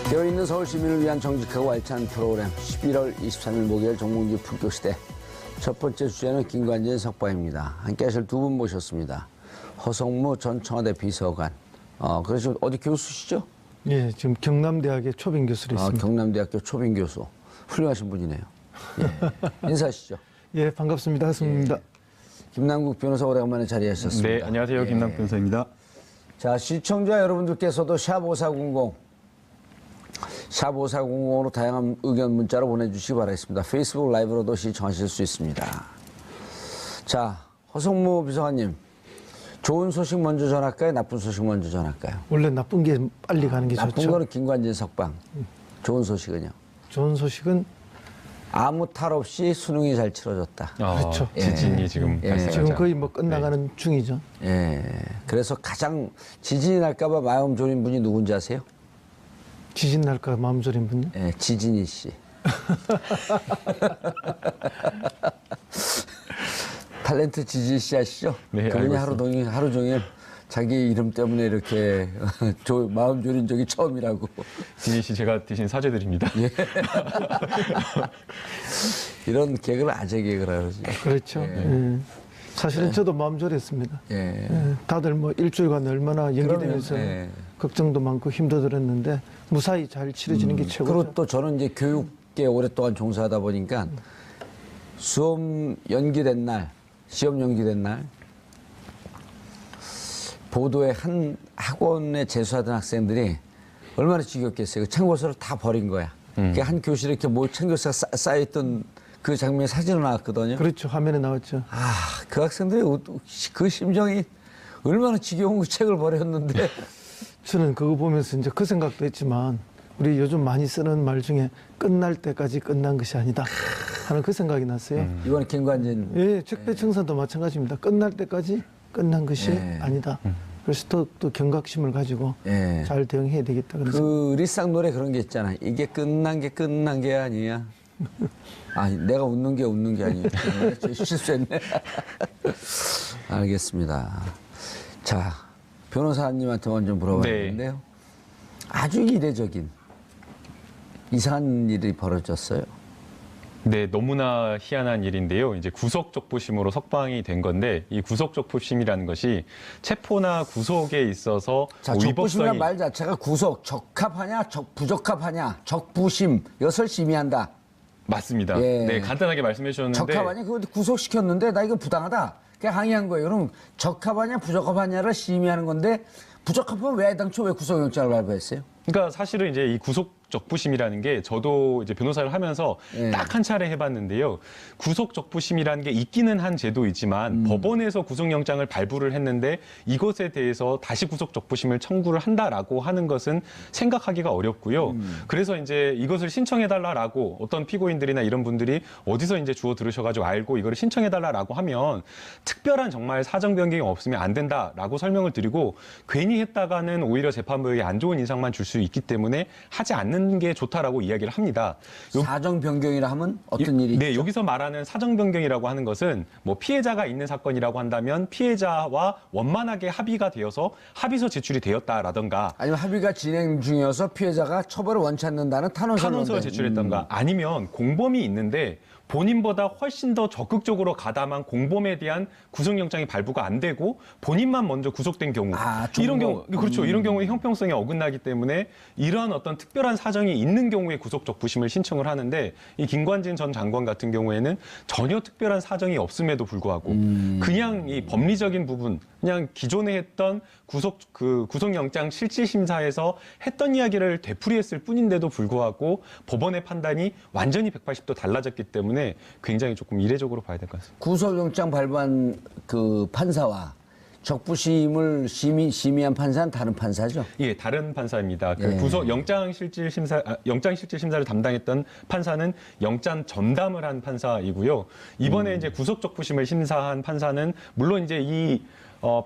깨어있는 서울 시민을 위한 정직하고 알찬 프로그램 11월 23일 목요일 정봉주 품격시대 첫 번째 주제는 김관진 석방입니다. 함께 하실 두 분 모셨습니다. 허성무 전 청와대 비서관. 그래서 어디 교수시죠? 예, 지금 경남대학의 초빙 교수로 있습니다. 경남대학교 초빙 교수. 훌륭하신 분이네요. 예. 인사하시죠. 예, 반갑습니다. 하승무입니다. 김남국 변호사 오래간만에 자리하셨습니다. 네, 안녕하세요. 김남국 변호사입니다. 자, 시청자 여러분들께서도 샵5400 샵5400으로 다양한 의견 문자로 보내주시기 바라겠습니다. 페이스북 라이브로도 시청하실 수 있습니다. 자, 허성무 비서관님, 좋은 소식 먼저 전할까요? 나쁜 소식 먼저 전할까요? 원래 나쁜 게 빨리 가는 게 나쁜 좋죠. 거는 김관진 석방. 좋은 소식은요? 좋은 소식은 아무 탈 없이 수능이 잘 치러졌다. 그렇죠. 지진이 지금 발생하자. 지금 거의 뭐 끝나가는 중이죠. 예. 그래서 가장 지진이 날까봐 마음 졸인 분이 누군지 아세요? 지진 날까 마음 졸인 분요? 예, 지진이 씨. 탤런트 지진이 씨 아시죠? 네, 그분이 알고 하루 종일 자기 이름 때문에 이렇게 마음 졸인 적이 처음이라고. 진희 씨 제가 대신 사죄드립니다. 이런 개그를 아재 개그라 그러지. 그렇죠. 예. 사실은 저도 마음 졸였습니다. 예. 예, 다들 뭐 일주일간 얼마나 연기되면서 그러면, 예. 걱정도 많고 힘도 들었는데 무사히 잘 치러지는 게 최고죠. 그리고 또 저는 이제 교육계 오랫동안 종사하다 보니까 시험 연기된 날 보도에 한 학원에 재수하던 학생들이 얼마나 지겹겠어요. 그 참고서를 다 버린 거야. 한 교실에 이렇게 참고서가 쌓여있던 그 장면이 사진으로 나왔거든요. 그렇죠. 화면에 나왔죠. 그 학생들이 그 심정이 얼마나 지겨운 그 책을 버렸는데. 저는 그거 보면서 이제 그 생각도 했지만 우리 요즘 많이 쓰는 말 중에 끝날 때까지 끝난 것이 아니다 하는 그 생각이 났어요. 이번에 김관진. 예, 책배청산도 마찬가지입니다. 끝날 때까지 끝난 것이 아니다. 그래서 또 경각심을 가지고 잘 대응해야 되겠다. 그 리쌍 노래 그런 게 있잖아. 이게 끝난 게 아니야. 내가 웃는 게 아니야. 실수했네. 알겠습니다. 자, 변호사님한테 먼저 물어봤는데요. 아주 이례적인 이상한 일이 벌어졌어요. 네, 너무나 희한한 일인데요. 이제 구속적부심으로 석방이 된 건데 이 구속적부심이라는 것이 체포나 구속에 있어서 자, 적부심이라는 말 자체가 구속, 적합하냐, 부적합하냐, 적부심, 이것을 심의한다. 맞습니다. 예. 네, 간단하게 말씀해 주셨는데 적합하냐, 그거 구속시켰는데 나 이거 부당하다. 그냥 항의한 거예요. 그럼 적합하냐, 부적합하냐를 심의하는 건데 부적합하면 왜 당초 왜 구속영장을 발부했어요? 그러니까 사실은 이제 이 구속적부심이라는 게 저도 이제 변호사를 하면서 딱 한 차례 해봤는데요. 구속적부심이라는 게 있기는 한 제도이지만 법원에서 구속영장을 발부를 했는데 이것에 대해서 다시 구속적부심을 청구를 한다라고 하는 것은 생각하기가 어렵고요. 그래서 이제 이것을 신청해달라라고 어떤 피고인들이나 이런 분들이 어디서 이제 주워 들으셔가지고 알고 이거를 신청해달라라고 하면 특별한 정말 사정 변경이 없으면 안 된다라고 설명을 드리고 괜히 했다가는 오히려 재판부에게 안 좋은 인상만 줄 수 있기 때문에 하지 않는 게 좋다라고 이야기를 합니다. 사정 변경이라 하면 어떤 일이 네, 있죠? 여기서 말하는 사정 변경이라고 하는 것은 뭐 피해자가 있는 사건이라고 한다면 피해자와 원만하게 합의가 되어서 합의서 제출이 되었다라던가 아니면 합의가 진행 중이어서 피해자가 처벌을 원치 않는다는 탄원서를 제출했던가 아니면 공범이 있는데 본인보다 훨씬 더 적극적으로 가담한 공범에 대한 구속영장이 발부가 안 되고 본인만 먼저 구속된 경우 이런 경우 그렇죠. 이런 경우에 형평성에 어긋나기 때문에 이러한 어떤 특별한 사정이 있는 경우에 구속적부심을 신청을 하는데 이 김관진 전 장관 같은 경우에는 전혀 특별한 사정이 없음에도 불구하고 그냥 이 법리적인 부분 그냥 기존에 했던 구속영장 실질심사에서 했던 이야기를 되풀이했을 뿐인데도 불구하고 법원의 판단이 완전히 180도 달라졌기 때문에 굉장히 조금 이례적으로 봐야 될 것 같습니다. 구속영장 발부한 그 판사와 적부심을 심의한 판사는 다른 판사죠? 예, 다른 판사입니다. 그 영장실질심사를 담당했던 판사는 영장 전담을 한 판사이고요. 이번에 이제 구속적부심을 심사한 판사는 물론 이제 이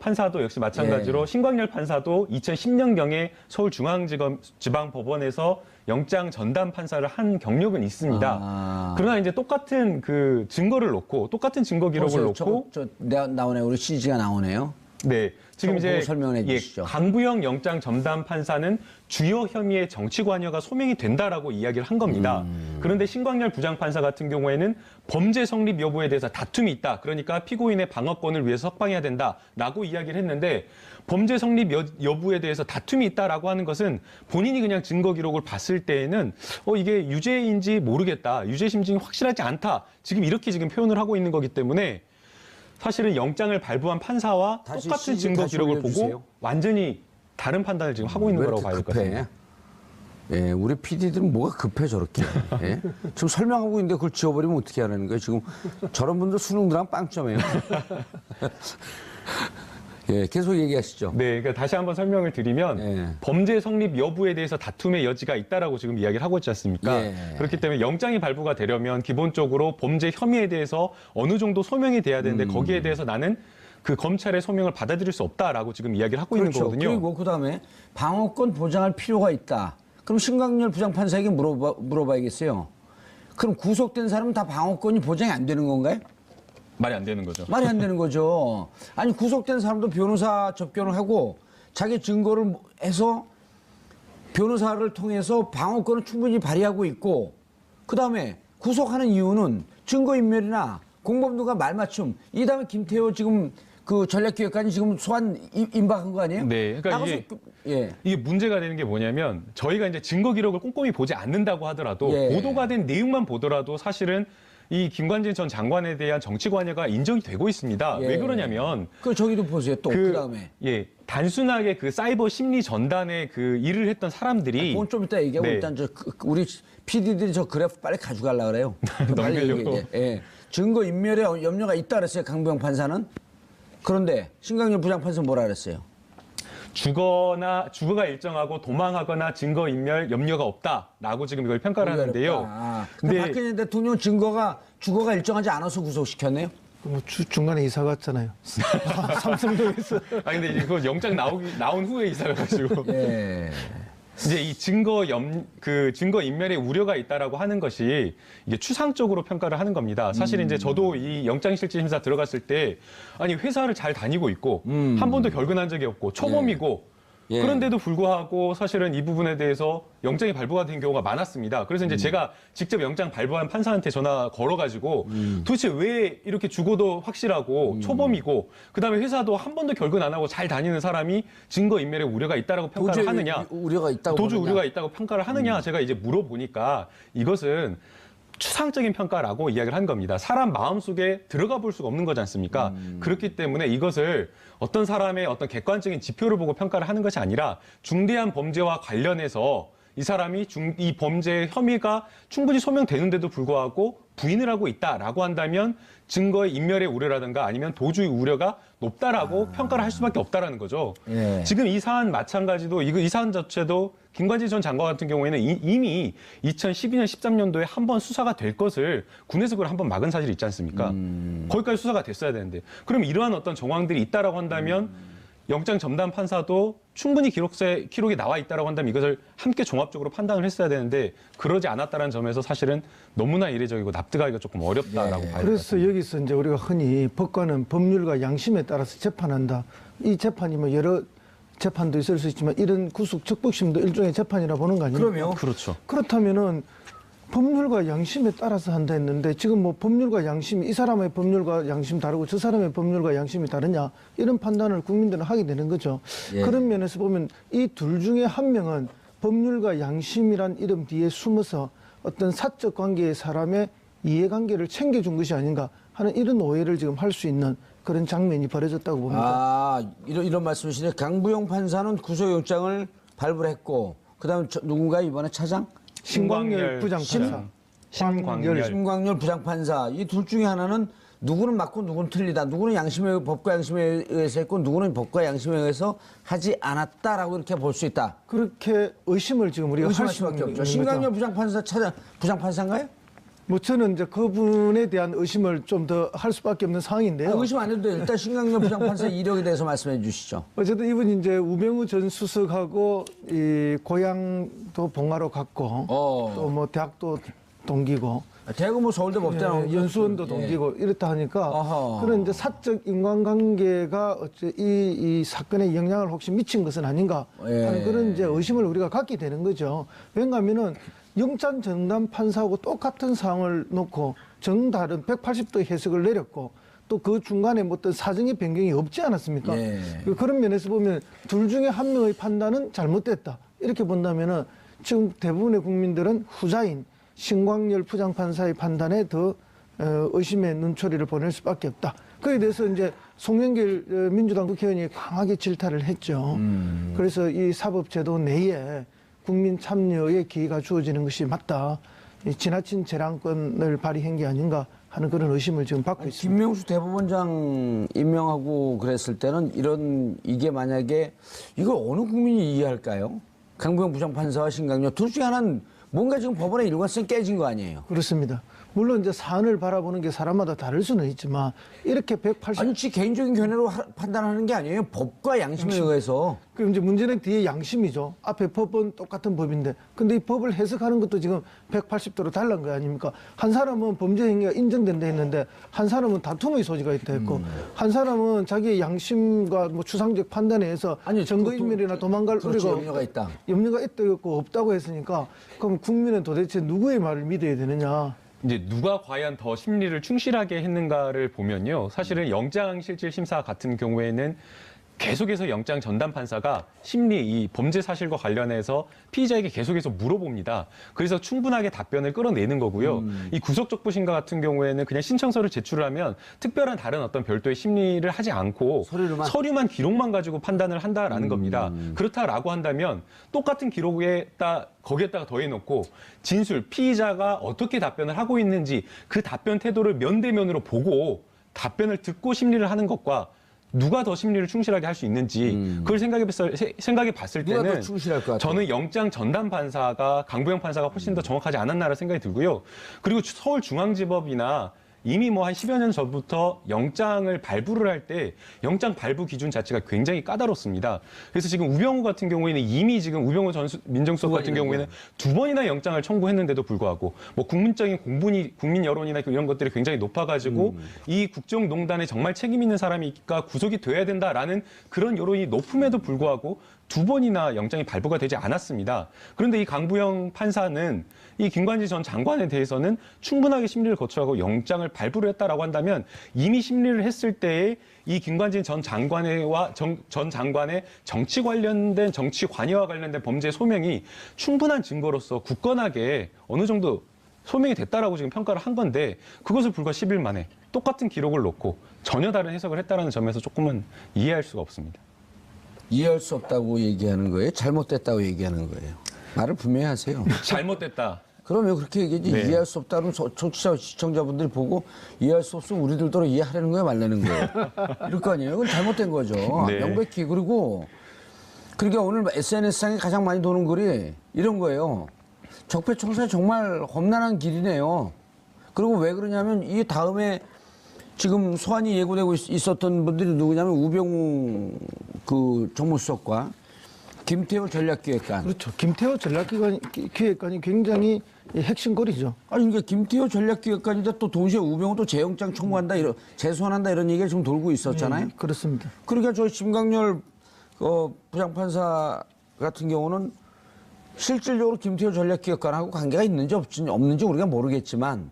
판사도 역시 마찬가지로 신광열 판사도 2010년경에 서울중앙지방법원에서 영장 전담 판사를 한 경력은 있습니다. 그러나 이제 똑같은 그 증거를 놓고 똑같은 증거 기록을 놓고 나오네. 우리 CG가 나오네요. 네. 지금 이제 설명해 주시죠. 강부영 영장 전담 판사는 주요 혐의의 정치 관여가 소명이 된다라고 이야기를 한 겁니다. 그런데 신광열 부장판사 같은 경우에는 범죄 성립 여부에 대해서 다툼이 있다. 그러니까 피고인의 방어권을 위해서 석방해야 된다라고 이야기를 했는데 범죄 성립 여부에 대해서 다툼이 있다라고 하는 것은 본인이 그냥 증거 기록을 봤을 때에는 이게 유죄인지 모르겠다. 유죄 심증이 확실하지 않다. 지금 이렇게 지금 표현을 하고 있는 거기 때문에 사실은 영장을 발부한 판사와 똑같은 증거 기록을 보고 완전히 다른 판단을 지금 하고 있는 거라고 봐야 될 것 같습니다. 예, 우리 PD들은 뭐가 급해 저렇게. 예? 지금 설명하고 있는데 그걸 지워버리면 어떻게 하라는 거예요? 지금 저런 분들 수능들랑 빵점이에요. 예, 계속 얘기하시죠. 네, 그러니까 다시 한번 설명을 드리면 예. 범죄 성립 여부에 대해서 다툼의 여지가 있다라고 지금 이야기를 하고 있지 않습니까? 예. 그렇기 때문에 영장이 발부가 되려면 기본적으로 범죄 혐의에 대해서 어느 정도 소명이 돼야 되는데 거기에 대해서 나는 그 검찰의 소명을 받아들일 수 없다라고 지금 이야기를 하고 있는 거거든요. 그리고 그다음에 방어권 보장할 필요가 있다. 그럼 신광열 부장판사에게 물어봐야겠어요. 그럼 구속된 사람은 다 방어권이 보장이 안 되는 건가요? 말이 안 되는 거죠. 말이 안 되는 거죠. 아니 구속된 사람도 변호사 접견을 하고 자기 증거를 해서 변호사를 통해서 방어권을 충분히 발휘하고 있고 그다음에 구속하는 이유는 증거인멸이나 공범들과 말맞춤 이 다음에 김태호 지금 그 전략기획관이 지금 소환 임박한 거 아니에요? 네, 그러니까 이게 문제가 되는 게 뭐냐면 저희가 이제 증거 기록을 꼼꼼히 보지 않는다고 하더라도 예. 보도가 된 내용만 보더라도 사실은 이 김관진 전 장관에 대한 정치 관여가 인정이 되고 있습니다. 예. 왜 그러냐면 그 저기도 보세요. 또 그다음에 단순하게 그 사이버 심리 전단에 그 일을 했던 사람들이 그건 좀 이따 얘기하고 네. 일단 우리 PD들이 저 그래프 빨리 가져가려고 그래요. 빨리 넘기려고. 얘기해. 예. 증거 인멸에 염려가 있다 그랬어요. 강부영 판사는. 그런데 신광열 부장판사는 뭐라 그랬어요? 주거가 일정하고 도망하거나 증거인멸 염려가 없다라고 지금 이걸 평가를 하는데요. 근데 박근혜 대통령 주거가 일정하지 않아서 구속시켰네요. 뭐 중간에 이사 갔잖아요. 삼성동에서. 근데 이제 그건 영장 나온 후에 이사가 가지고. 예. 이제 이 증거 인멸의 우려가 있다라고 하는 것이 이게 추상적으로 평가를 하는 겁니다. 사실 이제 저도 이 영장실질심사 들어갔을 때 아니 회사를 잘 다니고 있고 한 번도 결근한 적이 없고 초범이고 예. 그런데도 불구하고 사실은 이 부분에 대해서 영장이 발부가 된 경우가 많았습니다. 그래서 이제 제가 직접 영장 발부한 판사한테 전화 걸어가지고 도대체 왜 이렇게 주거도 확실하고 초범이고 그다음에 회사도 한 번도 결근 안 하고 잘 다니는 사람이 증거인멸의 우려가 있다라고 평가를 하느냐. 우려가 있다고 도주 보느냐. 우려가 있다고 평가를 하느냐. 제가 이제 물어보니까 이것은 추상적인 평가라고 이야기를 한 겁니다. 사람 마음속에 들어가 볼 수가 없는 거지 않습니까? 그렇기 때문에 이것을 어떤 사람의 어떤 객관적인 지표를 보고 평가를 하는 것이 아니라 중대한 범죄와 관련해서 이 사람이 이 범죄 혐의가 충분히 소명되는데도 불구하고 부인을 하고 있다라고 한다면 증거의 인멸의 우려라든가 아니면 도주의 우려가 높다라고 평가를 할 수밖에 없다라는 거죠. 예. 지금 이 사안 마찬가지도 이 사안 자체도 김관진 전 장관 같은 경우에는 이미 2012년, 13년도에 한 번 수사가 될 것을 군에서 그걸 한번 막은 사실이 있지 않습니까? 거기까지 수사가 됐어야 되는데 그럼 이러한 어떤 정황들이 있다라고 한다면 영장 전담 판사도 충분히 기록에 나와 있다라고 한다면 이것을 함께 종합적으로 판단을 했어야 되는데 그러지 않았다는 점에서 사실은 너무나 이례적이고 납득하기가 조금 어렵다라고 봐야 됩니다. 그래서 여기서 이제 우리가 흔히 법관은 법률과 양심에 따라서 재판한다. 이 재판이 뭐 여러 재판도 있을 수 있지만 이런 구속 적법심도 일종의 재판이라 보는 거 아니에요? 그럼요. 그렇죠. 그렇다면은 법률과 양심에 따라서 한다 했는데 지금 뭐 법률과 양심, 이 사람의 법률과 양심 다르고 저 사람의 법률과 양심이 다르냐 이런 판단을 국민들은 하게 되는 거죠. 예. 그런 면에서 보면 이 둘 중에 한 명은 법률과 양심이란 이름 뒤에 숨어서 어떤 사적 관계의 사람의 이해관계를 챙겨준 것이 아닌가 하는 이런 오해를 지금 할 수 있는 그런 장면이 벌어졌다고 봅니다. 이런 말씀이시네. 강부영 판사는 구속영장을 발부를 했고 그다음에 누군가 이번에 차장? 신광열 부장판사. 신광열 부장판사. 이 둘 중에 하나는 누구는 맞고 누구는 틀리다. 누구는 법과 양심에 의해서 했고 누구는 법과 양심에 의해서 하지 않았다라고 이렇게 볼 수 있다. 그렇게 의심을 지금 우리가 할 의심할 수밖에 없죠. 신광열 부장판사 부장판사인가요? 뭐 저는 이제 그분에 대한 의심을 좀 더 할 수밖에 없는 상황인데요. 의심 안 해도 돼요. 일단 신광열 부장판사 이력에 대해서 말씀해 주시죠. 어쨌든 이분이 이제 우병우 전 수석하고 이 고향도 봉화로 갔고 또 뭐 대학도 동기고 대구 뭐 서울대 법대 나오고 연수원도 동기고 이렇다 하니까 어허. 그런 이제 사적 인간관계가 어째 이 사건에 영향을 혹시 미친 것은 아닌가 하는 그런 이제 의심을 우리가 갖게 되는 거죠. 왜냐하면은 영장 전담 판사하고 똑같은 사항을 놓고 정다른 180도 해석을 내렸고 또 그 중간에 뭐 어떤 사정의 변경이 없지 않았습니까? 그런 면에서 보면 둘 중에 한 명의 판단은 잘못됐다. 이렇게 본다면은 지금 대부분의 국민들은 후자인 신광열 부장판사의 판단에 더 의심의 눈초리를 보낼 수밖에 없다. 그에 대해서 이제 송영길 민주당 국회의원이 강하게 질타를 했죠. 그래서 이 사법제도 내에 국민 참여의 기회가 주어지는 것이 맞다. 이 지나친 재량권을 발휘한 게 아닌가 하는 그런 의심을 지금 받고 있습니다. 김명수 대법원장 임명하고 그랬을 때는 이게 만약에 이걸 어느 국민이 이해할까요? 강부영 부장판사와 신강렬 둘 중에 하나는 뭔가 지금 법원의 일관성이 깨진 거 아니에요? 그렇습니다. 물론 이제 사안을 바라보는 게 사람마다 다를 수는 있지만 이렇게 180 아니, 지 개인적인 견해로 판단하는 게 아니에요. 법과 양심에 의해서. 그럼 이제 문제는 뒤에 양심이죠. 앞에 법은 똑같은 법인데, 근데 이 법을 해석하는 것도 지금 180도로 달라는 거 아닙니까? 한 사람은 범죄 행위가 인정된다 했는데, 한 사람은 다툼의 소지가 있다 했고, 한 사람은 자기의 양심과 뭐 추상적 판단에 의해서 증거인멸이나 도망갈 우려가 염려가 있다. 염려가 있다고 없다고 했으니까, 그럼 국민은 도대체 누구의 말을 믿어야 되느냐? 이제 누가 과연 더 심리를 충실하게 했는가를 보면요. 사실은 영장실질심사 같은 경우에는 계속해서 영장 전담 판사가 심리 이 범죄 사실과 관련해서 피의자에게 계속해서 물어봅니다. 그래서 충분하게 답변을 끌어내는 거고요. 이 구속적부심과 같은 경우에는 그냥 신청서를 제출하면 특별한 다른 어떤 별도의 심리를 하지 않고 서류만 기록만 가지고 판단을 한다라는 겁니다. 그렇다라고 한다면 똑같은 거기에다가 더해놓고 진술, 피의자가 어떻게 답변을 하고 있는지 그 답변 태도를 면대면으로 보고 답변을 듣고 심리를 하는 것과 누가 더 심리를 충실하게 할 수 있는지 그걸 생각해 봤을 누가 더 때는 충실할 것 같아요? 저는 영장 전담 판사가 강부영 판사가 훨씬 더 정확하지 않았나라는 생각이 들고요. 그리고 서울중앙지법이나 이미 뭐 한 10여 년 전부터 영장을 발부를 할 때 영장 발부 기준 자체가 굉장히 까다롭습니다. 그래서 지금 우병우 같은 경우에는 이미 지금 우병우 전 민정수석 같은 경우에는 2번이나 영장을 청구했는데도 불구하고 뭐 국민적인 국민 여론이나 이런 것들이 굉장히 높아가지고 이 국정농단에 정말 책임 있는 사람이니까 구속이 돼야 된다라는 그런 여론이 높음에도 불구하고 2번이나 영장이 발부가 되지 않았습니다. 그런데 이 강부영 판사는 이 김관지 전 장관에 대해서는 충분하게 심리를 거쳐가고 영장을 발부를 했다라고 한다면 이미 심리를 했을 때에 이 김관진 전 장관의 정치 관련된 정치 관여와 관련된 범죄 소명이 충분한 증거로서 굳건하게 어느 정도 소명이 됐다라고 지금 평가를 한 건데 그것을 불과 10일 만에 똑같은 기록을 놓고 전혀 다른 해석을 했다라는 점에서 조금은 이해할 수가 없습니다. 이해할 수 없다고 얘기하는 거예요? 잘못됐다고 얘기하는 거예요? 말을 분명히 하세요. 잘못됐다. 그러면 그렇게 얘기하지. 네. 이해할 수 없다는 청취자, 시청자분들이 보고 이해할 수 없으면 우리들도 이해하려는 거예요? 말라는 거예요? 이럴 거 아니에요? 그건 잘못된 거죠. 네. 명백히. 그리고 그러니까 오늘 SNS상에 가장 많이 도는 글이 이런 거예요. 적폐청산이 정말 험난한 길이네요. 그리고 왜 그러냐면 이 다음에 지금 소환이 예고되고 있었던 분들이 누구냐면 우병우 그 정무수석과 김태호 전략기획관. 그렇죠. 김태호 전략기획관이 굉장히 핵심거리죠. 아니, 그러니까 김태호 전략기획관인데 또 동시에 우병우도 재영장 청구한다, 재소환한다 이런 얘기가 지금 돌고 있었잖아요. 네, 그렇습니다. 그러니까 저희 심강렬 부장판사 같은 경우는 실질적으로 김태호 전략기획관하고 관계가 있는지 없는지 우리가 모르겠지만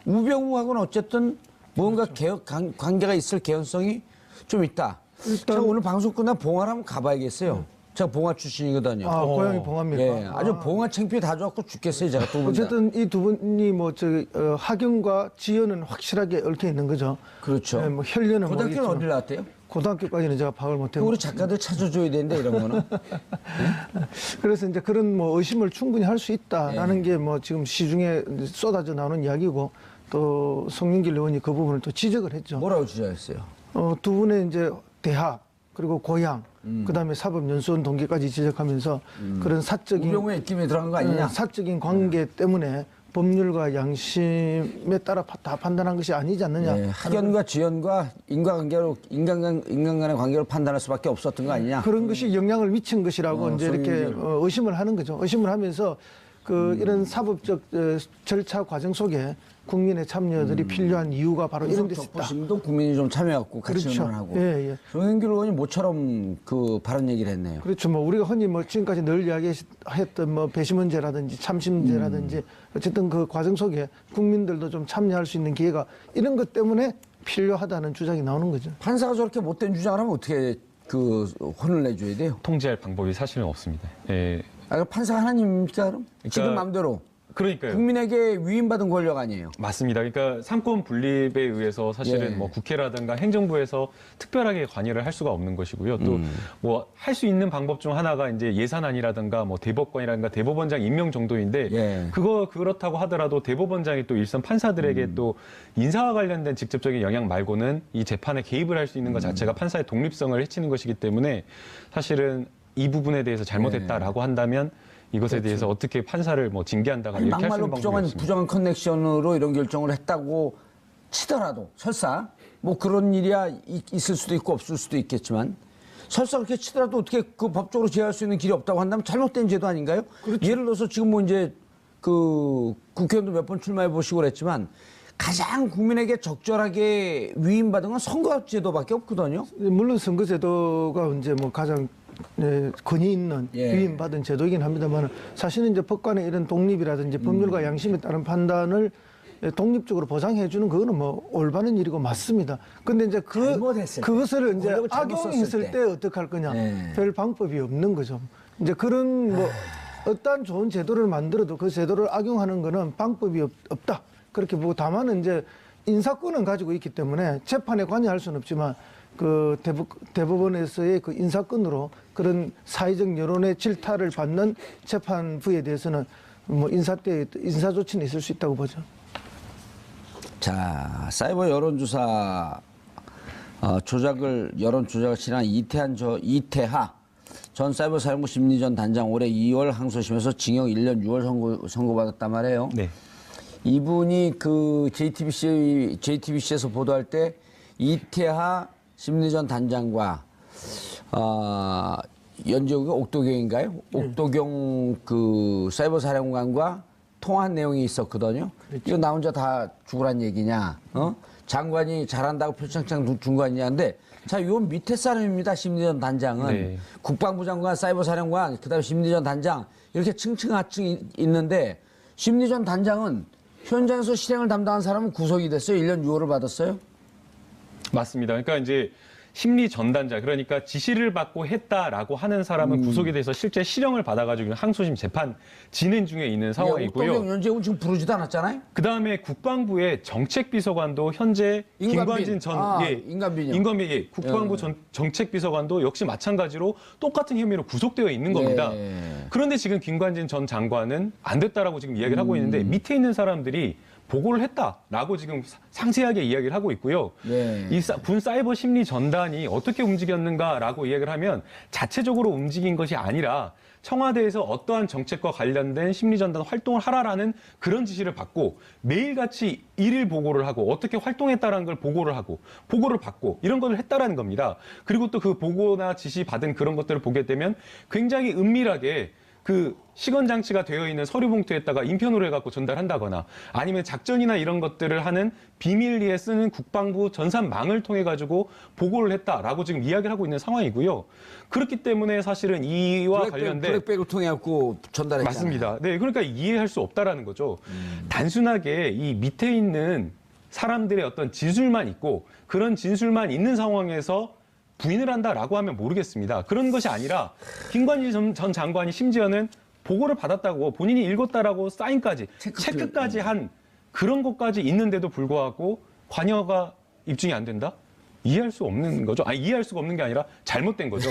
우병우하고는 어쨌든 뭔가 관계가 있을 개연성이 좀 있다. 제가 오늘 방송 끝나 봉화를 한번 가봐야겠어요. 제가 봉화 출신이거든요. 아, 고향이 봉화입니까? 예, 아주 봉화 창피해 다 좋았고 죽겠어요, 제가 두 분 다. 어쨌든 이 두 분이 뭐 학연과 지연은 확실하게 얽혀 있는 거죠. 그렇죠. 뭐 혈연은 고등학교는 모르겠지만. 어디 나왔대요? 고등학교까지는 제가 파악을 못해요. 우리 작가들 찾아줘야 되는데 이런 거는. 그래서 이제 그런 뭐 의심을 충분히 할 수 있다라는 게 뭐 지금 시중에 쏟아져 나오는 이야기고 또 송영길 의원이 그 부분을 또 지적을 했죠. 뭐라고 주장했어요? 두 분의 이제 대학 그리고 고향 그다음에 사법연수원 동기까지 지적하면서 그런 사적인 우병우의 입김에 들어간 거 아니냐? 사적인 관계 때문에 법률과 양심에 따라 다 판단한 것이 아니지 않느냐. 네, 학연과 지연과 인간 간의 관계로 판단할 수밖에 없었던 거 아니냐? 그런 것이 영향을 미친 것이라고 이제 이렇게 의심을 하는 거죠. 의심을 하면서 이런 사법적 절차 과정 속에 국민의 참여들이 필요한 이유가 바로 이런 데서 있다. 적부심도 국민이 좀 참여하고 같이 그렇죠. 의논하고. 예, 예. 정영길 의원이 모처럼 그 발언 얘기를 했네요. 그렇죠. 뭐 우리가 흔히 뭐 지금까지 늘 이야기했던 뭐 배심원제라든지 참심제라든지 어쨌든 그 과정 속에 국민들도 좀 참여할 수 있는 기회가 이런 것 때문에 필요하다는 주장이 나오는 거죠. 판사가 저렇게 못된 주장을 하면 어떻게 그 혼을 내줘야 돼요? 통제할 방법이 사실은 없습니다. 예. 아, 판사가 하나님입니까 그럼? 지금 마음대로. 그러니까요. 국민에게 위임받은 권력 아니에요? 맞습니다. 그러니까 삼권 분립에 의해서 사실은 예. 뭐 국회라든가 행정부에서 특별하게 관여를 할 수가 없는 것이고요. 또 뭐 할 수 있는 방법 중 하나가 이제 예산안이라든가 뭐 대법관이라든가 대법원장 임명 정도인데 예. 그렇다고 하더라도 대법원장이 또 일선 판사들에게 또 인사와 관련된 직접적인 영향 말고는 이 재판에 개입을 할 수 있는 것 자체가 판사의 독립성을 해치는 것이기 때문에 사실은 이 부분에 대해서 잘못했다라고 한다면 이것에 대해서 어떻게 판사를 뭐 징계한다거나 이렇게 할 수 막말로 있는 방법이 없습니다. 부정한 커넥션으로 이런 결정을 했다고 치더라도 설사 뭐 그런 일이야 있을 수도 있고 없을 수도 있겠지만 설사 그렇게 치더라도 어떻게 그 법적으로 제어할 수 있는 길이 없다고 한다면 잘못된 제도 아닌가요? 예를 들어서 지금 뭐 이제 그 국회의원도 몇 번 출마해 보시고 그랬지만 가장 국민에게 적절하게 위임받은 건 선거제도밖에 없거든요. 물론 선거제도가 이제 뭐 가장 권위 있는 예. 위임받은 제도이긴 합니다만 사실은 이제 법관의 이런 독립이라든지 법률과 양심에 따른 판단을 독립적으로 보장해 주는 그거는 뭐 올바른 일이고 맞습니다. 근데 이제 잘못했을 때, 그것을 이제 권력을 잘못 악용했을 썼을 때 어떻게 할 거냐. 예. 별 방법이 없는 거죠. 이제 그런 뭐 어떠한 좋은 제도를 만들어도 그 제도를 악용하는 거는 방법이 없다. 그렇게 보고 다만 이제 인사권은 가지고 있기 때문에 재판에 관여할 수는 없지만 그 대법원에서의 그 인사권으로 그런 사회적 여론의 질타를 받는 재판부에 대해서는 뭐 인사 조치는 있을 수 있다고 보죠. 자, 사이버 여론조사 여론 조작을 지난 이태하 전 사이버 사령부 심리전 단장 올해 2월 항소심에서 징역 1년 6월 선고받았단 말이에요. 네. 이분이 그 JTBC에서 보도할 때 이태하 심리전 단장과 연지역이 옥도경인가요? 옥도경 그 사이버 사령관과 통화한 내용이 있었거든요. 그렇죠. 이거 나 혼자 다 죽으란 얘기냐? 장관이 잘한다고 표창장 준 거 아니냐는데 자, 요 밑에 사람입니다. 심리전 단장은 네. 국방부 장관, 사이버 사령관, 그다음에 심리전 단장 이렇게 층층하층 있는데 심리전 단장은 현장에서 실행을 담당한 사람은 구속이 됐어요. 1년 6월을 받았어요. 맞습니다. 그러니까 이제 심리 전단자, 그러니까 지시를 받고 했다라고 하는 사람은 구속이 돼서 실제 실형을 받아가지고 항소심 재판 진행 중에 있는 상황이고요. 옥도경, 연재훈 지금 부르지도 않았잖아요. 그 다음에 국방부의 정책비서관도 현재 김관진 전 인관빈 국방부 정책비서관도 역시 마찬가지로 똑같은 혐의로 구속되어 있는 겁니다. 그런데 지금 김관진 전 장관은 안 됐다라고 지금 이야기를 하고 있는데 밑에 있는 사람들이 보고를 했다라고 지금 상세하게 이야기를 하고 있고요. 이 군 사이버 심리 전단이 어떻게 움직였는가라고 이야기를 하면 자체적으로 움직인 것이 아니라 청와대에서 어떠한 정책과 관련된 심리전단 활동을 하라라는 그런 지시를 받고 매일같이 일일 보고를 하고 어떻게 활동했다라는 걸 보고를 하고 보고를 받고 이런 걸 했다라는 겁니다. 그리고 또 그 보고나 지시 받은 그런 것들을 보게 되면 굉장히 은밀하게 그 시건장치가 되어 있는 서류 봉투에다가 인편으로 해갖고 전달한다거나 아니면 작전이나 이런 것들을 하는 비밀리에 쓰는 국방부 전산망을 통해 가지고 보고를 했다라고 지금 이야기를 하고 있는 상황이고요. 그렇기 때문에 사실은 이와 관련된 블랙백을 통해 갖고 전달했잖아요. 맞습니다. 네, 그러니까 이해할 수 없다라는 거죠. 단순하게 이 밑에 있는 사람들의 어떤 진술만 있고 그런 진술만 있는 상황에서 부인을 한다라고 하면 모르겠습니다. 그런 것이 아니라 김관진 전 장관이 심지어는 보고를 받았다고 본인이 읽었다라고 사인까지 체크까지 한 그런 것까지 있는데도 불구하고 관여가 입증이 안 된다? 이해할 수 없는 거죠. 아니, 이해할 수가 없는 게 아니라 잘못된 거죠.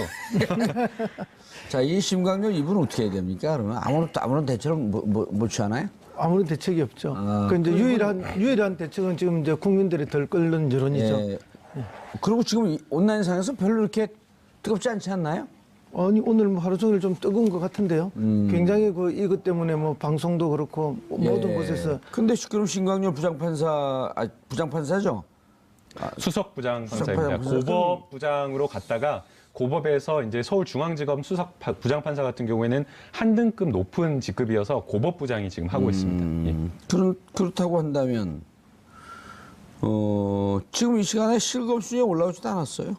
자, 이 심광렬 이분은 어떻게 해야 됩니까? 그러면 아무런 대처를 못 취하나요? 아무런 대책이 없죠. 그 이제 유일한 대책은 지금 이제 국민들이 덜 끓는 여론이죠. 그리고 지금 온라인상에서 별로 이렇게 뜨겁지 않지 않나요? 아니 오늘 뭐 하루 종일 좀 뜨거운 것 같은데요. 굉장히 그 이것 때문에 뭐 방송도 그렇고 모든 곳에서. 근데 그럼 심광렬 부장판사죠? 수석 부장판사입니다. 고법 부장으로 갔다가 고법에서 이제 서울중앙지검 수석 부장판사 같은 경우에는 한 등급 높은 직급이어서 고법부장이 지금 하고 있습니다. 예. 그렇다고 한다면 지금 이 시간에 실검수에 올라오지도 않았어요.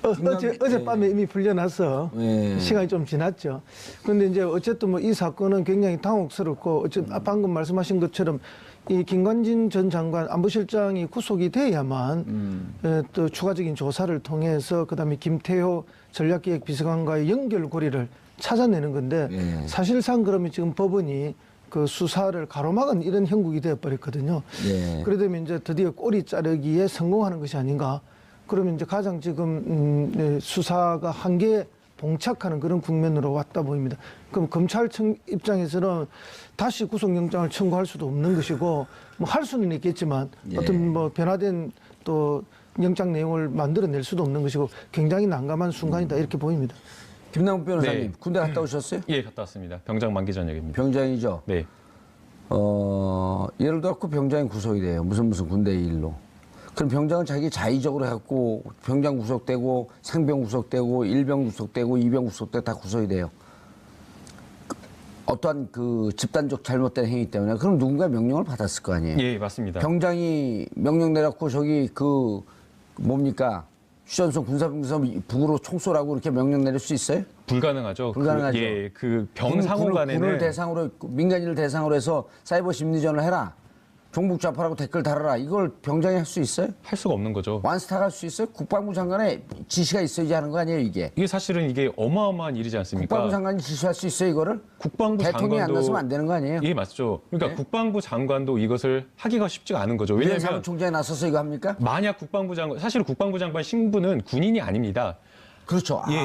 어젯밤에 이미 풀려나서 네. 시간이 좀 지났죠. 그런데 이제 어쨌든 뭐 이 사건은 굉장히 당혹스럽고 방금 말씀하신 것처럼 이 김관진 전 장관 안보실장이 구속이 돼야만 또 추가적인 조사를 통해서 그다음에 김태호 전략기획비서관과의 연결고리를 찾아내는 건데 네. 사실상 그러면 지금 법원이 그 수사를 가로막은 이런 형국이 되어버렸거든요. 네. 그러다 보면 이제 드디어 꼬리 자르기에 성공하는 것이 아닌가. 그러면 이제 가장 지금 수사가 한계에 봉착하는 그런 국면으로 왔다 보입니다. 그럼 검찰청 입장에서는 다시 구속영장을 청구할 수도 없는 것이고 뭐 할 수는 있겠지만 예. 어떤 뭐 변화된 또 영장 내용을 만들어낼 수도 없는 것이고 굉장히 난감한 순간이다 이렇게 보입니다. 김남국 변호사님 네. 군대 갔다 오셨어요? 예, 갔다 왔습니다. 병장 만기 전역입니다. 병장이죠. 네. 예를 들어 병장이 구속이 돼요. 무슨 군대 일로. 그럼 병장은 자기 자의적으로 해갖고 병장 구속되고 상병 구속되고 일병 구속되고 이병 구속되고 다 구속이 돼요. 어떠한 그 집단적 잘못된 행위 때문에 그럼 누군가 명령을 받았을 거 아니에요. 예, 맞습니다. 병장이 명령 내렸고 저기 그 뭡니까 휴전선 군사분계선 북으로 총 쏘라고 이렇게 명령 내릴 수 있어요? 불가능하죠. 불가능하죠. 그 병 상호 간에는 군을 대상으로 민간인을 대상으로 해서 사이버 심리전을 해라. 종북 좌파라고 댓글 달아라. 이걸 병장이 할 수 있어요? 할 수가 없는 거죠. 완스타가 할 수 있어요? 국방부 장관의 지시가 있어야지 하는 거 아니에요, 이게? 이게 사실은 이게 어마어마한 일이지 않습니까? 국방부 장관이 지시할 수 있어요, 이거를? 국방부 대통령이 장관도 안 나서면 안 되는 거 아니에요? 예, 맞죠. 그러니까 네? 국방부 장관도 이것을 하기가 쉽지가 않은 거죠. 왜냐하면 왜냐하면 사무총장이 나서서 이거 합니까? 만약 국방부 장관, 사실 국방부 장관 신분은 군인이 아닙니다. 그렇죠. 예,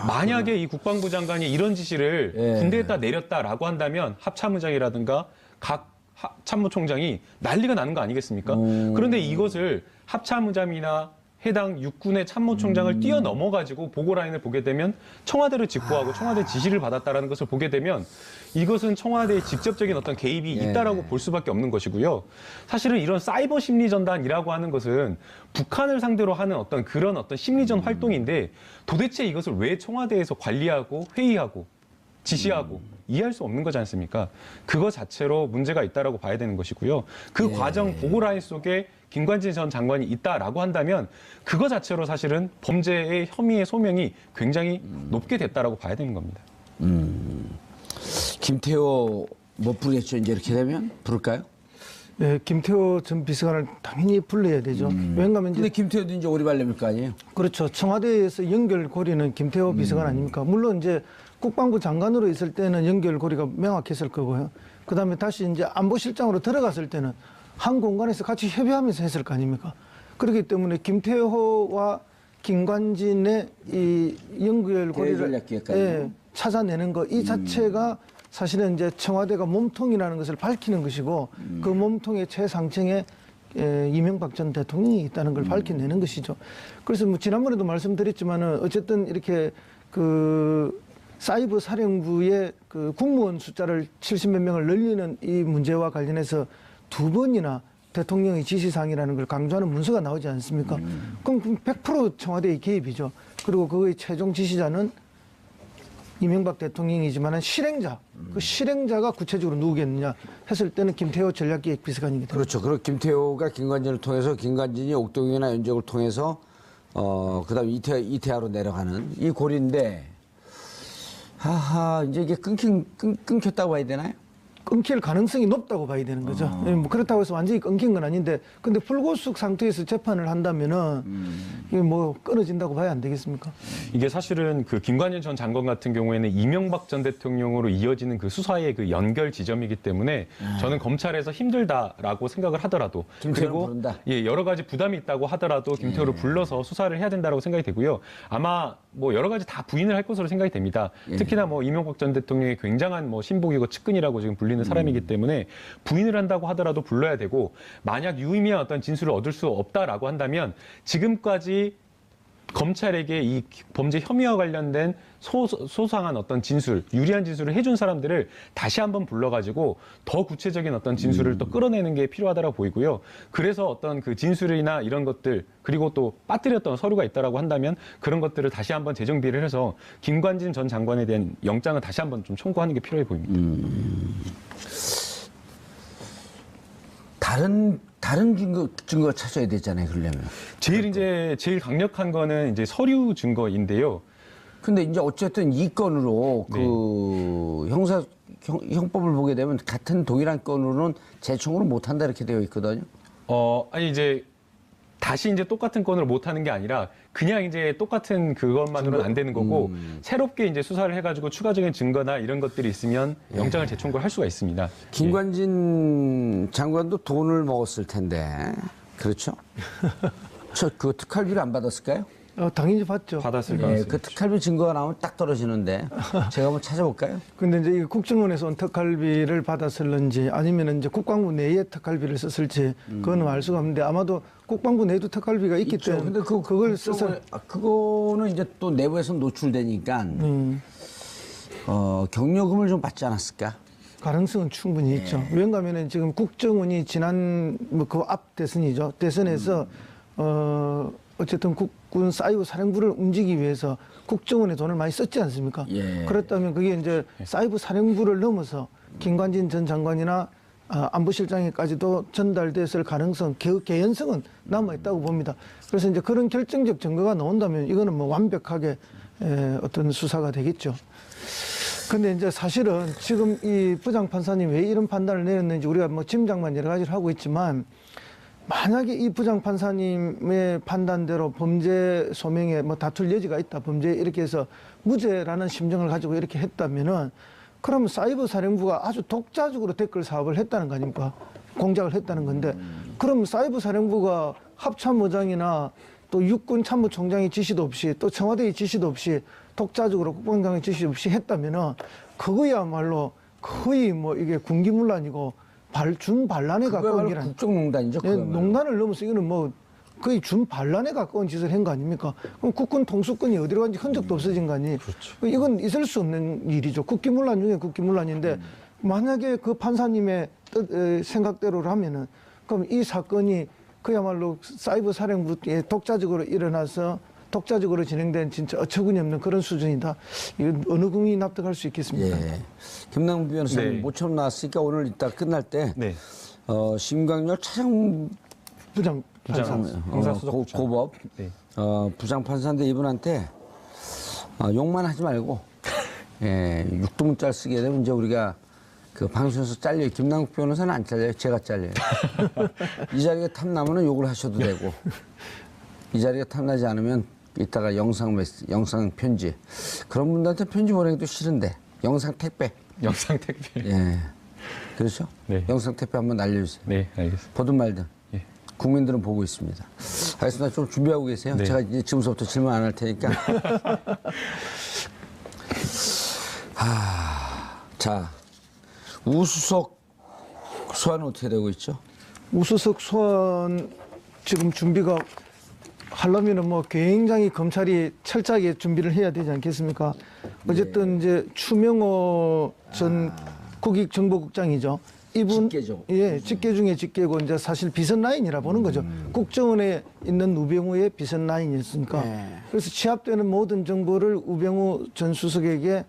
만약에 이 국방부 장관이 이런 지시를 예. 군대에다 내렸다라고 한다면 합참의장이라든가 각 참모총장이 난리가 나는 거 아니겠습니까? 그런데 이것을 합참의장이나 해당 육군의 참모총장을 뛰어넘어가지고 보고라인을 보게 되면 청와대를 직보하고 청와대 지시를 받았다라는 것을 보게 되면 이것은 청와대의 직접적인 어떤 개입이 예. 있다라고 볼 수밖에 없는 것이고요. 사실은 이런 사이버 심리전단이라고 하는 것은 북한을 상대로 하는 어떤 그런 어떤 심리전 활동인데 도대체 이것을 왜 청와대에서 관리하고 회의하고 지시하고 이해할 수 없는 거지 않습니까? 그거 자체로 문제가 있다라고 봐야 되는 것이고요. 그 과정 보고라인 속에 김관진 전 장관이 있다라고 한다면 그거 자체로 사실은 범죄의 혐의의 소명이 굉장히 높게 됐다라고 봐야 되는 겁니다. 김태호 못 부르겠죠, 이제 이렇게 되면? 부를까요? 네, 김태호 전 비서관을 당연히 불러야 되죠. 왜냐하면 근데 이제 김태호도 이제 오리발렘일 거 아니에요? 그렇죠. 청와대에서 연결고리는 김태호 비서관 아닙니까? 물론 이제 국방부 장관으로 있을 때는 연결고리가 명확했을 거고요. 그다음에 다시 이제 안보실장으로 들어갔을 때는 한 공간에서 같이 협의하면서 했을 거 아닙니까? 그렇기 때문에 김태호와 김관진의 이 연결고리를 대전략기획관이요? 찾아내는 거 이 자체가 사실은 이제 청와대가 몸통이라는 것을 밝히는 것이고 그 몸통의 최상층에 이명박 전 대통령이 있다는 걸 밝혀내는 것이죠. 그래서 뭐 지난번에도 말씀드렸지만은 어쨌든 이렇게 그 사이버 사령부의 그 국무원 숫자를 70몇 명을 늘리는 이 문제와 관련해서 두 번이나 대통령의 지시사항이라는 걸 강조하는 문서가 나오지 않습니까? 그럼 100% 청와대의 개입이죠. 그리고 그의 최종 지시자는 이명박 대통령이지만 실행자, 그 실행자가 구체적으로 누구겠느냐 했을 때는 김태호 전략기획비서관이기 때문에. 그렇죠. 그리고 김태호가 김관진을 통해서 김관진이 옥동이나 연적을 통해서 그다음 이태하로 내려가는 이 고리인데 하하 이제 이게 끊겼다고 봐야 되나요? 끊길 가능성이 높다고 봐야 되는 거죠. 예, 뭐 그렇다고 해서 완전히 끊긴 건 아닌데, 근데 불구속 상태에서 재판을 한다면은 이게 뭐 끊어진다고 봐야 안 되겠습니까? 이게 사실은 그 김관진 전 장관 같은 경우에는 이명박 전 대통령으로 이어지는 그 수사의 그 연결 지점이기 때문에 저는 검찰에서 힘들다라고 생각을 하더라도 그리고 부른다. 예, 여러 가지 부담이 있다고 하더라도 김태호를 불러서 수사를 해야 된다고 생각이 되고요. 아마 뭐 여러 가지 다 부인을 할 것으로 생각이 됩니다. 특히나 뭐 이명박 전 대통령이 굉장한 뭐 신복이고 측근이라고 지금 불리는 사람이기 때문에 부인을 한다고 하더라도 불러야 되고 만약 유의미한 어떤 진술을 얻을 수 없다라고 한다면 지금까지 검찰에게 이 범죄 혐의와 관련된 소상한 어떤 진술, 유리한 진술을 해준 사람들을 다시 한번 불러가지고 더 구체적인 어떤 진술을 또 끌어내는 게 필요하다고 보이고요. 그래서 어떤 그 진술이나 이런 것들, 그리고 또 빠뜨렸던 서류가 있다라고 한다면 그런 것들을 다시 한번 재정비를 해서 김관진 전 장관에 대한 영장을 다시 한번 좀 청구하는 게 필요해 보입니다. 다른 증거 찾아야 되잖아요. 그러려면. 제일 강력한 거는 이제 서류 증거인데요. 근데 이제 어쨌든 이 건으로 네. 그 형법을 보게 되면 같은 동일한 건으로는 재청구를 못 한다 이렇게 되어 있거든요. 아니 이제 다시 이제 똑같은 건을 못 하는 게 아니라 그냥 이제 똑같은 그것만으로는 안 되는 거고 새롭게 이제 수사를 해가지고 추가적인 증거나 이런 것들이 있으면 영장을 재청구를 할 수가 있습니다. 김관진 장관도 돈을 먹었을 텐데 그렇죠? 저 그 특활비를 안 받았을까요? 당연히 봤죠. 받았을 예, 가능성이 그 특활비 증거가 나오면 딱 떨어지는데 제가 한번 찾아볼까요? 근데 이제 이 국정원에서 온 특활비를 받았을런지 아니면 이제 국방부 내에 특활비를 썼을지 그거는 알 수가 없는데 아마도 국방부 내에도 특활비가 있기 있죠. 때문에 근데 그걸 써서 그거는 이제 또 내부에서 노출되니까 경력금을 좀 받지 않았을까? 가능성은 충분히 있죠. 왜냐하면 지금 국정원이 지난 그 앞 대선이죠. 대선에서 어쨌든 국군 사이버 사령부를 움직이기 위해서 국정원에 돈을 많이 썼지 않습니까? 예. 그렇다면 그게 이제 사이버 사령부를 넘어서 김관진 전 장관이나 안보실장에까지도 전달됐을 가능성, 개연성은 남아있다고 봅니다. 그래서 이제 그런 결정적 증거가 나온다면 이거는 뭐 완벽하게 어떤 수사가 되겠죠. 근데 이제 사실은 지금 이 부장판사님 왜 이런 판단을 내렸는지 우리가 뭐 짐작만 여러 가지를 하고 있지만 만약에 이 부장판사님의 판단대로 범죄 소명에 뭐 다툴 여지가 있다. 범죄 이렇게 해서 무죄라는 심정을 가지고 이렇게 했다면은 그러면 사이버 사령부가 아주 독자적으로 댓글 사업을 했다는 거 아닙니까? 공작을 했다는 건데 그럼 사이버 사령부가 합참의장이나 또 육군 참모총장의 지시도 없이 또 청와대의 지시도 없이 독자적으로 국방장의 지시 없이 했다면은 그거야말로 거의 뭐 이게 군기문란이고 준반란에 가까운 그거야말로 일 아닙니까? 국정농단이죠. 예, 농단을 넘어서 이거는 뭐 거의 준반란에 가까운 짓을 한 거 아닙니까? 그럼 국군 통수권이 어디로 간지 흔적도 없어진 거 아니에요? 그렇죠. 이건 있을 수 없는 일이죠. 국기문란 중에 국기문란인데 만약에 그 판사님의 생각대로라면은 그럼 이 사건이 그야말로 사이버 사령부에 독자적으로 일어나서 독자적으로 진행된 진짜 어처구니 없는 그런 수준이다. 이건 어느 국민이 납득할 수 있겠습니까? 예. 김남국 변호사님 네. 모처럼 나왔으니까 오늘 이따 끝날 때 네. 심광열 차장 부장 판사. 형사수석부장. 고법 네. 부장 판사인데 이분한테 욕만 하지 말고 육두문자를 쓰게 되면 이제 우리가 그 방송에서 잘려요. 김남국 변호사는 안 잘려요. 제가 잘려요. 이 자리가 탐나면 욕을 하셔도 되고 이 자리가 탐나지 않으면 이따가 영상 편지 그런 분들한테 편지 보내기도 싫은데 영상 택배. 영상 택배. 예. 그렇죠? 네. 영상 택배 한번 날려주세요. 네, 알겠습니다. 보든 말든. 예. 국민들은 보고 있습니다. 알겠습니다. 좀 준비하고 계세요. 네. 제가 이제 지금부터 질문 안 할 테니까. 자, 우수석 소환은 어떻게 되고 있죠? 우수석 소환 지금 준비가 하려면은 뭐 굉장히 검찰이 철저하게 준비를 해야 되지 않겠습니까? 어쨌든 이제 추명호 전 국익정보국장이죠. 이분 직계죠. 예, 직계 중에 직계고 이제 사실 비선 라인이라 보는 거죠. 국정원에 있는 우병우의 비선 라인이었으니까. 그래서 취합되는 모든 정보를 우병우 전 수석에게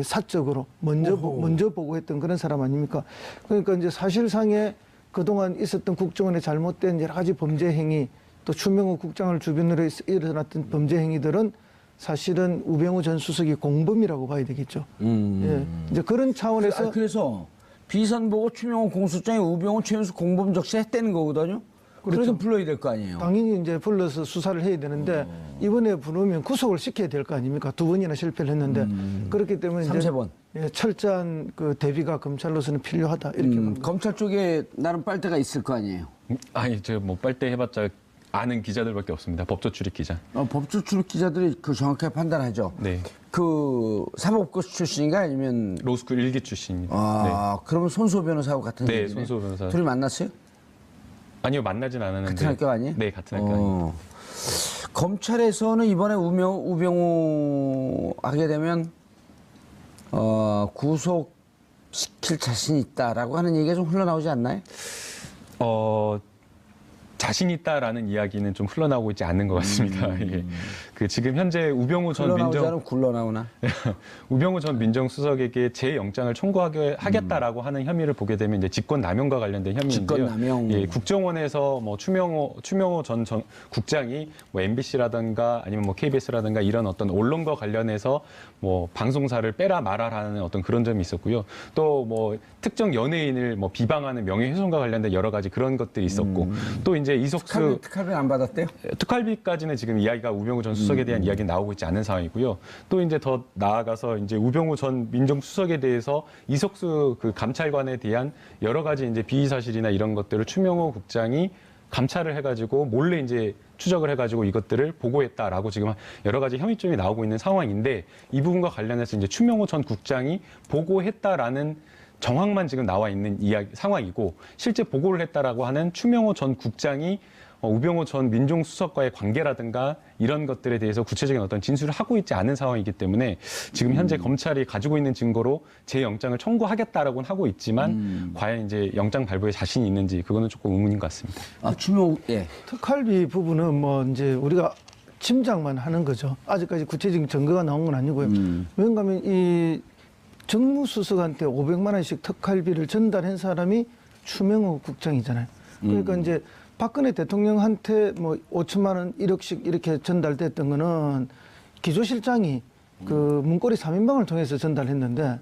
사적으로 먼저 보고했던 그런 사람 아닙니까? 그러니까 이제 사실상에 그동안 있었던 국정원의 잘못된 여러 가지 범죄 행위 또 추명호 국장을 주변으로 일어났던 범죄 행위들은 사실은 우병우 전 수석이 공범이라고 봐야 되겠죠. 예. 이제 그런 차원에서 그래서 비선 보고 추명호 공소장에 우병우 최은수 공범 적시했다는 거거든요. 그래서 불러야 될 거 아니에요. 당연히 이제 불러서 수사를 해야 되는데 이번에 부르면 구속을 시켜야 될 거 아닙니까? 2번이나 실패를 했는데 그렇기 때문에 3-3번. 이제 철저한 그 대비가 검찰로서는 필요하다 이렇게 봅니다. 검찰 쪽에 나름 빨대가 있을 거 아니에요. 아니, 저 뭐 빨대 해봤자 아는 기자들밖에 없습니다. 법조 출입 기자. 법조 출입 기자들이 그 정확하게 판단하죠. 네. 그 사법고 출신인가 아니면 로스쿨 일기 출신입니다. 그러면 손수호 변호사하고 같은 네, 얘기네. 손수호 변호사. 둘이 만났어요? 아니요, 만나진 않았는데. 같은 학교 아니에요? 네, 같은 학교 아니에요. 검찰에서는 이번에 우병우 하게 되면 구속시킬 자신 있다라고 하는 얘기가 좀 흘러나오지 않나요? 자신 있다라는 이야기는 좀 흘러나오고 있지 않는 것 같습니다. 예. 그 지금 현재 우병우 전 흘러나오지 않으면 굴러나오나? 우병우 전 민정수석에게 재영장을 청구하겠다라고 하는 혐의를 보게 되면 이제 직권남용과 관련된 혐의인데요. 직권남용. 예, 국정원에서 뭐 추명호 전 국장이 뭐 MBC라든가 아니면 뭐 KBS라든가 이런 어떤 언론과 관련해서 뭐 방송사를 빼라 말아라는 어떤 그런 점이 있었고요. 또 뭐 특정 연예인을 뭐 비방하는 명예훼손과 관련된 여러 가지 그런 것들이 있었고 또 이제 이석수 특활비 안 받았대요? 특활비까지는 지금 이야기가 우병우 전 수석에 대한 이야기는 나오고 있지 않은 상황이고요. 또 이제 더 나아가서 이제 우병우 전 민정수석에 대해서 이석수 그 감찰관에 대한 여러 가지 이제 비위 사실이나 이런 것들을 추명호 국장이 감찰을 해가지고 몰래 이제 추적을 해가지고 이것들을 보고했다라고 지금 여러 가지 혐의점이 나오고 있는 상황인데 이 부분과 관련해서 이제 추명호 전 국장이 보고했다라는 정황만 지금 나와 있는 상황이고 실제 보고를 했다라고 하는 추명호 전 국장이 우병우 전 민정수석과의 관계라든가 이런 것들에 대해서 구체적인 어떤 진술을 하고 있지 않은 상황이기 때문에 지금 현재 검찰이 가지고 있는 증거로 재영장을 청구하겠다라고는 하고 있지만 과연 이제 영장 발부에 자신이 있는지 그거는 조금 의문인 것 같습니다. 추명호, 예. 특활비 부분은 뭐 이제 우리가 짐작만 하는 거죠. 아직까지 구체적인 증거가 나온 건 아니고요. 왜냐하면 이 정무수석한테 500만 원씩 특활비를 전달한 사람이 추명호 국장이잖아요. 그러니까 이제 박근혜 대통령한테 뭐 5천만 원, 1억씩 이렇게 전달됐던 거는 기조실장이 그 문고리 3인방을 통해서 전달했는데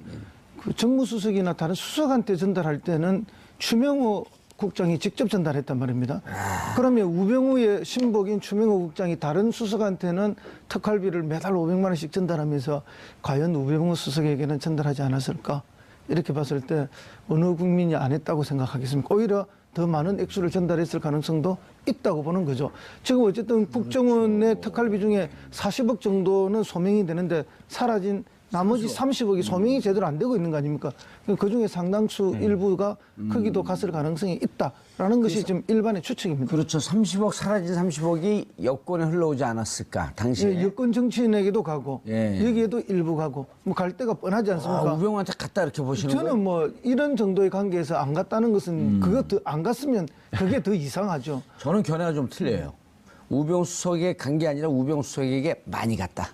그 정무수석이나 다른 수석한테 전달할 때는 추명호 국장이 직접 전달했단 말입니다. 그러면 우병우의 신복인 추명호 국장이 다른 수석한테는 특활비를 매달 500만 원씩 전달하면서 과연 우병우 수석에게는 전달하지 않았을까? 이렇게 봤을 때 어느 국민이 안 했다고 생각하겠습니까? 오히려 더 많은 액수를 전달했을 가능성도 있다고 보는 거죠. 지금 어쨌든 국정원의 특활비 중에 40억 정도는 소명이 되는데 사라진 나머지 30억이 소명이 제대로 안 되고 있는 거 아닙니까? 그 중에 상당수 일부가 크기도 갔을 가능성이 있다라는 것이 지금 일반의 추측입니다. 그렇죠. 30억, 사라진 30억이 여권에 흘러오지 않았을까, 당시에. 예, 여권 정치인에게도 가고 예. 여기에도 일부 가고 뭐 갈 데가 뻔하지 않습니까? 우병우한테 갔다 이렇게 보시는 거예요? 저는 뭐 이런 정도의 관계에서 안 갔다는 것은 그거 더 안 갔으면 그게 더 이상하죠. 저는 견해가 좀 틀려요. 우병우 수석에게 간 게 아니라 우병우 수석에게 많이 갔다.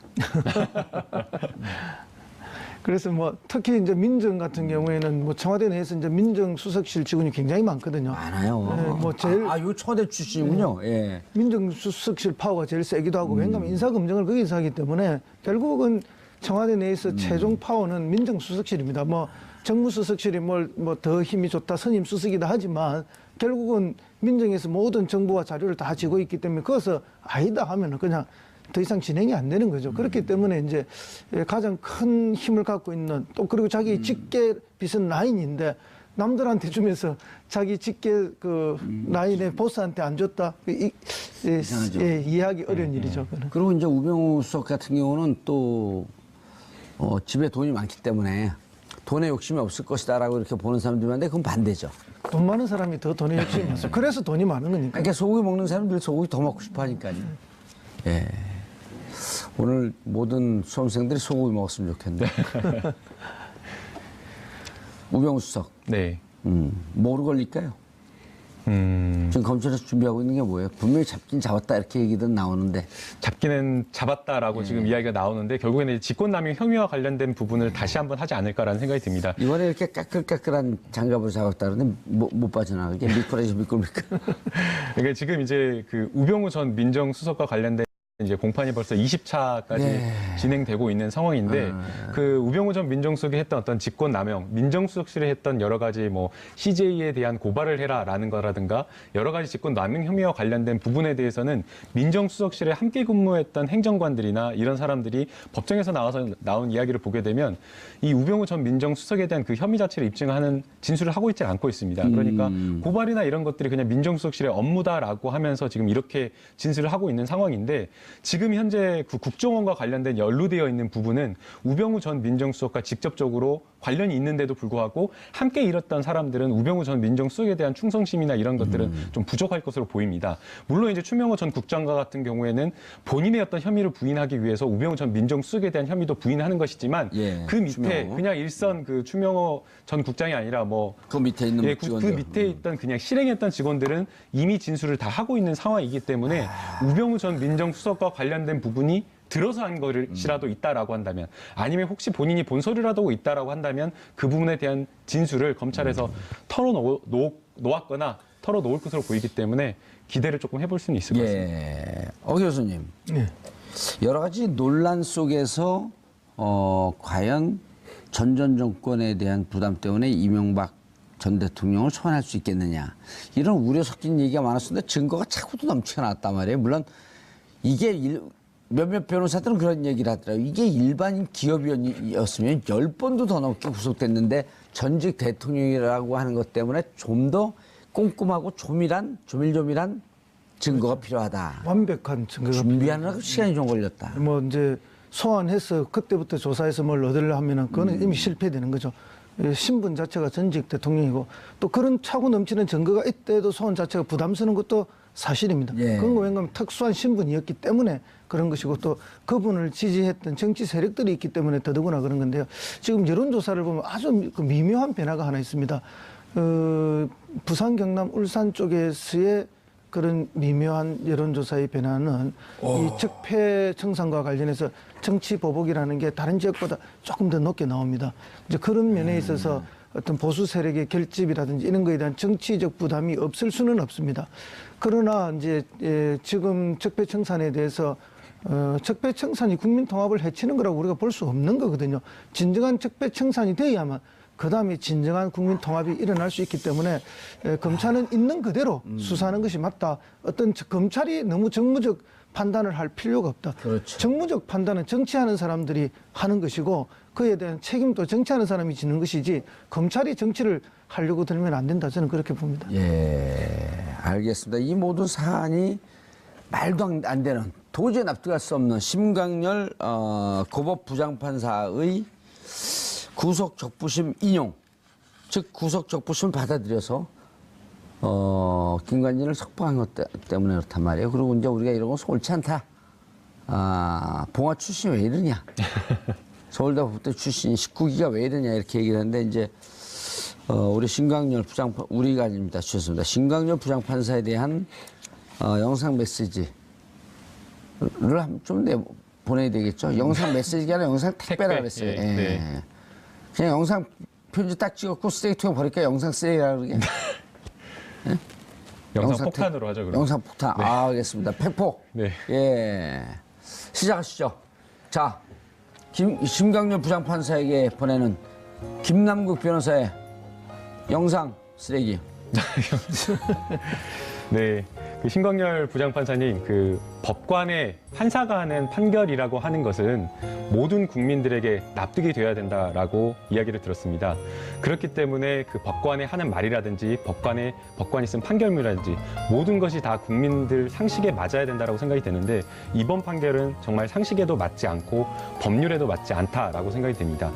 그래서 뭐 특히 이제 민정 같은 경우에는 뭐 청와대 내에서 이제 민정수석실 직원이 굉장히 많거든요. 많아요. 네, 뭐 제일 요 청와대 출신이군요. 예. 민정수석실 파워가 제일 세기도 하고 왜냐하면 인사검증을 거기서 하기 때문에 결국은 청와대 내에서 최종 파워는 민정수석실입니다. 뭐 정무수석실이 뭐 더 힘이 좋다 선임 수석이다 하지만 결국은 민정에서 모든 정보와 자료를 다 쥐고 있기 때문에 거기서 아니다 하면은 그냥 더 이상 진행이 안 되는 거죠. 그렇기 때문에 이제 가장 큰 힘을 갖고 있는 또 그리고 자기 직계 비선 라인인데 남들한테 주면서 자기 직계 그 라인의 보스한테 안 줬다. 이해하기 어려운 일이죠. 그거는. 그리고 이제 우병우 수석 같은 경우는 또 집에 돈이 많기 때문에 돈에 욕심이 없을 것이다라고 이렇게 보는 사람들이 많은데 그건 반대죠. 돈 많은 사람이 더 돈에 욕심이 많아요. 그래서 돈이 많은 거니까. 그러니까 소고기 먹는 사람들 소고기 더 먹고 싶어 하니까요. 예. 오늘 모든 수험생들이 소고기 먹었으면 좋겠네. 우병우 수석. 네. 뭐로 걸릴까요? 지금 검찰에서 준비하고 있는 게 뭐예요? 분명히 잡긴 잡았다 이렇게 얘기든 나오는데. 잡기는 잡았다라고 지금 이야기가 나오는데 결국에는 직권남용 혐의와 관련된 부분을 다시 한번 하지 않을까라는 생각이 듭니다. 이번에 이렇게 까끌까끌한 장갑을 잡았다는데 못 빠져나가게 미꾸라지 미끌미끌. 그러니까 지금 이제 그 우병우 전 민정수석과 관련된 이제 공판이 벌써 20차까지 예. 진행되고 있는 상황인데 그 우병우 전 민정수석이 했던 어떤 직권남용, 민정수석실에 했던 여러 가지 뭐 CJ에 대한 고발을 해라라는 거라든가 여러 가지 직권남용 혐의와 관련된 부분에 대해서는 민정수석실에 함께 근무했던 행정관들이나 이런 사람들이 법정에서 나온 이야기를 보게 되면 이 우병우 전 민정수석에 대한 그 혐의 자체를 입증하는 진술을 하고 있지 않고 있습니다. 그러니까 고발이나 이런 것들이 그냥 민정수석실의 업무다라고 하면서 지금 이렇게 진술을 하고 있는 상황인데 지금 현재 그 국정원과 관련된 연루되어 있는 부분은 우병우 전 민정수석과 직접적으로 관련이 있는데도 불구하고 함께 일했던 사람들은 우병우 전 민정수석에 대한 충성심이나 이런 것들은 좀 부족할 것으로 보입니다. 물론 이제 추명호 전 국장과 같은 경우에는 본인의 어떤 혐의를 부인하기 위해서 우병우 전 민정수석에 대한 혐의도 부인하는 것이지만 예, 그 밑에 추명호. 그냥 일선 그 추명호 전 국장이 아니라 뭐 그 밑에 있는 예, 그 직원들. 밑에 있던 그냥 실행했던 직원들은 이미 진술을 다 하고 있는 상황이기 때문에 우병우 전 민정수석과 관련된 부분이 들어서 한 것이라도 있다라고 한다면 아니면 혹시 본인이 본소리라도 있다라고 한다면 그 부분에 대한 진술을 검찰에서 털어놓았거나 털어놓을 것으로 보이기 때문에 기대를 조금 해볼 수는 있을 것 같습니다. 예. 교수님. 네. 여러 가지 논란 속에서 과연 전 정권에 대한 부담 때문에 이명박 전 대통령을 소환할 수 있겠느냐. 이런 우려 섞인 얘기가 많았었는데 증거가 자꾸도 넘치게 나왔단 말이에요. 물론 이게 몇몇 변호사들은 그런 얘기를 하더라고요. 이게 일반인 기업이었으면 10번도 더 넘게 구속됐는데 전직 대통령이라고 하는 것 때문에 좀 더 꼼꼼하고 조밀조밀한 증거가 필요하다. 완벽한 증거가 준비하느라고 시간이 좀 걸렸다. 뭐 이제 소환해서 그때부터 조사해서 뭘 얻으려 하면은 그거는 이미 실패되는 거죠. 신분 자체가 전직 대통령이고 또 그런 차고 넘치는 증거가 이때도 소환 자체가 부담스러운 것도 사실입니다. 예. 그건 왜냐하면 특수한 신분이었기 때문에 그런 것이고 또 그분을 지지했던 정치 세력들이 있기 때문에 더더구나 그런 건데요. 지금 여론조사를 보면 아주 그 미묘한 변화가 하나 있습니다. 부산, 경남, 울산 쪽에서의 그런 미묘한 여론조사의 변화는 이 적폐청산과 관련해서 정치 보복이라는 게 다른 지역보다 조금 더 높게 나옵니다. 이제 그런 면에 있어서 어떤 보수 세력의 결집이라든지 이런 거에 대한 정치적 부담이 없을 수는 없습니다. 그러나 이제 지금 적폐청산에 대해서 적폐청산이 국민 통합을 해치는 거라고 우리가 볼 수 없는 거거든요. 진정한 적폐청산이 돼야만 그다음에 진정한 국민 통합이 일어날 수 있기 때문에 검찰은 있는 그대로 수사하는 것이 맞다. 어떤 검찰이 너무 정무적 판단을 할 필요가 없다. 그렇죠. 정무적 판단은 정치하는 사람들이 하는 것이고 그에 대한 책임도 정치하는 사람이 지는 것이지 검찰이 정치를 하려고 들면 안 된다. 저는 그렇게 봅니다. 예, 알겠습니다. 이 모든 사안이 말도 안 되는 도저히 납득할 수 없는 심광열 고법 부장판사의 구속 적부심 인용, 즉 구속 적부심을 받아들여서 김관진을 석방한 것 때문에 그렇단 말이에요. 그리고 이제 우리가 이런 건 옳지 않다. 봉화 출신이 왜 이러냐. 서울대 법대 출신 19기가 왜 이러냐 이렇게 얘기를 하는데 이제 우리 신광열 부장판 우리가 아닙니다. 죄송합니다. 신광열 부장판사에 대한 영상 메시지를 좀 보내야 되겠죠. 영상 메시지가 아니라 영상 택배라 그랬어요. 예, 네. 그냥 영상 편지 딱 찍었고 쓰레기통에 버릴까 영상 쓰레기라 그러게. 네? 영상 폭탄으로 하죠. 그럼. 영상 폭탄. 네. 알겠습니다. 팩폭. 네. 예. 시작하시죠. 자, 심광열 부장판사에게 보내는 김남국 변호사의 영상 쓰레기. 네. 그 신광열 부장판사님, 그 법관의 판사가 하는 판결이라고 하는 것은 모든 국민들에게 납득이 돼야 된다라고 이야기를 들었습니다. 그렇기 때문에 그 법관의 하는 말이라든지 법관이 쓴 판결문이라든지 모든 것이 다 국민들 상식에 맞아야 된다라고 생각이 되는데 이번 판결은 정말 상식에도 맞지 않고 법률에도 맞지 않다라고 생각이 됩니다.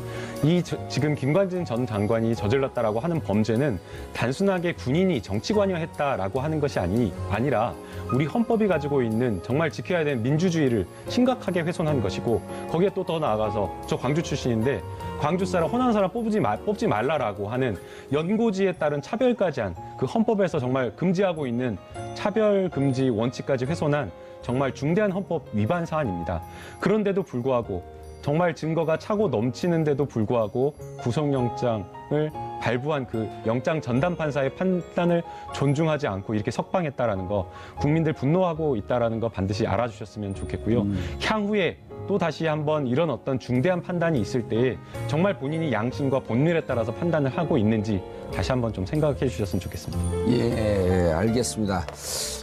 지금 김관진 전 장관이 저질렀다라고 하는 범죄는 단순하게 군인이 정치 관여했다라고 하는 것이 아니라 우리 헌법이 가지고 있는 정말 지켜야 되는 민주주의를 심각하게 훼손한 것이고 거기에 또 더 나아가서 저 광주 출신인데 광주 사람 호남 사람 뽑지 말라라고 하는 연고지에 따른 차별까지 한 그 헌법에서 정말 금지하고 있는 차별 금지 원칙까지 훼손한 정말 중대한 헌법 위반 사안입니다. 그런데도 불구하고 정말 증거가 차고 넘치는데도 불구하고 구속영장을 발부한 그 영장 전담 판사의 판단을 존중하지 않고 이렇게 석방했다라는 거 국민들 분노하고 있다라는 거 반드시 알아주셨으면 좋겠고요. 향후에 또 다시 한번 이런 어떤 중대한 판단이 있을 때에 정말 본인이 양심과 본율에 따라서 판단을 하고 있는지 다시 한번 좀 생각해 주셨으면 좋겠습니다. 예, 알겠습니다.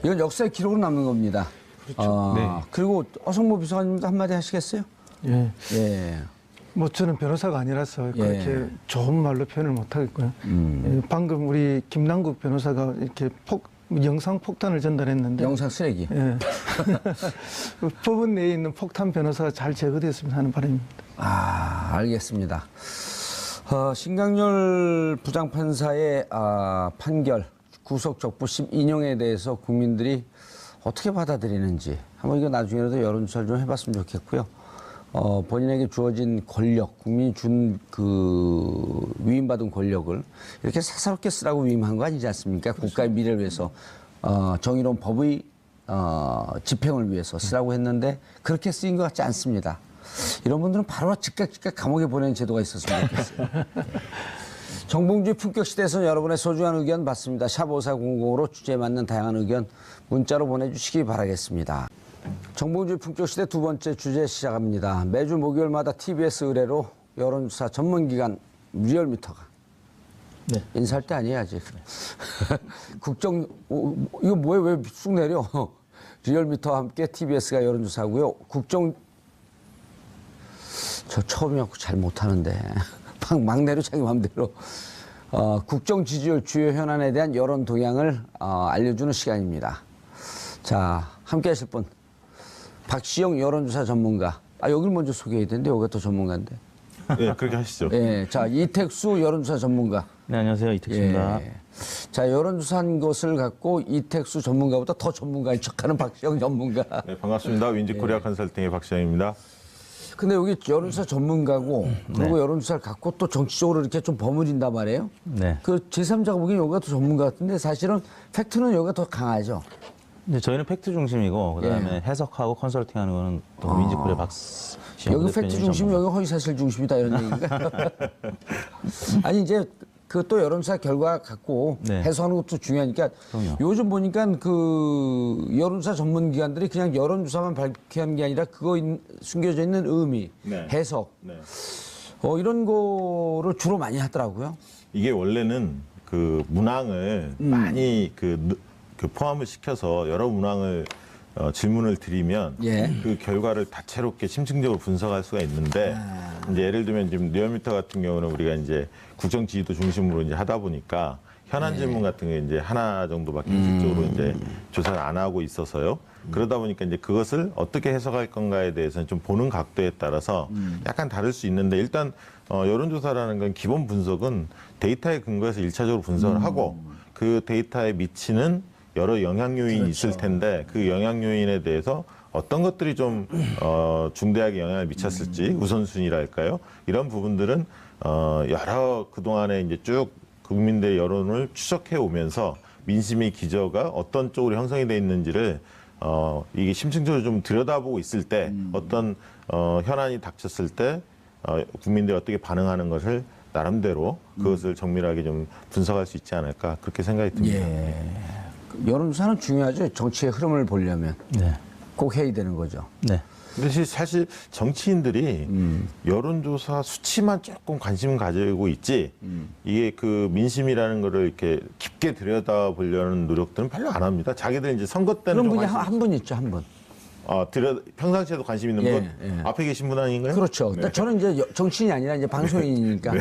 이건 역사의 기록으로 남는 겁니다. 그렇죠. 네. 그리고 어성모 비서관님도 한마디 하시겠어요? 예. 예. 뭐 저는 변호사가 아니라서 그렇게 예. 좋은 말로 표현을 못 하겠고요. 예, 방금 우리 김남국 변호사가 이렇게 영상 폭탄을 전달했는데 영상 쓰레기. 예. 그 법원 내에 있는 폭탄 변호사가 잘 제거됐으면 하는 바람입니다. 알겠습니다. 신강렬 부장판사의 판결, 구속적부심 인용에 대해서 국민들이 어떻게 받아들이는지 한번 이거 나중에라도 여론조사를 좀 해봤으면 좋겠고요. 본인에게 주어진 권력, 국민이 준 위임받은 권력을 이렇게 사사롭게 쓰라고 위임한 거 아니지 않습니까? 그렇죠. 국가의 미래를 위해서, 정의로운 법의, 집행을 위해서 쓰라고 했는데 그렇게 쓰인 것 같지 않습니다. 이런 분들은 바로 즉각 감옥에 보내는 제도가 있었으면 좋겠어요. 정봉주의 품격 시대에서는 여러분의 소중한 의견 받습니다. 샵 5400으로 주제에 맞는 다양한 의견 문자로 보내주시기 바라겠습니다. 정봉주의 품격 시대 두 번째 주제 시작합니다. 매주 목요일마다 TBS 의뢰로 여론조사 전문기관 리얼미터가 네. 인사할 때 아니에요 아직. 국정 이거 뭐예요? 왜 쑥 내려? 리얼미터와 함께 TBS가 여론조사하고요. 저 처음이었고 잘 못하는데 막 내려 자기 마음대로. 국정 지지율 주요 현안에 대한 여론 동향을 알려주는 시간입니다. 자, 함께 하실 분. 박시영 여론조사 전문가. 여길 먼저 소개해야 되는데 여기가 더 전문가인데. 네, 그렇게 하시죠. 예, 자, 이택수 여론조사 전문가. 네, 안녕하세요. 이택수입니다. 예. 자, 여론조사한 것을 갖고 이택수 전문가보다 더 전문가인 척하는 박시영 전문가. 네, 반갑습니다. 윈지코리아 컨설팅의 박시영입니다. 근데 여기 여론조사 전문가고 그리고 네. 여론조사를 갖고 또 정치적으로 이렇게 좀 버무린단 말이에요. 네. 그 제3자가 보기엔 여기가 더 전문가 같은데 사실은 팩트는 여기가 더 강하죠. 근데 저희는 팩트 중심이고 그다음에 해석하고 컨설팅하는 거는 또 윈지코리아 박시영 여기 팩트 중심, 여기 허위사실 중심이다 이런 얘기인가? 아니 이제 그 또 여론조사 결과 갖고 네. 해석하는 것도 중요하니까 그럼요. 요즘 보니까 그 여론조사 전문기관들이 그냥 여론조사만 발표하는 게 아니라 숨겨져 있는 의미, 네. 해석 네. 이런 거를 주로 많이 하더라고요. 이게 원래는 그 문항을 많이 그 포함을 시켜서 여러 문항을 질문을 드리면 예. 그 결과를 다채롭게 심층적으로 분석할 수가 있는데 이제 예를 들면 지금 리얼미터 같은 경우는 우리가 이제 국정 지지도 중심으로 이제 하다 보니까 현안 질문 같은 게 이제 하나 정도밖에 실질적으로 이제 조사를 안 하고 있어서요. 그러다 보니까 이제 그것을 어떻게 해석할 건가에 대해서는 좀 보는 각도에 따라서 약간 다를 수 있는데 일단 여론조사라는 건 기본 분석은 데이터에 근거해서 일차적으로 분석을 하고 그 데이터에 미치는 여러 영향 요인이 있을 텐데 그 영향 요인에 대해서 어떤 것들이 좀 중대하게 영향을 미쳤을지 우선순위랄까요? 이런 부분들은 여러 그동안에 이제 쭉 국민들의 여론을 추적해 오면서 민심의 기저가 어떤 쪽으로 형성이 돼 있는지를 이게 심층적으로 좀 들여다보고 있을 때 어떤 현안이 닥쳤을 때 국민들이 어떻게 반응하는 것을 나름대로 그것을 정밀하게 좀 분석할 수 있지 않을까 그렇게 생각이 듭니다. 예. 여론조사는 중요하죠. 정치의 흐름을 보려면 네. 꼭 해야 되는 거죠. 네. 근데 사실 정치인들이 여론조사 수치만 조금 관심을 가지고 있지 이게 그 민심이라는 거를 이렇게 깊게 들여다보려는 노력들은 별로 안 합니다. 자기들 이제 선거 때는 그런 분이 한 분 있죠, 한 분. 평상시에도 관심 있는 예, 분 예. 앞에 계신 분 아닌가요? 그렇죠. 네. 저는 이제 정치인이 아니라 이제 방송인이니까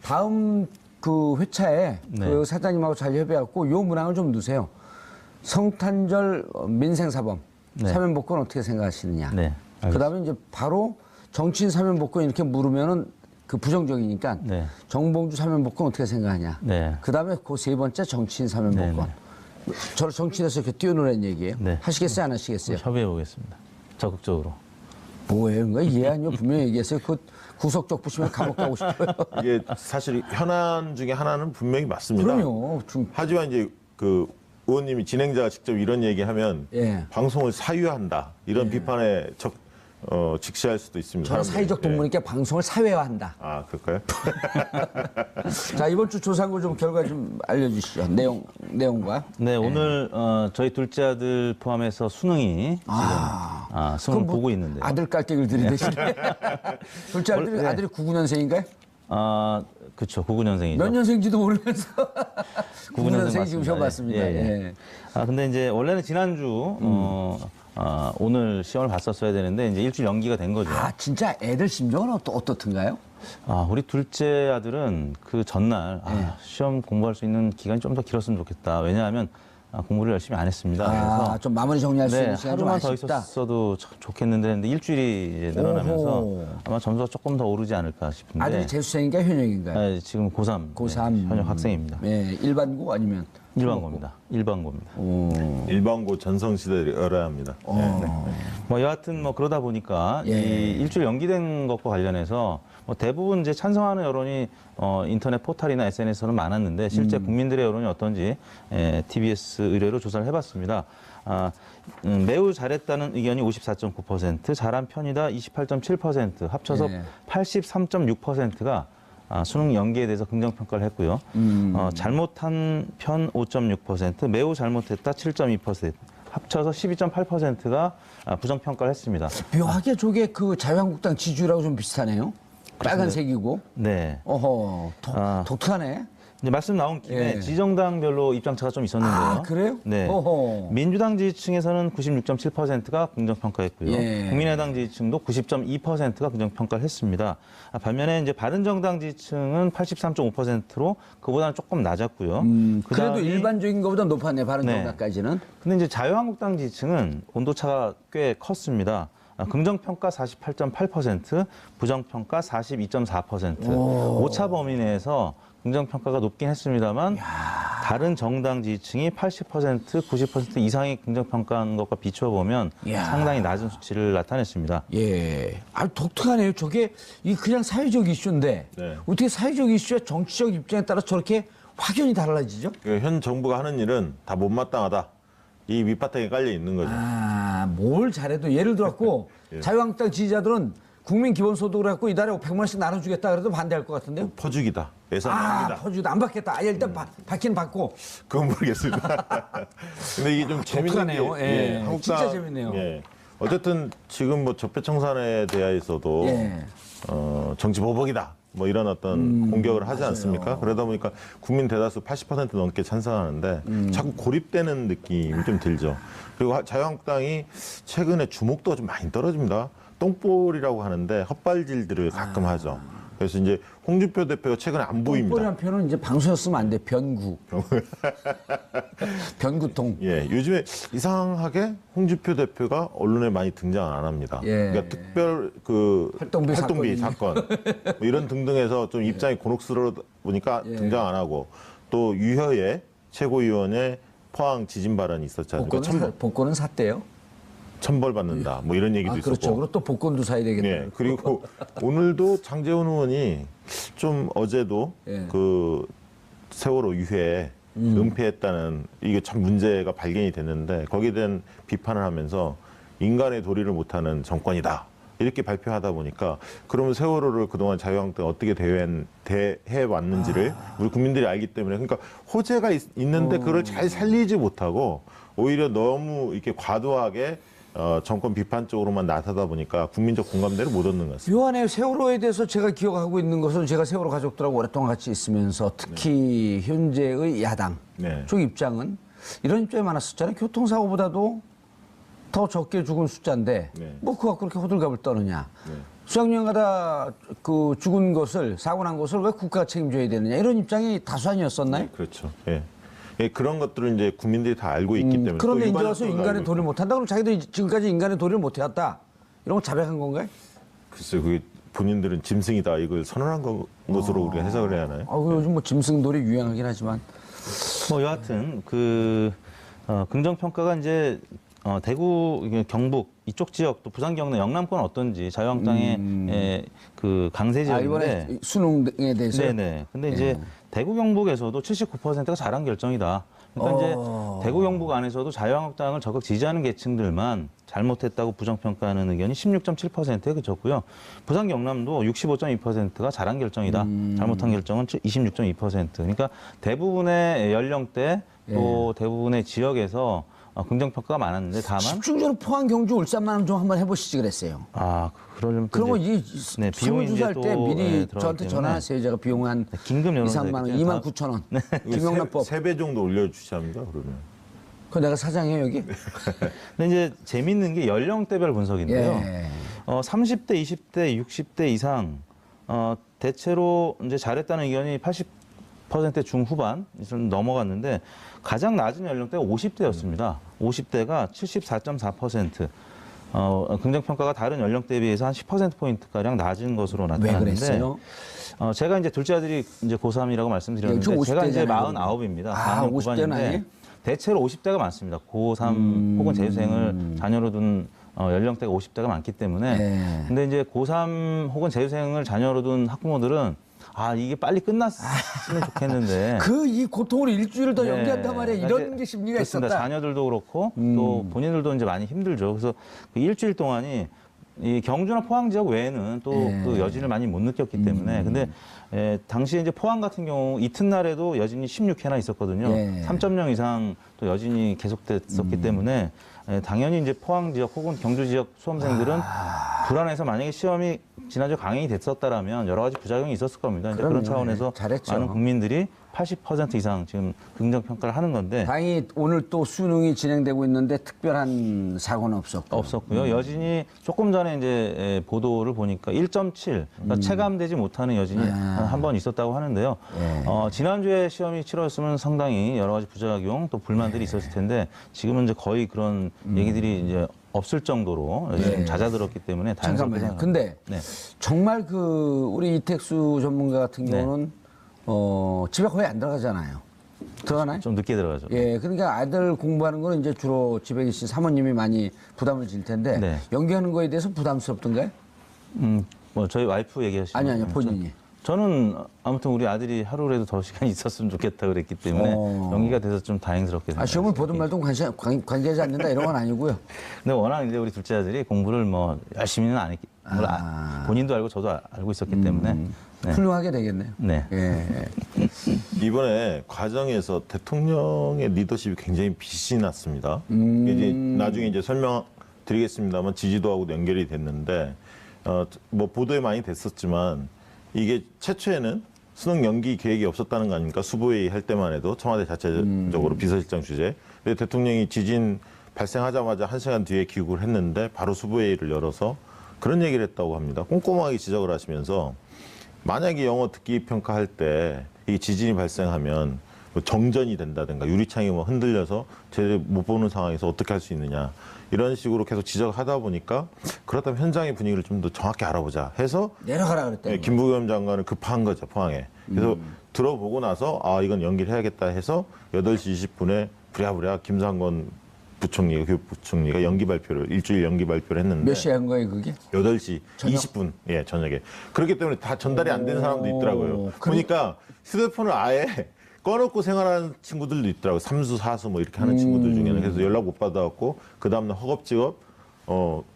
다음 그 회차에 네. 그 사장님하고 잘 협의하고 요 문항을 좀 넣으세요. 성탄절 민생사범 네. 사면복권 어떻게 생각하시느냐. 네. 그다음에 이제 바로 정치인 사면복권 이렇게 물으면은 그 부정적이니까 네. 정봉주 사면복권 어떻게 생각하냐. 네. 그다음에 그 세 번째 정치인 사면복권. 저를 정치인에서 이렇게 띄워놓으라는 얘기예요. 네. 하시겠어요, 안 하시겠어요? 협의해 보겠습니다. 적극적으로. 뭐예요? 그거 예 아니요 분명히 얘기했어요. 그 구속적 부시면 감옥 가고 싶어요. 이게 사실 현안 중에 하나는 분명히 맞습니다. 그럼요. 하지만 이제 그 의원님이 진행자가 직접 이런 얘기하면 예. 방송을 사유한다 이런 비판에 직시할 수도 있습니다. 저는 사람들이. 사회적 동물이니까 방송을 사회화한다. 아 그럴까요? 자 이번 주 조사한 거 좀 결과 좀 알려주시죠. 내용과. 네, 오늘 저희 둘째 아들 포함해서 수능이 지금 수능 그럼 뭐 보고 있는데. 아들 깔때기를 들이대시네. 둘째 아들이 네. 아들이 99년생인가요? 그렇죠. 99년생이죠. 몇 년생인지도 모르면서 99년생 99년생이 지금 시험 봤습니다. 예, 예. 예. 근데 이제 원래는 지난주 오늘 시험을 봤었어야 되는데 이제 일주일 연기가 된 거죠. 진짜 애들 심정은 어떻든가요? 우리 둘째 아들은 그 전날 시험 공부할 수 있는 기간이 좀 더 길었으면 좋겠다. 왜냐하면 공부를 열심히 안 했습니다. 아, 그래서 좀 마무리 정리할 수 네, 있는 시간이 좀 하루만 더 아쉽다. 있었어도 좋겠는데 했는데 일주일이 이제 늘어나면서 오호. 아마 점수가 조금 더 오르지 않을까 싶은데. 아들이 재수생인가 현역인가요? 네, 지금 고3. 고3. 현역 학생입니다. 네, 일반고 아니면 일반고입니다. 일반고입니다. 일반고 전성시대를 열어야 합니다. 뭐 여하튼 뭐 그러다 보니까 예. 이 일주일 연기된 것과 관련해서 뭐 대부분 이제 찬성하는 여론이 인터넷 포털이나 SNS에서는 많았는데 실제 국민들의 여론이 어떤지 TBS 의뢰로 조사를 해봤습니다. 매우 잘했다는 의견이 54.9%, 잘한 편이다 28.7%, 합쳐서 예. 83.6%가 수능 연기에 대해서 긍정평가를 했고요. 잘못한 편 5.6%, 매우 잘못했다 7.2%, 합쳐서 12.8%가 부정평가를 했습니다. 묘하게 저게 그 자유한국당 지지율하고 좀 비슷하네요. 빨간색이고. 네. 어허, 독특하네. 이제 말씀 나온 김에 예. 지정당별로 입장차가 좀 있었는데요. 아, 그래요? 네. 어허. 민주당 지지층에서는 96.7%가 긍정평가했고요. 예. 국민의당 지지층도 90.2%가 긍정평가를 했습니다. 반면에 이제 바른정당 지지층은 83.5%로 그보다는 조금 낮았고요. 그래도 그다음이- 일반적인 것보다 높았네, 바른정당까지는. 근데 이제 자유한국당 지지층은 온도차가 꽤 컸습니다. 긍정평가 48.8%, 부정평가 42.4%. 오차 범위 내에서 긍정평가가 높긴 했습니다만 다른 정당 지지층이 80%, 90% 이상의 긍정평가한 것과 비춰보면 이야. 상당히 낮은 수치를 나타냈습니다. 예. 아, 독특하네요. 저게 이 그냥 사회적 이슈인데 네. 어떻게 사회적 이슈와 정치적 입장에 따라 저렇게 확연히 달라지죠? 현 정부가 하는 일은 다 못마땅하다. 이 밑바닥에 깔려 있는 거죠. 아, 뭘 잘해도 예를 들어갖고 자유한국당 지지자들은 국민 기본소득을 갖고 이달에 100만 원씩 나눠주겠다 그래도 반대할 것 같은데요? 퍼주기다. 예산 아, 낭비다. 퍼주기도 안 받겠다. 아, 일단 받긴 받고. 그건 모르겠습니다. 근데 이게 좀 재밌는 게 독특하네요. 예, 진짜 재밌네요. 예. 어쨌든 지금 뭐 적폐청산에 대하여서도 예. 정치 보복이다. 뭐 이런 어떤 공격을 하지 않습니까? 그러다 보니까 국민 대다수 80% 넘게 찬성하는데 자꾸 고립되는 느낌이 좀 들죠. 그리고 자유한국당이 최근에 주목도가 좀 많이 떨어집니다. 똥볼이라고 하는데 헛발질들을 가끔 하죠. 그래서 이제 홍준표 대표가 최근에 안 보입니다. 똥볼이란 표현은 이제 방송에 쓰면 안 돼. 변구. 변구통. 예, 요즘에 이상하게 홍준표 대표가 언론에 많이 등장 안 합니다. 예. 그러니까 특별 그 활동비 사건 뭐 이런 등등해서 좀 입장이 곤혹스러워 보니까 등장 안 하고 또 유효의 최고위원의 포항 지진 발언이 있었지 않습니까? 복권은 샀대요. 천벌 받는다. 뭐 이런 얘기도 아, 있었고. 그렇죠. 그리고 또 복권도 사야 되겠다. 예, 그리고 오늘도 장제원 의원이 좀 어제도 예. 그 세월호 유해 은폐했다는 이게 참 문제가 발견이 됐는데 거기에 대한 비판을 하면서 인간의 도리를 못하는 정권이다. 이렇게 발표하다 보니까 그러면 세월호를 그동안 자유한국당이 어떻게 대해 왔는지를 우리 국민들이 알기 때문에 그러니까 호재가 있는데 그걸 잘 살리지 못하고 오히려 너무 이렇게 과도하게 정권 비판 쪽으로만 나서다 보니까 국민적 공감대를 못 얻는 것 같습니다. 묘한에 세월호에 대해서 제가 기억하고 있는 것은 제가 세월호 가족들하고 오랫동안 같이 있으면서 특히 현재의 야당 네. 쪽 입장은 이런 입장이 많았었잖아요. 교통사고보다도 더 적게 죽은 숫자인데 네. 뭐 그거 갖고 그렇게 호들갑을 떠느냐. 수학여행 가다 그 죽은 것을 사고 난 것을 왜 국가가 책임져야 되느냐 이런 입장이 다수아니었었나요? 그렇죠. 예. 예, 그런 것들을 이제 국민들이 다 알고 있기 때문에. 그런데 또 이제 와서 일반인들도 인간의 알고 도리를 있고. 못한다. 그럼 자기들이 지금까지 인간의 도리를 못해왔다. 이런 거 자백한 건가요? 글쎄, 그게 본인들은 짐승이다 이걸 선언한 것으로 우리가 해석을 해야 하나요? 아, 그 요즘 뭐 짐승돌이 유행하긴 하지만 뭐 여하튼 그 긍정평가가 이제 대구, 이게 경북 이쪽 지역 또 부산 경남 영남권 어떤지 자유한국당의 그 강세 아, 지역인데 이번에 수능에 대해서 네네. 근데 이제 대구 경북에서도 79%가 잘한 결정이다. 그러니까 이제 대구 경북 안에서도 자유한국당을 적극 지지하는 계층들만 잘못했다고 부정평가하는 의견이 16.7%에 그쳤고요. 부산 경남도 65.2%가 잘한 결정이다. 잘못한 결정은 26.2%. 그러니까 대부분의 연령대 또 대부분의 지역에서 긍정평가가 많았는데 다만 집중적으로 포항, 경주, 울산만 좀 한번 해보시지 그랬어요. 그러려면 그런 거 이 네, 비용이 이제 설문조사할 때 또, 미리 들어가기 저한테 때문에 전화하세요. 제가 비용 한 긴급 2, 여론조사 3만 원, 있기 때문에 2만 9천 원. 김영란법. 3배 정도 올려주시합니다, 그러면. 그거 내가 사장이에요 여기? 근데 이제 재밌는 게 연령대별 분석인데요. 예. 30대, 20대, 60대 이상 대체로 이제 잘했다는 의견이 40% 중후반 좀 넘어갔는데 가장 낮은 연령대가 50대였습니다. 50대가 74.4%. 긍정평가가 다른 연령대에 비해서 한 10%포인트가량 낮은 것으로 왜 나타났는데. 그랬어요? 제가 이제 둘째 아들이 이제 고3이라고 말씀드렸는데 요즘 제가 이제 50대잖아요, 49입니다. 아, 50대는 아니에요? 대체로 50대가 많습니다. 고3 혹은 재수생을 자녀로 둔 연령대가 50대가 많기 때문에. 네. 근데 이제 고3 혹은 재수생을 자녀로 둔 학부모들은 이게 빨리 끝났으면 좋겠는데. 이 고통을 일주일 더 연기한단 말이야. 이런 그러니까 게 심리가 그렇습니다. 있었다. 자녀들도 그렇고 또 본인들도 이제 많이 힘들죠. 그래서 그 일주일 동안이 이 경주나 포항 지역 외에는 또 그 여진을 많이 못 느꼈기 때문에. 근데 당시에 이제 포항 같은 경우 이튿날에도 여진이 16회나 있었거든요. 예. 3.0 이상 또 여진이 계속됐었기 때문에 당연히 이제 포항 지역 혹은 경주 지역 수험생들은 불안해서 만약에 시험이 지난주 강행이 됐었다라면 여러 가지 부작용이 있었을 겁니다. 이제 그런 그럼요. 차원에서 잘했죠. 많은 국민들이 80% 이상 지금 긍정 평가를 하는 건데 다행히 오늘 또 수능이 진행되고 있는데 특별한 사고는 없었고. 없었고요. 여진이 조금 전에 이제 보도를 보니까 1.7, 그러니까 체감되지 못하는 여진이 한 번 있었다고 하는데요. 지난주에 시험이 치러졌으면 상당히 여러 가지 부작용 또 불만들이 있었을 텐데 지금은 이제 거의 그런 얘기들이 이제 없을 정도로 좀 잦아들었기 때문에 다행스럽게 잠깐만요. 생각합니다. 근데 네. 정말 우리 이택수 전문가 같은 네. 경우는 집에 거의 안 들어가잖아요. 들어가나요? 좀 늦게 들어가죠. 예, 그러니까 아들 공부하는 거는 이제 주로 집에 계신 사모님이 많이 부담을 질 텐데 네. 연기하는 거에 대해서 부담스럽던가요? 뭐 저희 와이프 얘기하시는 아니요, 본인이. 저는 아무튼 우리 아들이 하루라도 더 시간이 있었으면 좋겠다 그랬기 때문에 연기가 돼서 좀 다행스럽게 생각합니다. 시험을 보든 말든 관계하지 않는다 이런 건 아니고요. 근데 워낙 이제 우리 둘째 아들이 공부를 뭐 열심히는 안 했기 본인도 알고 저도 알고 있었기 때문에 네. 훌륭하게 되겠네요. 네. 예. 이번에 과정에서 대통령의 리더십이 굉장히 빛이 났습니다. 이제 나중에 이제 설명드리겠습니다만 지지도하고도 연결이 됐는데 뭐 보도에 많이 됐었지만 이게 최초에는 수능 연기 계획이 없었다는 거 아닙니까? 수보회의 할 때만 해도 청와대 자체적으로 비서실장 주재. 근데 대통령이 지진 발생하자마자 1시간 뒤에 귀국을 했는데 바로 수보회의를 열어서 그런 얘기를 했다고 합니다. 꼼꼼하게 지적을 하시면서 만약에 영어 듣기 평가할 때 이 지진이 발생하면 뭐 정전이 된다든가 유리창이 뭐 흔들려서 제대로 못 보는 상황에서 어떻게 할 수 있느냐 이런 식으로 계속 지적하다 보니까 그렇다면 현장의 분위기를 좀 더 정확히 알아보자 해서 내려가라 그랬대요. 김부겸 장관을 급한 거죠, 포항에. 그래서 들어보고 나서 이건 연기를 해야겠다 해서 8시 20분에 부랴부랴 김상건 부총리가 교육부총리가 연기 발표를 일주일 연기 발표를 했는데 몇 시에 한 거예요, 그게? 8시 저녁? 20분 저녁에. 그렇기 때문에 다 전달이 안 된 사람도 있더라고요. 보니까 휴대폰을 아예 꺼놓고 생활하는 친구들도 있더라고요. 삼수, 사수 뭐 이렇게 하는 친구들 중에는. 그래서 연락 못 받아갖고 그 다음날 허겁지겁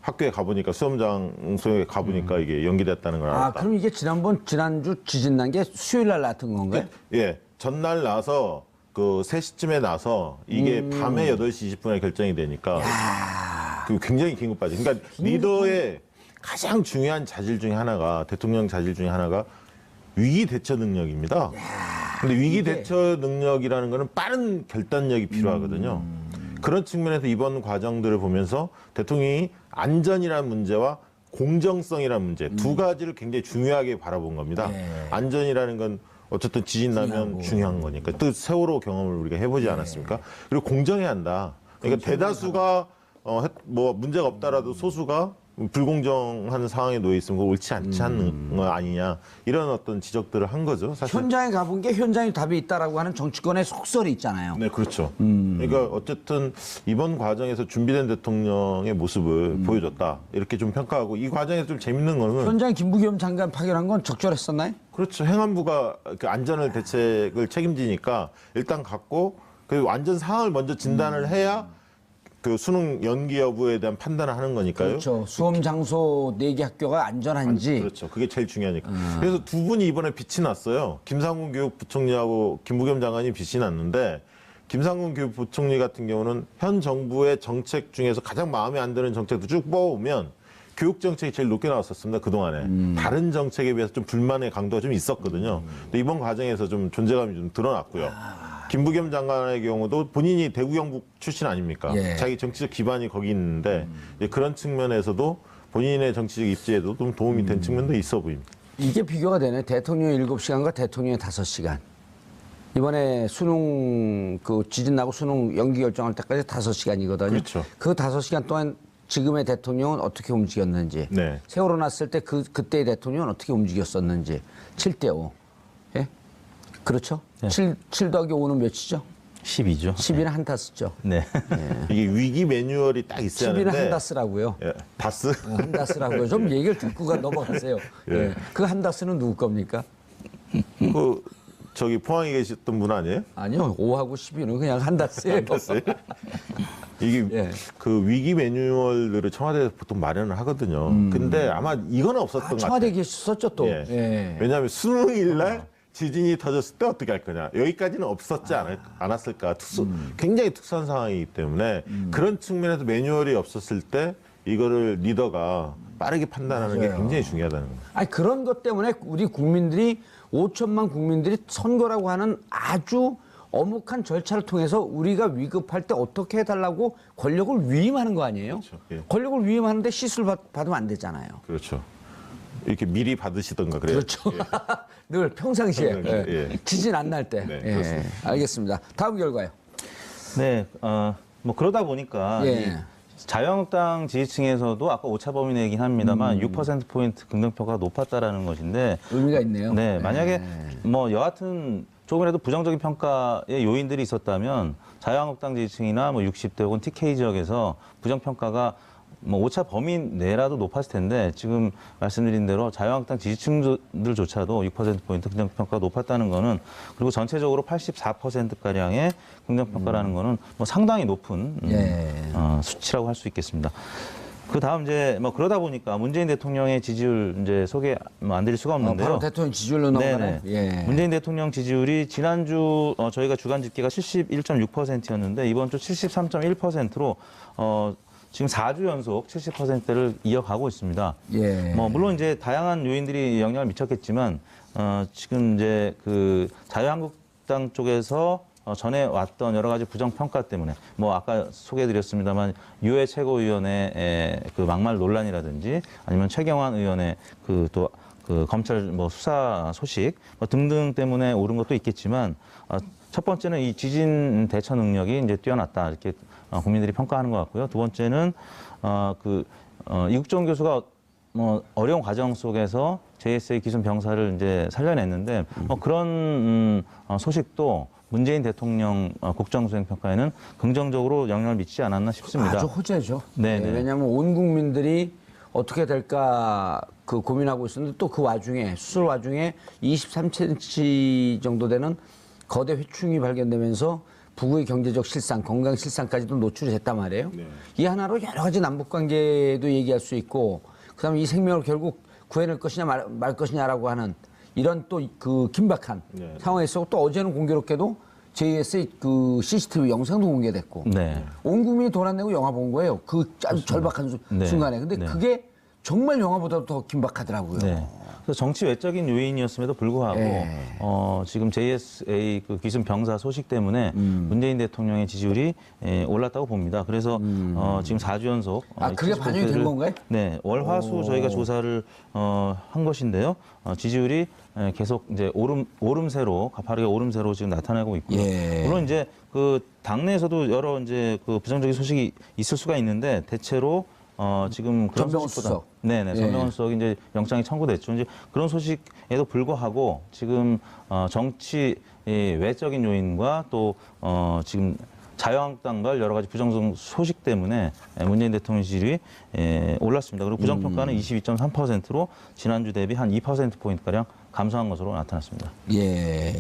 학교에 가보니까 수험장소에 가보니까 이게 연기됐다는 걸 알았다. 그럼 이게 지난주 지진 난 게 수요일 날 났던 건가요? 예, 전날 나서 그 3시쯤에 나서 이게 밤에 8시 20분에 결정이 되니까 그 굉장히 긴급하죠. 그러니까 리더의 가장 중요한 자질 중에 하나가 대통령 자질 중에 하나가 위기 대처 능력입니다. 근데 위기 대처 능력이라는 거는 빠른 결단력이 필요하거든요. 그런 측면에서 이번 과정들을 보면서 대통령이 안전이라는 문제와 공정성이라는 문제 두 가지를 굉장히 중요하게 바라본 겁니다. 안전이라는 건 어쨌든 지진 나면 중요한 거니까. 또 세월호 경험을 우리가 해보지 않았습니까? 그리고 공정해야 한다. 그러니까 대다수가 뭐 문제가 없다라도 소수가 불공정한 상황에 놓여 있으면 그거 옳지 않지 않는 거 아니냐 이런 어떤 지적들을 한 거죠. 사실. 현장에 가본 게 현장에 답이 있다라고 하는 정치권의 속설이 있잖아요. 네, 그렇죠. 그러니까 어쨌든 이번 과정에서 준비된 대통령의 모습을 보여줬다 이렇게 좀 평가하고 이 과정에서 좀 재밌는 거는 현장에 김부겸 장관 파견한 건 적절했었나요? 그렇죠. 행안부가 그 안전을 대책을 책임지니까 일단 갔고 그 안전 상황을 먼저 진단을 해야 그 수능 연기 여부에 대한 판단을 하는 거니까요. 그렇죠. 수험 장소 4개 학교가 안전한지. 그렇죠. 그게 제일 중요하니까. 그래서 두 분이 이번에 빛이 났어요. 김상곤 교육부총리하고 김부겸 장관이 빛이 났는데 김상곤 교육부총리 같은 경우는 현 정부의 정책 중에서 가장 마음에 안 드는 정책도 쭉 뽑아오면 교육 정책이 제일 높게 나왔었습니다. 그동안에. 다른 정책에 비해서 좀 불만의 강도가 좀 있었거든요. 근데 이번 과정에서 좀 존재감이 좀 드러났고요. 김부겸 장관의 경우도 본인이 대구 경북 출신 아닙니까? 예. 자기 정치적 기반이 거기 있는데 이제 그런 측면에서도 본인의 정치적 입지에도 좀 도움이 된 측면도 있어 보입니다. 이게 비교가 되네. 대통령의 7시간과 대통령의 5시간. 이번에 수능 그 지진 나고 수능 연기 결정할 때까지 5시간이거든요. 그렇죠. 그 5시간 동안 지금의 대통령은 어떻게 움직였는지, 네. 세월호 났을 때 그때의 대통령은 어떻게 움직였었는지 7대5. 예? 그렇죠? 네. 7 더하기 5는 몇이죠? 12죠. 10이는 한다스죠. 네. 이게 위기 매뉴얼이 딱 있어야 10이는 하는데 한다스라고요. 예, 다스? 한다스라고요. 좀 얘기를 듣고 넘어가세요. 예. 그 한다스는 누구 겁니까? 그 저기 포항에 계셨던 분 아니에요? 아니요. 5하고 10이는 그냥 한다스예요. 다스? 이게 예. 그 위기 매뉴얼들을 청와대에서 보통 마련을 하거든요. 근데 아마 이거는 없었던 것 같아요. 청와대에 계셨었죠 또. 예. 예. 왜냐하면 수능일 날 지진이 터졌을 때 어떻게 할 거냐. 여기까지는 없었지 않았을까. 굉장히 특수한 상황이기 때문에 그런 측면에서 매뉴얼이 없었을 때 이거를 리더가 빠르게 판단하는 게 굉장히 중요하다는 거예요. 아니 그런 것 때문에 우리 국민들이 5천만 국민들이 선거라고 하는 아주 엄혹한 절차를 통해서 우리가 위급할 때 어떻게 해달라고 권력을 위임하는 거 아니에요? 그렇죠. 예. 권력을 위임하는데 시술 받으면 안 되잖아요. 그렇죠. 이렇게 미리 받으시던가 그래요. 그렇죠. 늘 평상시에 평상시에, 예. 예. 지진 안 날 때. 네, 예. 그렇습니다. 알겠습니다. 다음 결과요. 네, 뭐 그러다 보니까 예. 이 자유한국당 지지층에서도 아까 오차 범위 내긴 합니다만 6%포인트 긍정평가가 높았다라는 것인데 의미가 있네요. 네, 만약에 예. 뭐 여하튼 조금이라도 부정적인 평가의 요인들이 있었다면 자유한국당 지지층이나 뭐 60대 혹은 TK 지역에서 부정평가가 뭐 오차 범위 내라도 높았을 텐데 지금 말씀드린 대로 자유한국당 지지층들조차도 6%포인트 긍정평가가 높았다는 거는 그리고 전체적으로 84%가량의 긍정평가라는 거는 뭐 상당히 높은 예. 수치라고 할 수 있겠습니다. 그 다음 이제 뭐 그러다 보니까 문재인 대통령의 지지율 이제 소개 뭐 안 드릴 수가 없는데요. 바로 대통령 지지율로 넘어가네. 네네. 예. 문재인 대통령 지지율이 지난주 저희가 주간 집계가 71.6%였는데 이번 주 73.1%로 지금 4주 연속 70%를 이어가고 있습니다. 예. 뭐 물론 이제 다양한 요인들이 영향을 미쳤겠지만 지금 이제 그 자유한국당 쪽에서 전에 왔던 여러 가지 부정 평가 때문에 뭐 아까 소개해드렸습니다만 유해 최고위원의 그 막말 논란이라든지 아니면 최경환 의원의 그 또 그 검찰 뭐 수사 소식 뭐 등등 때문에 오른 것도 있겠지만 첫 번째는 이 지진 대처 능력이 이제 뛰어났다 이렇게 국민들이 평가하는 것 같고요. 두 번째는 이국정 교수가 뭐 어려운 과정 속에서 JSA 기순 병사를 이제 살려냈는데 그런 소식도 문재인 대통령 국정수행 평가에는 긍정적으로 영향을 미치지 않았나 싶습니다. 아주 호재죠. 네네. 네, 왜냐하면 온 국민들이 어떻게 될까 그 고민하고 있었는데 또 그 와중에 수술 와중에 23cm 정도 되는 거대 회충이 발견되면서 부부의 경제적 실상, 건강 실상까지도 노출이 됐단 말이에요. 네. 이 하나로 여러 가지 남북 관계도 얘기할 수 있고 그다음에 이 생명을 결국 구해낼 것이냐 말 것이냐라고 하는 이런 또 그 긴박한 네. 상황에 있었고 또 어제는 공교롭게도 JS의 그 CCTV 영상도 공개됐고 네. 온 국민이 돈 안 내고 영화 본 거예요. 그 아주 절박한 네. 순간에. 근데 네. 그게 정말 영화보다도 더 긴박하더라고요. 네. 그래서 정치 외적인 요인이었음에도 불구하고 예. 지금 JSA 그 기순 병사 소식 때문에 문재인 대통령의 지지율이 올랐다고 봅니다. 그래서 지금 4주 연속 그게 반영이 된 건가요? 네, 월화수 저희가 조사를 한 것인데요. 지지율이 계속 이제 오름세로 가파르게 오름세로 지금 나타나고 있고요. 예. 물론 이제 그 당내에서도 여러 이제 그 부정적인 소식이 있을 수가 있는데 대체로 지금 그런 전병헌 소식보다 수석. 네네 예. 전병헌 수석이 이제 영장이 청구됐죠. 이제 그런 소식에도 불구하고 지금 정치 외적인 요인과 또 지금 자유한국당과 여러 가지 부정적 소식 때문에 문재인 대통령 지지율이 올랐습니다. 그리고 부정평가는 22.3%로 지난주 대비 한 2%포인트가량 감소한 것으로 나타났습니다. 예.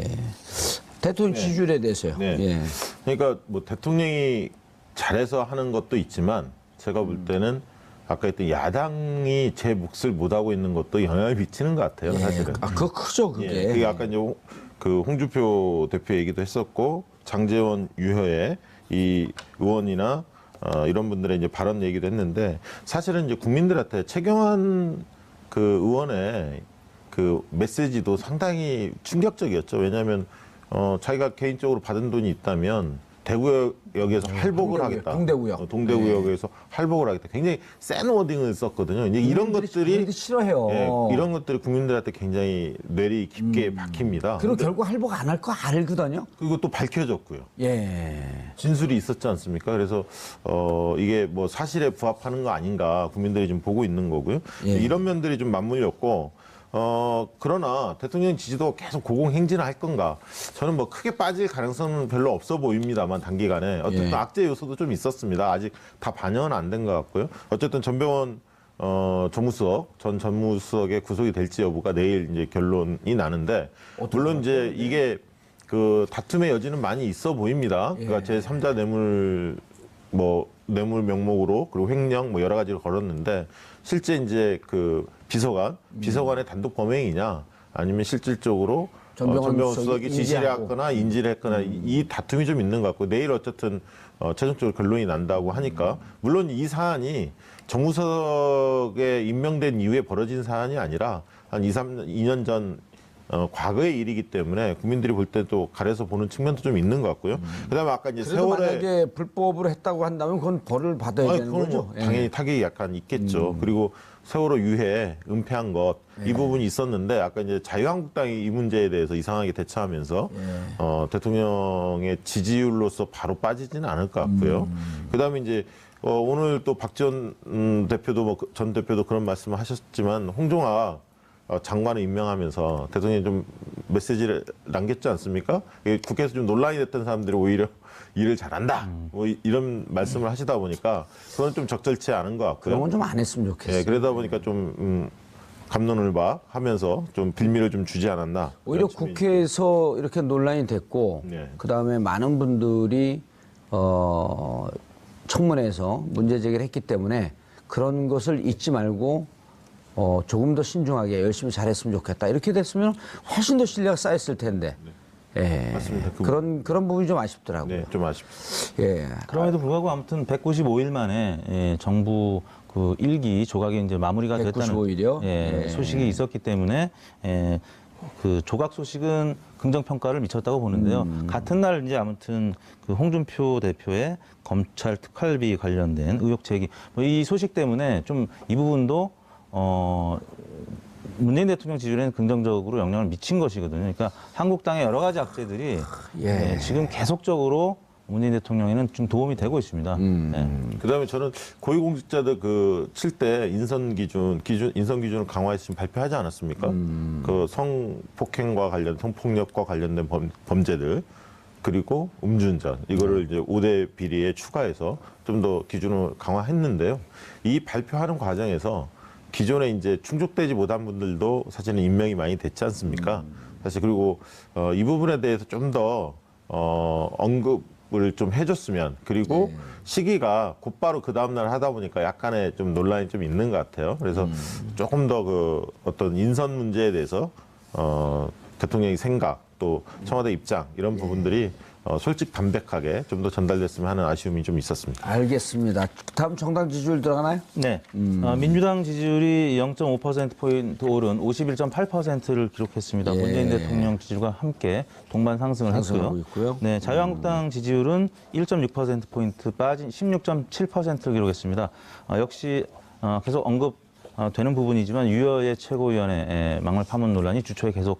대통령 지지율에 대해서요. 네. 예. 그러니까 뭐 대통령이 잘해서 하는 것도 있지만 제가 볼 때는 아까 했던 야당이 제 몫을 못하고 있는 것도 영향을 미치는 것 같아요, 사실은. 그거 크죠, 그게. 예, 그게 아까 이제 그 홍준표 대표 얘기도 했었고 장제원 유효의 이 의원이나 이런 분들의 이제 발언 얘기도 했는데 사실은 이제 국민들한테 최경환 그 의원의 그 메시지도 상당히 충격적이었죠. 왜냐하면 자기가 개인적으로 받은 돈이 있다면 대구역에서 활복을 하겠다. 동대구역. 동대구역에서 활복을 하겠다. 굉장히 센 워딩을 썼거든요. 이제 이런 것들이 국민들이 싫어해요. 예, 이런 것들이 국민들한테 굉장히 뇌리 깊게 박힙니다. 그리고 근데 결국 할복 안 할 거 알거든요. 그리고 또 밝혀졌고요. 예. 진술이 있었지 않습니까? 그래서 이게 뭐 사실에 부합하는 거 아닌가 국민들이 지금 보고 있는 거고요. 예. 이런 면들이 좀 맞물렸고 그러나 대통령 지지도 계속 고공행진을 할 건가? 저는 뭐 크게 빠질 가능성은 별로 없어 보입니다만 단기간에 어쨌든 예. 악재 요소도 좀 있었습니다. 아직 다 반영은 안 된 것 같고요. 어쨌든 전병원 전 전무수석의 구속이 될지 여부가 내일 이제 결론이 나는데 물론 이제 이게 그 다툼의 여지는 많이 있어 보입니다. 그러니까 제3자 뇌물 뇌물 명목으로 그리고 횡령 뭐 여러 가지를 걸었는데 실제 이제 그 비서관의 단독 범행이냐 아니면 실질적으로 전병헌 수석이 지시를 했거나 인지를 했거나 이 다툼이 좀 있는 것 같고 내일 어쨌든 최종적으로 결론이 난다고 하니까 물론 이 사안이 정무석에 임명된 이후에 벌어진 사안이 아니라 한 2년 전 과거의 일이기 때문에 국민들이 볼 때도 가려서 보는 측면도 좀 있는 것 같고요. 그다음에 아까 이제 그래도 세월에 만약에 불법으로 했다고 한다면 그건 벌을 받아야 되는 그건 거죠. 뭐 당연히 타격이 약간 있겠죠. 그리고 세월호 유해 은폐한 것 이 부분이 있었는데 아까 이제 자유한국당이 이 문제에 대해서 이상하게 대처하면서 대통령의 지지율로서 바로 빠지지는 않을 것 같고요. 그다음에 이제 오늘 또 박지원 대표도 전 대표도 그런 말씀을 하셨지만 홍종화 장관을 임명하면서 대통령이 좀 메시지를 남겼지 않습니까? 국회에서 좀 논란이 됐던 사람들이 오히려 일을 잘한다. 뭐 이런 말씀을 하시다 보니까 그건 좀 적절치 않은 것 같고요. 그런 건 좀 안 했으면 좋겠어요. 예, 그러다 보니까 좀 갑론을박 하면서 좀 빌미를 좀 주지 않았나. 오히려 국회에서 이렇게 논란이 됐고 네. 그다음에 많은 분들이 청문회에서 문제 제기를 했기 때문에 그런 것을 잊지 말고 조금 더 신중하게 열심히 잘했으면 좋겠다. 이렇게 됐으면 훨씬 더 신뢰가 쌓였을 텐데. 예. 맞습니다. 그런 부분이 좀 아쉽더라고요. 네, 좀 아쉽습니다. 예. 그럼에도 불구하고 아무튼 195일 만에 정부 그 1기 조각이 이제 마무리가 됐다는 195일 이요? 예, 예. 소식이 있었기 때문에 그 조각 소식은 긍정 평가를 미쳤다고 보는데요. 같은 날 이제 아무튼 그 홍준표 대표의 검찰 특활비 관련된 의혹 제기 이 소식 때문에 좀 이 부분도 문재인 대통령 지지율에는 긍정적으로 영향을 미친 것이거든요. 그러니까 한국당의 여러 가지 악재들이 예. 지금 계속적으로 문재인 대통령에는 좀 도움이 되고 있습니다. 그다음에 저는 고위공직자들 칠 때 인선 기준을 강화해서 지금 발표하지 않았습니까? 그 성폭행과 성폭력과 관련된 범죄들 그리고 음주운전 이거를 이제 5대 비리에 추가해서 좀 더 기준을 강화했는데요. 이 발표하는 과정에서 기존에 이제 충족되지 못한 분들도 사실은 임명이 많이 됐지 않습니까? 사실 그리고 이 부분에 대해서 좀 더 언급을 좀 해줬으면 그리고 시기가 곧바로 그 다음날 하다 보니까 약간의 좀 논란이 좀 있는 것 같아요. 그래서 조금 더 그 어떤 인선 문제에 대해서 대통령의 생각 또 청와대 입장 이런 부분들이 솔직 담백하게 좀 더 전달됐으면 하는 아쉬움이 좀 있었습니다. 알겠습니다. 다음 정당 지지율 들어가나요? 네. 민주당 지지율이 0.5%포인트 오른 51.8%를 기록했습니다. 예. 문재인 대통령 지지율과 함께 동반 상승을 상승하고 했고요. 있고요. 네, 자유한국당 지지율은 1.6%포인트 빠진 16.7%를 기록했습니다. 역시 계속 언급되는 부분이지만 유여의 최고위원회 막말 파문 논란이 주초에 계속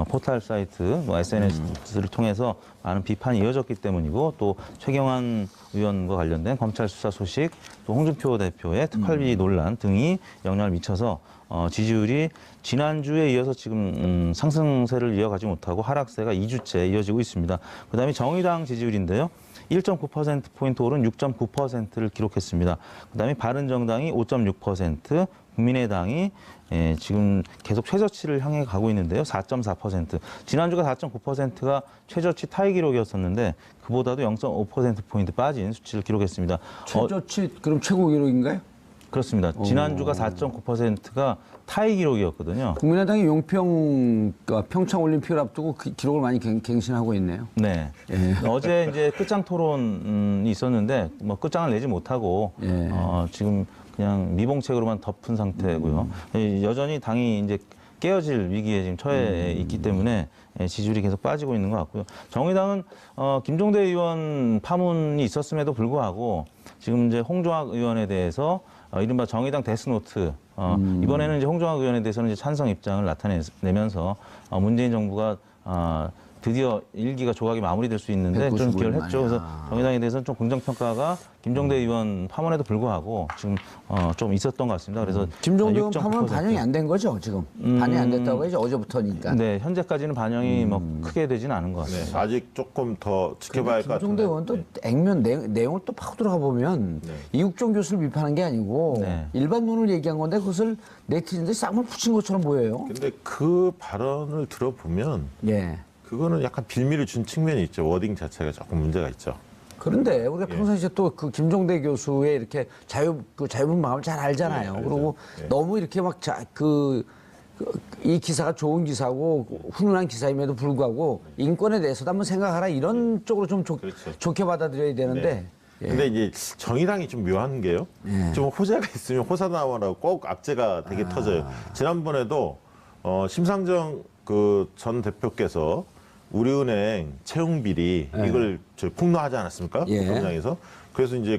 포털 사이트, SNS를 통해서 많은 비판이 이어졌기 때문이고 또 최경환 의원과 관련된 검찰 수사 소식, 또 홍준표 대표의 특활비 논란 등이 영향을 미쳐서 지지율이 지난주에 이어서 지금 상승세를 이어가지 못하고 하락세가 2주째 이어지고 있습니다. 그다음에 정의당 지지율인데요. 1.9%포인트 오른 6.9%를 기록했습니다. 그다음에 바른정당이 5.6%, 국민의당이 지금 계속 최저치를 향해 가고 있는데요. 4.4%. 지난주가 4.9%가 최저치 타이 기록이었었는데 그보다도 0.5%포인트 빠진 수치를 기록했습니다. 최저치 그럼 최고 기록인가요? 그렇습니다. 지난주가 4.9%가 타이 기록이었거든요. 국민의당이 평창 올림픽을 앞두고 그 기록을 많이 갱신하고 있네요. 네. 어제 이제 끝장 토론이 있었는데 뭐 끝장을 내지 못하고 지금 그냥 미봉책으로만 덮은 상태고요. 여전히 당이 이제 깨어질 위기에 지금 처해 있기 때문에 지지율이 계속 빠지고 있는 것 같고요. 정의당은 김종대 의원 파문이 있었음에도 불구하고 지금 이제 홍종학 의원에 대해서 이른바 정의당 데스노트 이번에는 이제 홍종학 의원에 대해서는 이제 찬성 입장을 나타내면서 문재인 정부가 드디어 일기가 조각이 마무리될 수 있는데 좀 기여를 했죠. 그래서 정의당에 대해서는 좀 긍정평가가 김종대 의원 파문에도 불구하고 지금 좀 있었던 것 같습니다. 그래서 김종대 의원 파문은 반영이 안 된 거죠, 지금? 반영이 안 됐다고 해야지, 어제부터니까. 네, 현재까지는 반영이 뭐 크게 되지는 않은 것 같습니다. 네, 아직 조금 더 지켜봐야 할 것 같은데. 김종대 의원도 액면 내용을 또 파고 들어가 보면 이국종 교수를 비판한 게 아니고 네. 일반론을 얘기한 건데 그것을 네티즌들이 싹물 붙인 것처럼 보여요. 근데 그 발언을 들어보면 예. 그거는 약간 빌미를 준 측면이 있죠. 워딩 자체가 조금 문제가 있죠. 그런데 우리가 평상시에 또 그 김종대 교수의 이렇게 자유분 마음을 잘 알잖아요. 그리고 너무 이렇게 막 이 기사가 좋은 기사고 훈훈한 기사임에도 불구하고 인권에 대해서도 한번 생각하라 이런 쪽으로 좀 좋게 받아들여야 되는데. 예. 근데 이제 정의당이 좀 묘한 게요. 좀 호재가 있으면 호사다마라고 꼭 악재가 되게 터져요. 지난번에도 심상정 그 전 대표께서 우리은행 채용 비리 이걸 폭로하지 않았습니까? 예. 법정에서. 그래서 이제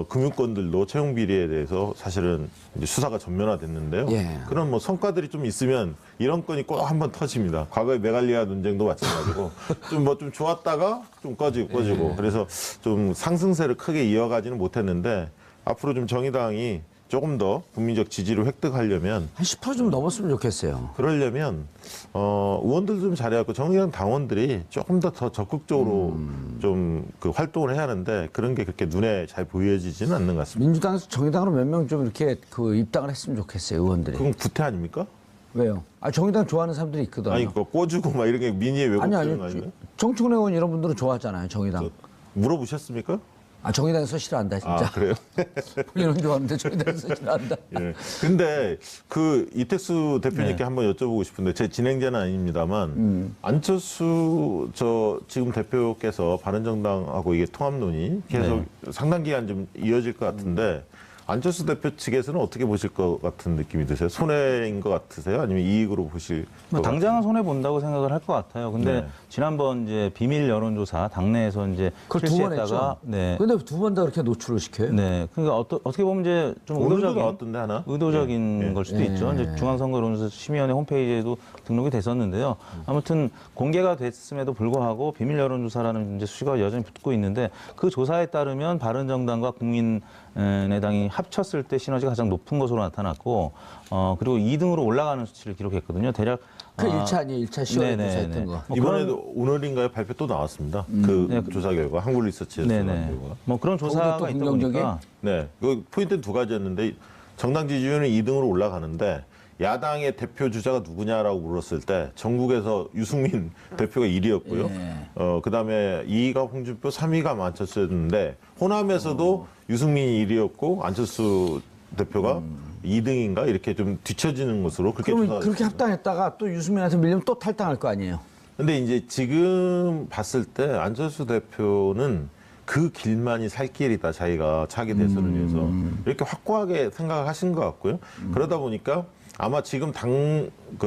금융권들도 채용 비리에 대해서 사실은 이제 수사가 전면화됐는데요. 예. 그런 뭐 성과들이 좀 있으면 이런 건이 꼭 한번 터집니다. 과거에 메갈리아 논쟁도 마찬가지고 좀 좋았다가 좀 꺼지고 그래서 좀 상승세를 크게 이어가지는 못했는데 앞으로 좀 정의당이 조금 더 국민적 지지를 획득하려면 한 10% 좀 넘었으면 좋겠어요. 그러려면 의원들도 좀 잘해갖고 정의당 당원들이 조금 더 적극적으로 좀 그 활동을 해야 하는데 그런 게 그렇게 눈에 잘 보여지지는 않는 것 같습니다. 민주당에서 정의당으로 몇 명 좀 이렇게 그 입당을 했으면 좋겠어요, 의원들이. 그건 구태 아닙니까? 왜요? 정의당 좋아하는 사람들이 있거든요. 아니 그 꼬주고 막 이런 게 민의에 왜곡되는 거 아니에요? 정청래 의원 이런 분들은 좋아하잖아요, 정의당. 물어보셨습니까? 정의당에서 싫어한다, 진짜. 아 그래요? 본인은 좋아하는데 정의당에서 싫어한다. 예. 근데 그 이택수 대표님께 한번 여쭤보고 싶은데 제 진행자는 아닙니다만 안철수 지금 대표께서 바른정당하고 이게 통합론이 계속 상당 기간 좀 이어질 것 같은데 안철수 대표 측에서는 어떻게 보실 것 같은 느낌이 드세요? 손해인 것 같으세요? 아니면 이익으로 보실 것 당장은 손해 본다고 생각을 할 것 같아요. 근데 네. 지난번 이제 비밀 여론조사 당내에서 이제 그걸 두 번 했죠. 실시했다가 네. 근데 두 번 다 그렇게 노출을 시켜요? 네. 그러니까 어떻게 보면 이제 좀 오늘도 나왔던데 하나? 의도적인 걸 수도 있죠. 이제 중앙선거론조사 심의위원회 홈페이지에도 등록이 됐었는데요. 아무튼 공개가 됐음에도 불구하고 비밀 여론조사라는 이제 수식어가 여전히 붙고 있는데 그 조사에 따르면 바른정당과 국민의당이 합쳤을 때 시너지가 가장 높은 것으로 나타났고 그리고 2등으로 올라가는 수치를 기록했거든요. 대략 그 1차 아니에요? 1차 10월에 조사했던 거. 이번에도 오늘인가요? 발표 또 나왔습니다. 그 조사 결과 한국 리서치에서 나온 결과. 뭐 그런 조사가 또 있다 긍정적인? 보니까 네, 그 포인트는 두 가지였는데 정당 지지율은 2등으로 올라가는데 야당의 대표 주자가 누구냐라고 물었을 때 전국에서 유승민 대표가 1위였고요. 그다음에 2위가 홍준표, 3위가 안철수였는데 호남에서도 유승민이 1위였고 안철수 대표가 2등인가 이렇게 좀 뒤처지는 것으로 그렇게 그러면 조사가 그렇게 됐습니다. 합당했다가 또 유승민한테 밀리면 또 탈당할 거 아니에요? 근데 이제 지금 봤을 때 안철수 대표는 그 길만이 살 길이다 자기가 차기 대선을 위해서 이렇게 확고하게 생각을 하신 것 같고요. 그러다 보니까 아마 지금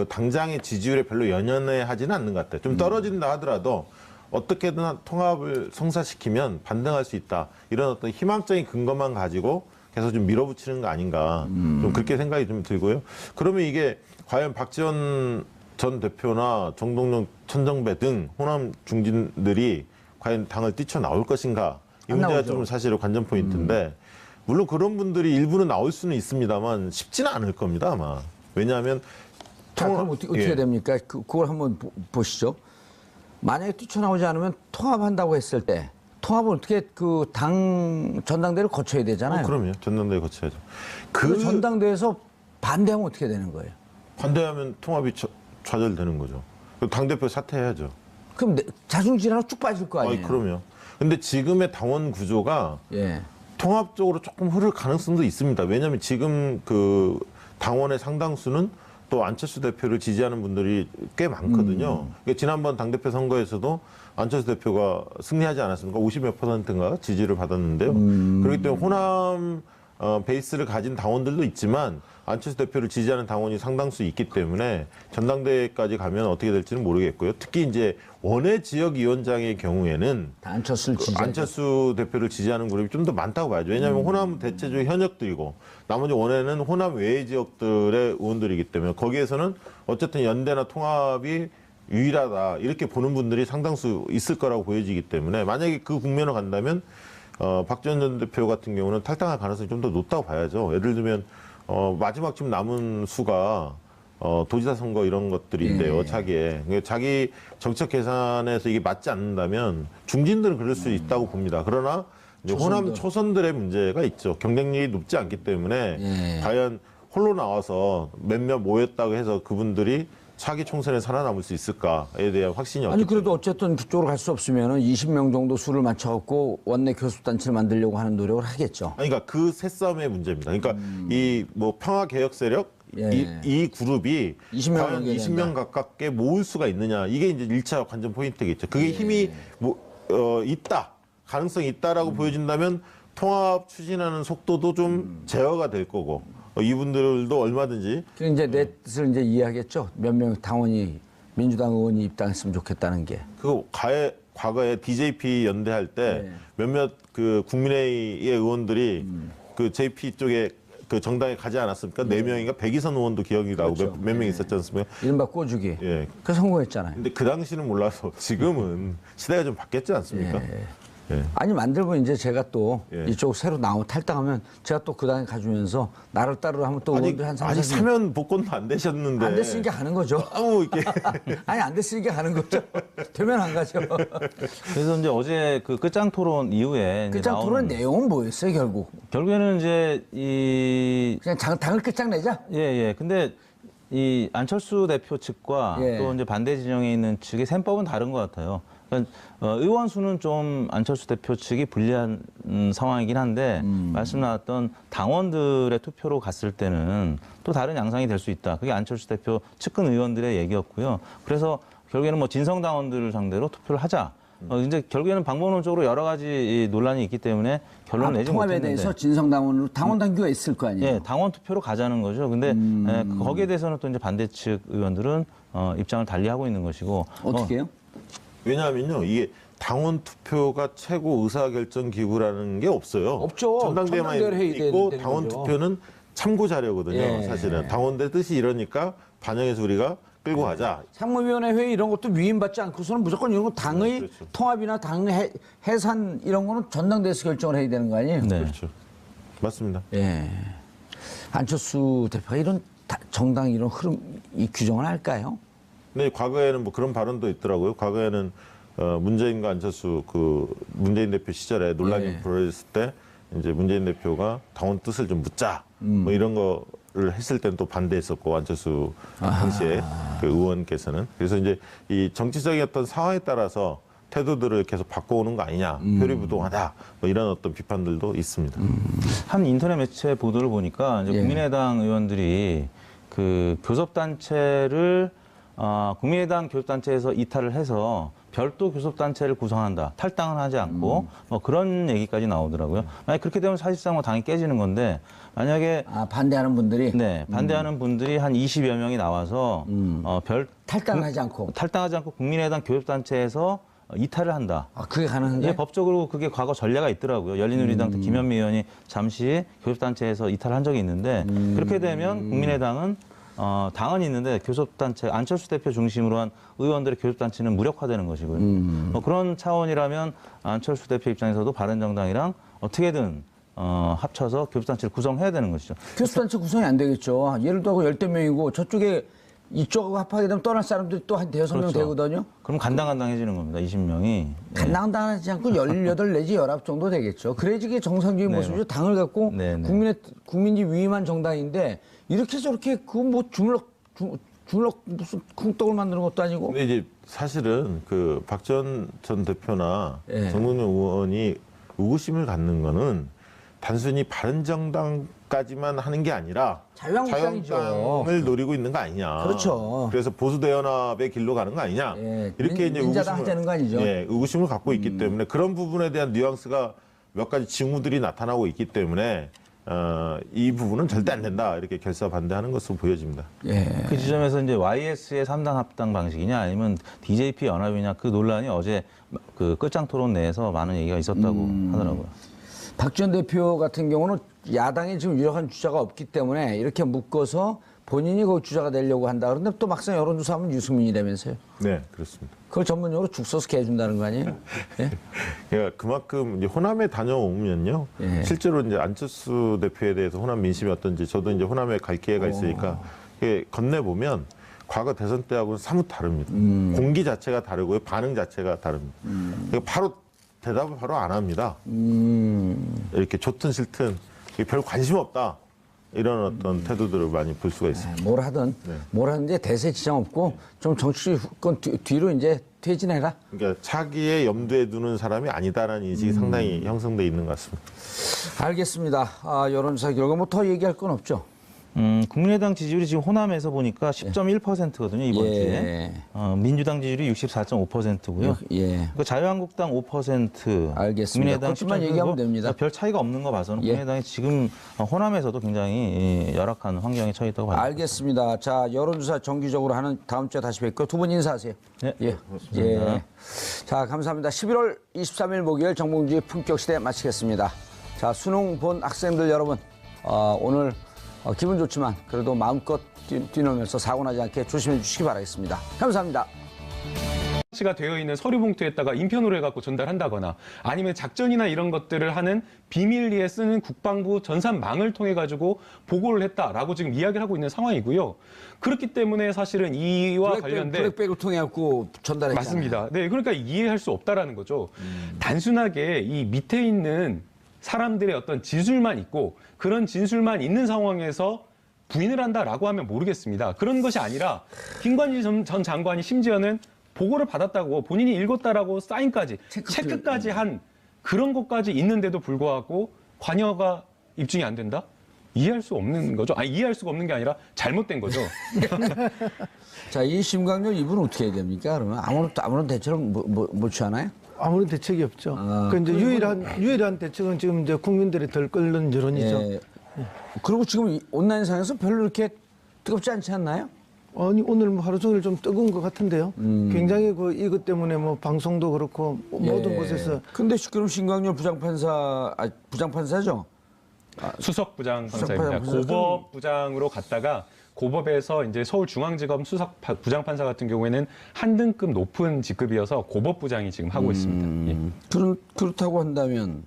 당장의 지지율에 별로 연연해 하지는 않는 것 같아요. 좀 떨어진다 하더라도 어떻게든 통합을 성사시키면 반등할 수 있다. 이런 어떤 희망적인 근거만 가지고 계속 좀 밀어붙이는 거 아닌가. 좀 그렇게 생각이 좀 들고요. 그러면 이게 과연 박지원 전 대표나 정동영, 천정배 등 호남 중진들이 과연 당을 뛰쳐나올 것인가. 이 안 문제가 나오죠. 좀 사실은 관전 포인트인데 물론 그런 분들이 일부는 나올 수는 있습니다만 쉽지는 않을 겁니다, 아마. 왜냐하면 자, 그럼 어떻게 됩니까? 그걸 한번 보시죠. 만약에 뛰쳐나오지 않으면 통합한다고 했을 때 통합은 어떻게 그 전당대회를 거쳐야 되잖아요. 그럼요. 전당대회 거쳐야죠. 그 전당대회에서 반대하면 어떻게 되는 거예요? 반대하면 통합이 좌절되는 거죠. 당대표 사퇴해야죠. 그럼 자중질환으로 쭉 빠질 거 아니에요? 그럼요. 근데 지금의 당원 구조가 예. 통합적으로 조금 흐를 가능성도 있습니다. 왜냐하면 지금 그 당원의 상당수는 또 안철수 대표를 지지하는 분들이 꽤 많거든요. 그러니까 지난번 당대표 선거에서도 안철수 대표가 승리하지 않았습니까? 50몇 %인가 지지를 받았는데요. 그렇기 때문에 호남 베이스를 가진 당원들도 있지만 안철수 대표를 지지하는 당원이 상당수 있기 때문에 전당대회까지 가면 어떻게 될지는 모르겠고요. 특히 이제 원외 지역위원장의 경우에는 안철수 대표를 지지하는 그룹이 좀 더 많다고 봐야죠. 왜냐하면 호남 대체적 현역들이고 나머지 원외는 호남 외의 지역들의 의원들이기 때문에 거기에서는 어쨌든 연대나 통합이 유일하다 이렇게 보는 분들이 상당수 있을 거라고 보여지기 때문에 만약에 그 국면으로 간다면 박지원 전 대표 같은 경우는 탈당할 가능성이 좀 더 높다고 봐야죠. 예를 들면 마지막 지금 남은 수가 도지사 선거 이런 것들인데요. 자기 정책 계산에서 이게 맞지 않는다면 중진들은 그럴 수 있다고 봅니다. 그러나 이제 호남 초선들의 문제가 있죠. 경쟁력이 높지 않기 때문에 과연 홀로 나와서 몇몇 모였다고 해서 그분들이 차기 총선에 살아남을 수 있을까에 대한 확신이 없죠. 아니 그래도 어쨌든 그쪽으로 갈 수 없으면 20명 정도 수를 맞춰갖고 원내 교섭단체를 만들려고 하는 노력을 하겠죠. 아니, 그러니까 그 새싸움의 문제입니다. 그러니까 이 뭐 평화 개혁 세력 이 그룹이 20명 과연 20명 가깝게 모을 수가 있느냐 이게 이제 1차 관전 포인트겠죠. 그게 힘이 있다 가능성이 있다라고 보여진다면 통합 추진하는 속도도 좀 제어가 될 거고 이분들도 얼마든지 이제 내 뜻을 이제 이해하겠죠. 몇 명 당원이 민주당 의원이 입당했으면 좋겠다는 게. 그 과거에 DJP 연대할 때 몇몇 그 국민회의의 의원들이 그 JP 쪽에 그 정당에 가지 않았습니까? 4명인가 백이선 의원도 기억이 나고 그렇죠. 몇 명 있었지 않습니까? 이른바 꼬주기. 예. 그 성공했잖아요. 근데 그 당시는 몰라서 지금은 시대가 좀 바뀌었지 않습니까? 예. 아니 만들고 이제 제가 또 예. 이쪽 새로 탈당하면 제가 또 그 당에 가져오면서 나를 따르러 하면 또 의원들 한 3, 4명. 아직 사면 복권도 안 되셨는데. 안 됐으니까 가는 거죠. 이렇게. 아니 안 됐으니까 가는 거죠. 되면 안 가죠. 그래서 이제 어제 그 끝장 토론 이후에 이제 끝장 토론 내용은 뭐였어요 결국에는 이제 그냥 당을 끝장내자. 예. 근데 이 안철수 대표 측과 예. 또 이제 반대 진영에 있는 측의 셈법은 다른 것 같아요. 그러니까 의원 수는 좀 안철수 대표 측이 불리한 상황이긴 한데 말씀 나왔던 당원들의 투표로 갔을 때는 또 다른 양상이 될 수 있다. 그게 안철수 대표 측근 의원들의 얘기였고요. 그래서 결국에는 뭐 진성 당원들을 상대로 투표를 하자. 이제 결국에는 방법론적으로 여러 가지 논란이 있기 때문에 결론을 내지 통합에 못했는데. 대해서 진성 당원으로 당원 당규가 있을 거 아니에요. 예, 당원 투표로 가자는 거죠. 근데 거기에 대해서는 또 이제 반대 측 의원들은 입장을 달리하고 있는 것이고. 어떻게요? 왜냐하면요, 이게 당원 투표가 최고 의사결정 기구라는 게 없어요. 없죠. 전당대회만 전당대회 있고 되는 당원 거죠. 투표는 참고 자료거든요. 예. 사실은 당원들 뜻이 이러니까 반영해서 우리가 끌고 가자. 상무위원회 회의 이런 것도 위임받지 않고서는 무조건 이런 거 당의 그렇죠. 통합이나 당의 해산 이런 거는 전당대회에서 결정을 해야 되는 거 아니에요? 네. 그렇죠. 맞습니다. 예. 안철수 대표가 이런 정당 이런 흐름 이 규정을 할까요? 근데 과거에는 뭐 그런 발언도 있더라고요. 과거에는 문재인과 안철수 그 문재인 대표 시절에 논란이 벌어졌을 때 이제 문재인 대표가 당원 뜻을 좀 묻자 뭐 이런 거를 했을 때는 또 반대했었고 안철수 당시에 그 의원께서는 그래서 이제 이 정치적인 어떤 상황에 따라서 태도들을 계속 바꿔오는 거 아니냐 표리부동하다 뭐 이런 어떤 비판들도 있습니다. 한 인터넷 매체 보도를 보니까 이제 예. 국민의당 의원들이 그 교섭단체를 국민의당 교섭단체에서 이탈을 해서 별도 교섭단체를 구성한다. 탈당은 하지 않고 뭐 그런 얘기까지 나오더라고요. 만약 그렇게 되면 사실상 뭐 당이 깨지는 건데 만약에 반대하는 분들이 반대하는 분들이 한 20여 명이 나와서 탈당하지 않고 탈당하지 않고 국민의당 교섭단체에서 이탈을 한다. 그게 가능한가요? 예, 법적으로 그게 과거 전례가 있더라고요. 열린우리당 때 김현미 의원이 잠시 교섭단체에서 이탈한 적이 있는데 그렇게 되면 국민의당은 당은 있는데 교섭단체 안철수 대표 중심으로 한 의원들의 교섭단체는 무력화되는 것이고요. 뭐 그런 차원이라면 안철수 대표 입장에서도 바른정당이랑 어떻게든 합쳐서 교섭단체를 구성해야 되는 것이죠. 교섭단체 구성이 안 되겠죠. 예를 들어 10명이고 저쪽에 이쪽하고 합하게 되면 떠날 사람들이 또 한 5명 그렇죠. 되거든요. 그럼 간당간당해지는 겁니다. 20명이. 간당간당하지 않고 18 내지 19 정도 되겠죠. 그래야지 이게 정상적인 네. 모습이죠. 당을 갖고 네. 국민이 위임한 정당인데 이렇게 저렇게 그 뭐 주물럭 무슨 쿵떡을 만드는 것도 아니고. 근데 이제 사실은 그 박지원 전 대표나 예. 정동영 의원이 의구심을 갖는 거는 단순히 바른정당까지만 하는 게 아니라 자유한국당이죠. 자유한국당을 노리고 있는 거 아니냐. 그렇죠. 그래서 보수대연합의 길로 가는 거 아니냐. 예, 이렇게 이제 민자당 하자는 거 아니죠. 예, 의구심을 갖고 있기 때문에 그런 부분에 대한 뉘앙스가 몇 가지 징후들이 나타나고 있기 때문에 이 부분은 절대 안 된다 이렇게 결사 반대하는 것으로 보여집니다. 예. 그 지점에서 이제 YS의 3당 합당 방식이냐 아니면 DJP 연합이냐 그 논란이 어제 그 끝장 토론 내에서 많은 얘기가 있었다고 하더라고요. 박 전 대표 같은 경우는 야당에 지금 유력한 주자가 없기 때문에 이렇게 묶어서 본인이 그 주자가 되려고 한다. 그런데 또 막상 여론조사하면 유승민이라면서요. 네, 그렇습니다. 그걸 전문용어로 죽 써서 개준다는 거 아니에요? 예? 그러니까 그만큼 이제 호남에 다녀오면요. 예. 실제로 이제 안철수 대표에 대해서 호남 민심이 어떤지 저도 이제 호남에 갈 기회가 있으니까 이게 건네보면 과거 대선 때하고는 사뭇 다릅니다. 공기 자체가 다르고요. 반응 자체가 다릅니다. 그러니까 바로 대답을 바로 안 합니다. 이렇게 좋든 싫든 별 관심 없다. 이런 어떤 태도들을 많이 볼 수가 있습니다. 뭘 하든 뭘 하든지 대세 지장 없고 좀 정치 건 뒤로 이제 퇴진해라. 그러니까 차기에 염두에 두는 사람이 아니다라는 인식이 상당히 형성돼 있는 것 같습니다. 알겠습니다. 여론조사 결과 뭐 더 얘기할 건 없죠. 국민의당 지지율이 지금 호남에서 보니까 10.1%거든요, 이번 예. 주에. 민주당 지지율이 64.5%고요. 예. 그러니까 자유한국당 5%. 알겠습니다. 국민의당 그것만 10%. 얘기하면 됩니다. 별 차이가 없는 거 봐서는 예. 국민의당이 지금 호남에서도 굉장히 열악한 환경에 처해 있다고 봐요. 알겠습니다. 자, 여론조사 정기적으로 하는 다음 주에 다시 뵙고 두 분 인사하세요. 네, 예. 예. 자, 감사합니다. 11월 23일 목요일 정봉주의 품격시대 마치겠습니다. 자, 수능 본 학생들 여러분, 오늘 기분 좋지만 그래도 마음껏 뛰놀면서 사고 나지 않게 조심해 주시기 바라겠습니다. 감사합니다. 가 되어 있는 서류 봉투에다가 인편으로 해갖고 전달한다거나 아니면 작전이나 이런 것들을 하는 비밀리에 쓰는 국방부 전산망을 통해 가지고 보고를 했다라고 지금 이야기를 하고 있는 상황이고요. 그렇기 때문에 사실은 이와 관련된 블랙백을 통해 갖고 전달했잖아요. 맞습니다. 네, 그러니까 이해할 수 없다라는 거죠. 단순하게 이 밑에 있는 사람들의 어떤 진술만 있고 그런 진술만 있는 상황에서 부인을 한다라고 하면 모르겠습니다. 그런 것이 아니라 김관지 전 장관이 심지어는 보고를 받았다고 본인이 읽었다라고 사인까지 체크까지 한 그런 것까지 있는데도 불구하고 관여가 입증이 안 된다? 이해할 수 없는 거죠. 이해할 수가 없는 게 아니라 잘못된 거죠. 자, 이 심광렬 이분은 어떻게 해야 됩니까? 그러면 아무런 대처를 못 취하나요? 아무런 대책이 없죠. 그 이제 유일한 대책은 지금 이제 국민들이 덜 끓는 여론이죠. 예. 그리고 지금 온라인상에서 별로 이렇게 뜨겁지 않지 않나요? 아니 오늘 뭐 하루 종일 좀 뜨거운 것 같은데요. 굉장히 이것 때문에 뭐 방송도 그렇고 모든 곳에서. 근데 그럼 신광렬 부장판사죠? 수석 부장판사입니다. 수석 고법 부장으로 갔다가 고법에서 이제 서울중앙지검 수석 부장판사 같은 경우에는 한 등급 높은 직급이어서 고법 부장이 지금 하고 있습니다. 예. 그렇다고 한다면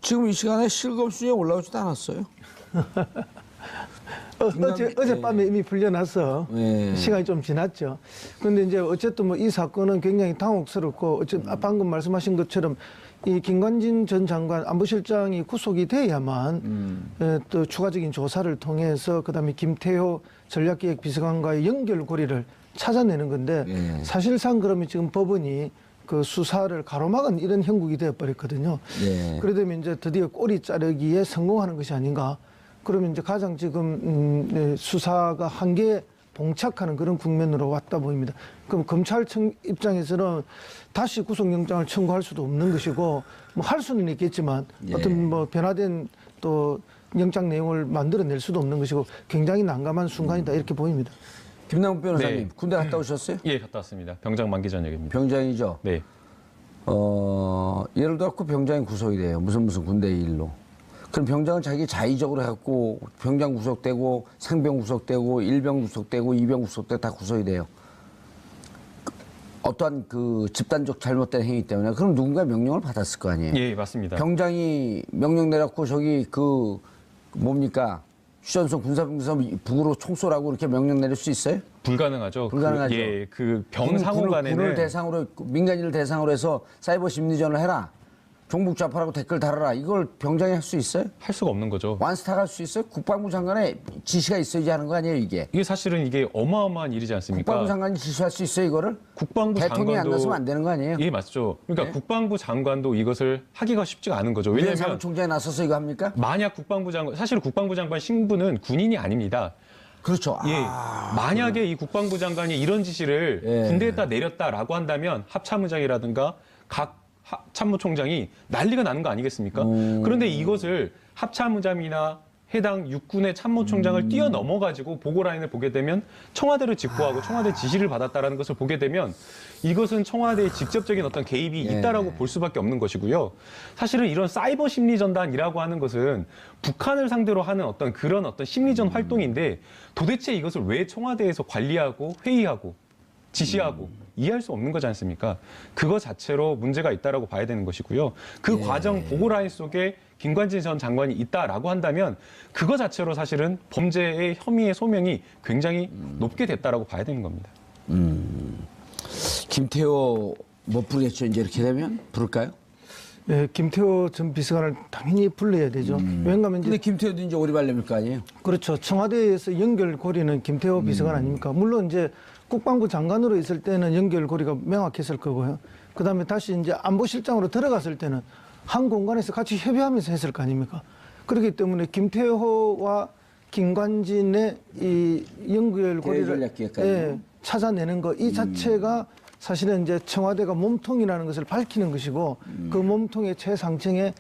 지금 이 시간에 실검 순위에 올라오지도 않았어요. 어젯밤에 이미 풀려나서 시간이 좀 지났죠. 그런데 이제 어쨌든 뭐 이 사건은 굉장히 당혹스럽고 방금 말씀하신 것처럼 이 김관진 전 장관 안보실장이 구속이 돼야만 또 추가적인 조사를 통해서 그다음에 김태효 전략기획비서관과의 연결고리를 찾아내는 건데 사실상 그러면 지금 법원이 그 수사를 가로막은 이런 형국이 되어버렸거든요. 그러다 이제 드디어 꼬리 자르기에 성공하는 것이 아닌가. 그러면 이제 가장 지금 수사가 한계에 봉착하는 그런 국면으로 왔다 보입니다. 그럼 검찰청 입장에서는 다시 구속영장을 청구할 수도 없는 것이고 뭐 할 수는 있겠지만 어떤 뭐 변화된 또 영장 내용을 만들어낼 수도 없는 것이고 굉장히 난감한 순간이다 이렇게 보입니다. 김남국 변호사님 네. 군대 갔다 오셨어요? 예, 갔다 왔습니다. 병장 만기 전역입니다. 병장이죠? 네. 예를 들어 병장이 구속이 돼요. 무슨 군대 일로. 그럼 병장은 자기 자의적으로 해갖고 병장 구속되고 상병 구속되고 일병 구속되고 이병 구속되고 다 구속이 돼요. 어떠한 그 집단적 잘못된 행위 때문에 그럼 누군가 명령을 받았을 거 아니에요. 예, 맞습니다. 병장이 명령 내렸고 저기 그 뭡니까 휴전선 군사병사 북으로 총 쏘라고 이렇게 명령 내릴 수 있어요? 불가능하죠. 불가능하죠. 그 병 상호 간에는 군을 대상으로 민간인을 대상으로 해서 사이버 심리전을 해라. 종북 좌파라고 댓글 달아라. 이걸 병장이 할 수 있어요? 할 수가 없는 거죠. 완스타가 할 수 있어요? 국방부 장관의 지시가 있어야지 하는 거 아니에요, 이게? 이게 사실은 이게 어마어마한 일이지 않습니까? 국방부 장관이 지시할 수 있어요, 이거를? 국방부 대통령이 안 장관도 나서면 안 되는 거 아니에요? 예, 맞죠. 그러니까 네? 국방부 장관도 이것을 하기가 쉽지가 않은 거죠. 유엔 왜냐하면 사무총장이 나서서 이거 합니까? 만약 국방부 장관, 사실 국방부 장관 신분은 군인이 아닙니다. 그렇죠. 예, 만약에 이 국방부 장관이 이런 지시를 예. 군대에다 내렸다라고 한다면 합참의장이라든가 각 참모총장이 난리가 나는 거 아니겠습니까? 그런데 이것을 합참의장이나 해당 육군의 참모총장을 뛰어넘어가지고 보고라인을 보게 되면 청와대를 직보하고 청와대 지시를 받았다라는 것을 보게 되면 이것은 청와대의 직접적인 어떤 개입이 있다라고 볼 수밖에 없는 것이고요. 사실은 이런 사이버 심리전단이라고 하는 것은 북한을 상대로 하는 어떤 그런 어떤 심리전 활동인데 도대체 이것을 왜 청와대에서 관리하고 회의하고 지시하고 이해할 수 없는 거지 않습니까? 그거 자체로 문제가 있다라고 봐야 되는 것이고요. 그 과정 보고라인 속에 김관진 전 장관이 있다라고 한다면 그거 자체로 사실은 범죄의 혐의의 소명이 굉장히 높게 됐다라고 봐야 되는 겁니다. 김태호 못 부르겠죠. 이제 이렇게 되면 부를까요? 네, 김태호 전 비서관을 당연히 불러야 되죠. 왜냐하면 근데 이제 김태호도 이제 오리발렘일 거 아니에요? 그렇죠. 청와대에서 연결고리는 김태호 비서관 아닙니까? 물론 이제 국방부 장관으로 있을 때는 연결고리가 명확했을 거고요. 그다음에 다시 이제 안보실장으로 들어갔을 때는 한 공간에서 같이 협의하면서 했을 거 아닙니까? 그렇기 때문에 김태호와 김관진의 이 연결고리를 대외전략기획관이요? 찾아내는 거 이 자체가 사실은 이제 청와대가 몸통이라는 것을 밝히는 것이고 그 몸통의 최상층에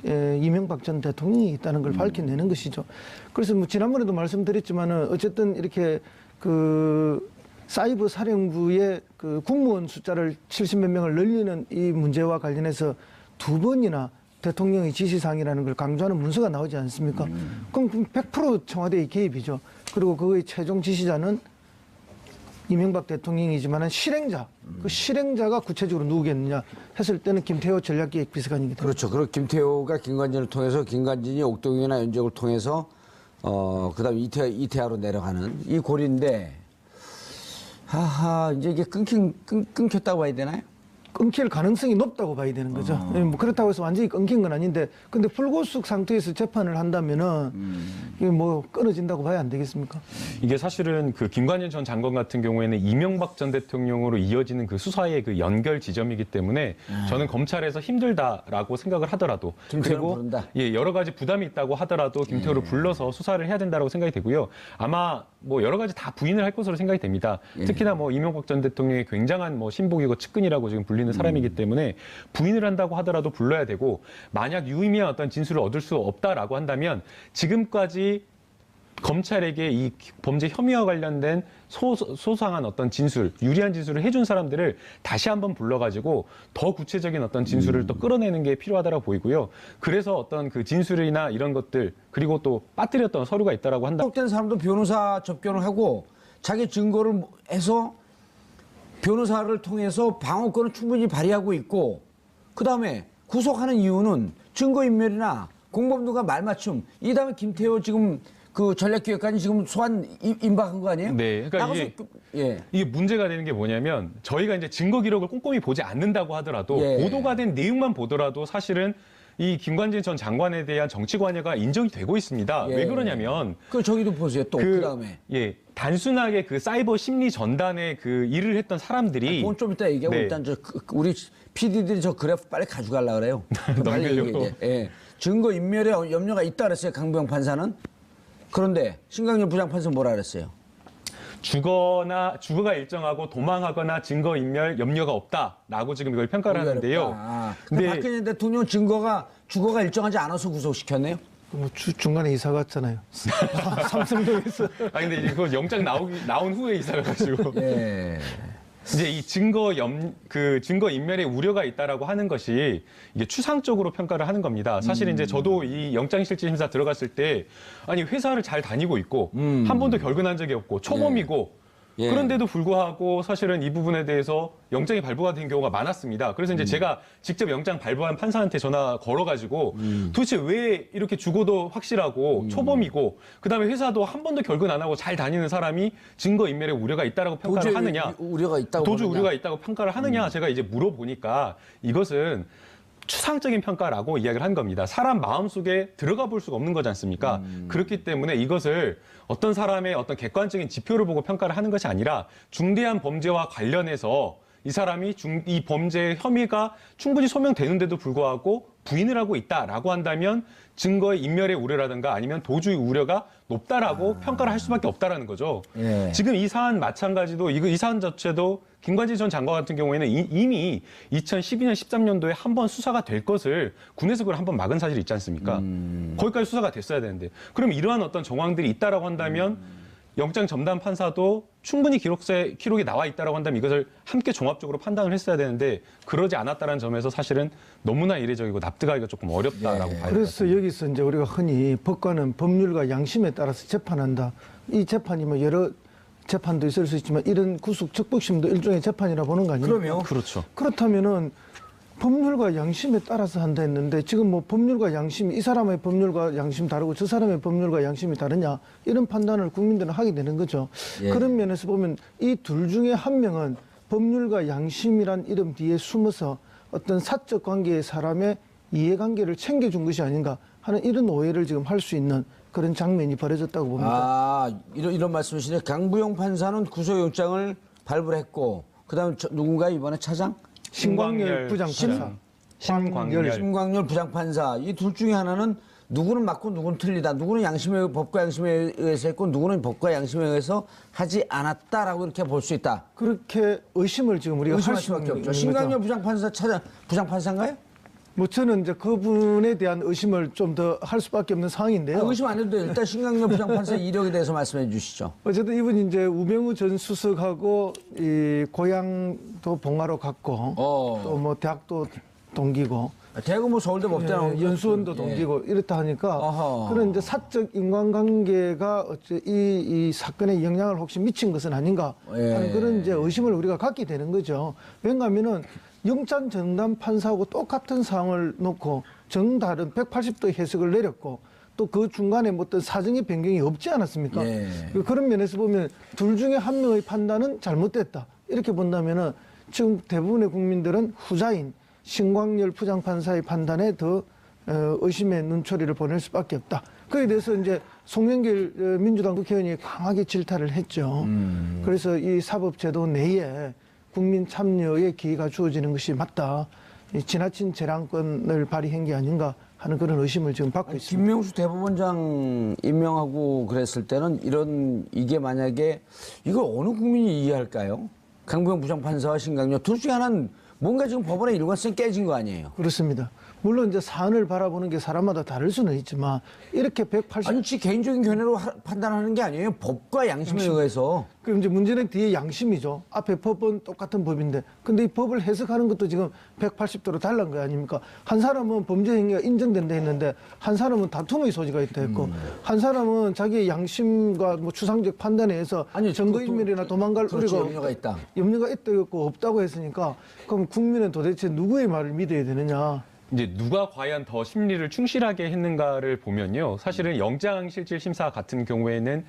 이명박 전 대통령이 있다는 걸 밝혀내는 것이죠. 그래서 뭐 지난번에도 말씀드렸지만은 어쨌든 이렇게 그 사이버 사령부의 그 국무원 숫자를 70몇 명을 늘리는 이 문제와 관련해서 2번이나 대통령의 지시사항이라는 걸 강조하는 문서가 나오지 않습니까? 그럼 100% 청와대의 개입이죠. 그리고 그의 최종 지시자는 이명박 대통령이지만은 실행자, 그 실행자가 구체적으로 누구겠느냐 했을 때는 김태호 전략기획비서관이기 때문에. 그렇죠. 그리고 김태호가 김관진을 통해서 김관진이 옥동이나 연적을 통해서 그다음 이태하로 내려가는 이 고리인데 이제 이게 끊겼다고 봐야 되나요? 끊길 가능성이 높다고 봐야 되는 거죠. 뭐 그렇다고 해서 완전히 끊긴 건 아닌데, 근데 불구속 상태에서 재판을 한다면은 이게 뭐 끊어진다고 봐야 안 되겠습니까? 이게 사실은 그 김관진 전 장관 같은 경우에는 이명박 전 대통령으로 이어지는 그 수사의 그 연결 지점이기 때문에 저는 검찰에서 힘들다라고 생각을 하더라도 그리고 부른다. 여러 가지 부담이 있다고 하더라도 김태호를 불러서 수사를 해야 된다고 생각이 되고요. 아마 뭐 여러 가지 다 부인을 할 것으로 생각이 됩니다. 특히나 뭐 이명박 전 대통령의 굉장한 뭐 신복이고 측근이라고 지금 불리는 사람이기 때문에 부인을 한다고 하더라도 불러야 되고, 만약 유의미한 어떤 진술을 얻을 수 없다라고 한다면 지금까지 검찰에게 이 범죄 혐의와 관련된 소상한 어떤 진술, 유리한 진술을 해준 사람들을 다시 한번 불러가지고 더 구체적인 어떤 진술을 또 끌어내는 게 필요하다고 보이고요. 그래서 어떤 그 진술이나 이런 것들, 그리고 또 빠뜨렸던 서류가 있다라고 한다. 구속된 사람도 변호사 접견을 하고 자기 증거를 해서 변호사를 통해서 방어권을 충분히 발휘하고 있고, 그다음에 구속하는 이유는 증거인멸이나 공범들과 말맞춤, 이 다음에 김태호 지금 그 전략기획관이 지금 소환 임박한 거 아니에요? 네, 그러니까 이게 문제가 되는 게 뭐냐면, 저희가 이제 증거 기록을 꼼꼼히 보지 않는다고 하더라도 보도가 된 내용만 보더라도 사실은 이 김관진 전 장관에 대한 정치 관여가 인정이 되고 있습니다. 왜 그러냐면 저기도 보세요. 또 그다음에 단순하게 그 사이버 심리 전단에 그 일을 했던 사람들이 그건 좀 이따 얘기하고 일단 우리 PD들이 저 그래프 빨리 가져가려고 그래요. 빨리 얘기해. 증거 인멸에 염려가 있다 그랬어요. 강병 판사는. 그런데 신강렬 부장판사는 뭐라 그랬어요? 주거가 일정하고 도망하거나 증거 인멸 염려가 없다라고 지금 이걸 평가를 하는데요. 근데 박근혜 대통령 주거가 일정하지 않아서 구속시켰네요. 뭐 중간에 이사 갔잖아요. 삼성동에서. 근데 이제 그 영장 나온 후에 이사를 가지고. 이제 이 증거 인멸의 우려가 있다라고 하는 것이 이게 추상적으로 평가를 하는 겁니다. 사실 이제 저도 이 영장실질심사 들어갔을 때 아니 회사를 잘 다니고 있고 한 번도 결근한 적이 없고 초범이고 그런데도 불구하고 사실은 이 부분에 대해서 영장이 발부가 된 경우가 많았습니다. 그래서 이제 제가 직접 영장 발부한 판사한테 전화 걸어가지고 도대체 왜 이렇게 주거도 확실하고 초범이고 그다음에 회사도 한 번도 결근 안 하고 잘 다니는 사람이 증거인멸에 우려가 있다라고 평가를 하느냐, 도주 우려가 있다고 평가를 하느냐 제가 이제 물어보니까 이것은 추상적인 평가라고 이야기를 한 겁니다. 사람 마음속에 들어가 볼 수가 없는 거지 않습니까? 그렇기 때문에 이것을 어떤 사람의 어떤 객관적인 지표를 보고 평가를 하는 것이 아니라 중대한 범죄와 관련해서 이 사람이 이 범죄의 혐의가 충분히 소명되는데도 불구하고 부인을 하고 있다라고 한다면 증거의 인멸의 우려라든가 아니면 도주의 우려가 높다라고 평가를 할 수밖에 없다라는 거죠. 예. 지금 이 사안 마찬가지도 이 사안 자체도 김관진 전 장관 같은 경우에는 이미 2012년, 13년도에 한 번 수사가 될 것을 군에서 그걸 한 번 막은 사실이 있지 않습니까? 거기까지 수사가 됐어야 되는데 그럼 이러한 어떤 정황들이 있다라고 한다면 영장 전담 판사도 충분히 기록이 나와 있다라고 한다면 이것을 함께 종합적으로 판단을 했어야 되는데 그러지 않았다는 점에서 사실은 너무나 이례적이고 납득하기가 조금 어렵다라고 봐야 됩니다. 그래서 여기서 이제 우리가 흔히 법관은 법률과 양심에 따라서 재판한다. 이 재판이 뭐 여러 재판도 있을 수 있지만 이런 구속 적법심도 일종의 재판이라 보는 거 아닙니까? 그럼요. 그렇죠. 그렇다면은 법률과 양심에 따라서 한다 했는데 지금 뭐 법률과 양심, 이 사람의 법률과 양심 다르고 저 사람의 법률과 양심이 다르냐 이런 판단을 국민들은 하게 되는 거죠. 예. 그런 면에서 보면 이 둘 중에 한 명은 법률과 양심이란 이름 뒤에 숨어서 어떤 사적 관계의 사람의 이해관계를 챙겨준 것이 아닌가 하는 이런 오해를 지금 할 수 있는 그런 장면이 벌어졌다고 봅니다. 아, 이런 말씀이시네. 강부영 판사는 구속영장을 발부를 했고, 그 다음에 누군가 이번에 차장? 신광열 부장판사. 심광열 부장판사. 이 둘 중에 하나는 누구는 맞고 누구는 틀리다. 누구는 법과 양심에 의해서 했고, 누구는 법과 양심에 의해서 하지 않았다라고 이렇게 볼 수 있다. 그렇게 의심을 지금 우리가 의심할 할 수밖에 수밖에 없죠. 없죠. 신광열 부장판사 부장판사인가요? 뭐 저는 이제 그분에 대한 의심을 좀 더 할 수밖에 없는 상황인데요. 의심 안 해도 돼요. 일단 신광열 부장판사 이력에 대해서 말씀해 주시죠. 어쨌든 이분이 이제 우병우 전 수석하고 이 고향도 봉화로 갔고 또 뭐 대학도 동기고 대구 뭐 서울대 법대 나온 연수원도 동기고 이렇다 하니까 어허. 그런 이제 사적 인간관계가 어째 이 사건에 영향을 혹시 미친 것은 아닌가 하는 그런 이제 의심을 우리가 갖게 되는 거죠. 왜냐하면은 영장 전담 판사하고 똑같은 사항을 놓고 정다른 180도 해석을 내렸고 또 그 중간에 뭐 어떤 사정의 변경이 없지 않았습니까? 예. 그런 면에서 보면 둘 중에 한 명의 판단은 잘못됐다. 이렇게 본다면은 지금 대부분의 국민들은 후자인 신광열 부장판사의 판단에 더 의심의 눈초리를 보낼 수밖에 없다. 그에 대해서 이제 송영길 민주당 국회의원이 강하게 질타를 했죠. 그래서 이 사법제도 내에 국민 참여의 기회가 주어지는 것이 맞다. 이 지나친 재량권을 발휘한 게 아닌가 하는 그런 의심을 지금 받고 있습니다. 김명수 대법원장 임명하고 그랬을 때는 이게 만약에 이걸 어느 국민이 이해할까요? 강부영 부장판사와 신강렬 둘 중에 하나는 뭔가 지금 법원의 일관성이 깨진 거 아니에요? 그렇습니다. 물론 이제 사안을 바라보는 게 사람마다 다를 수는 있지만 이렇게 180 아니, 지 개인적인 견해로 판단하는 게 아니에요. 법과 양심에 의해서. 그럼 이제 문제는 뒤에 양심이죠. 앞에 법은 똑같은 법인데, 근데 이 법을 해석하는 것도 지금 180도로 달라는 거 아닙니까? 한 사람은 범죄 행위가 인정된다 했는데, 한 사람은 다툼의 소지가 있다 했고, 한 사람은 자기의 양심과 뭐 추상적 판단에 의해서 증거인멸이나 도망갈 그렇죠, 우려가 염려가 있다. 염려가 있다고 했고 없다고 했으니까, 그럼 국민은 도대체 누구의 말을 믿어야 되느냐? 이제 누가 과연 더 심리를 충실하게 했는가를 보면요. 사실은 영장실질심사 같은 경우에는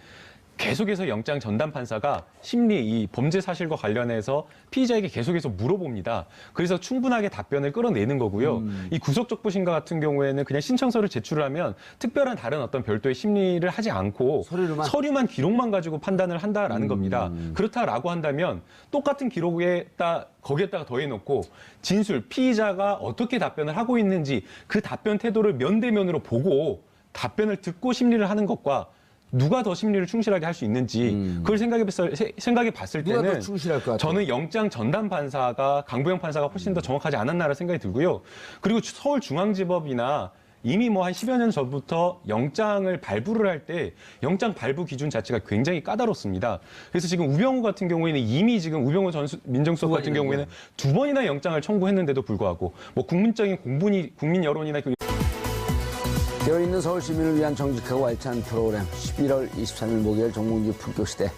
계속해서 영장 전담 판사가 이 범죄 사실과 관련해서 피의자에게 계속해서 물어봅니다. 그래서 충분하게 답변을 끌어내는 거고요. 이 구속적부심과 같은 경우에는 그냥 신청서를 제출을 하면 특별한 다른 어떤 별도의 심리를 하지 않고 서류만 기록만 가지고 판단을 한다라는 겁니다. 그렇다라고 한다면 똑같은 거기에다가 더해놓고 진술, 피의자가 어떻게 답변을 하고 있는지 그 답변 태도를 면대면으로 보고 답변을 듣고 심리를 하는 것과 누가 더 심리를 충실하게 할 수 있는지 그걸 생각해 봤을 누가 더 때는 충실할 것 같아요? 저는 영장 전담 판사가 강부영 판사가 훨씬 더 정확하지 않았나라는 생각이 들고요. 그리고 서울중앙지법이나 이미 뭐 한 10여 년 전부터 영장을 발부를 할 때 영장 발부 기준 자체가 굉장히 까다롭습니다. 그래서 지금 우병우 같은 경우에는 이미 지금 우병우 전 민정수석 같은 경우에는 2번이나 영장을 청구했는데도 불구하고 뭐 국민적인 국민 여론이나 되어 있는 서울 시민을 위한 정직하고 알찬 프로그램 11월 23일 목요일 정몽주 품격시대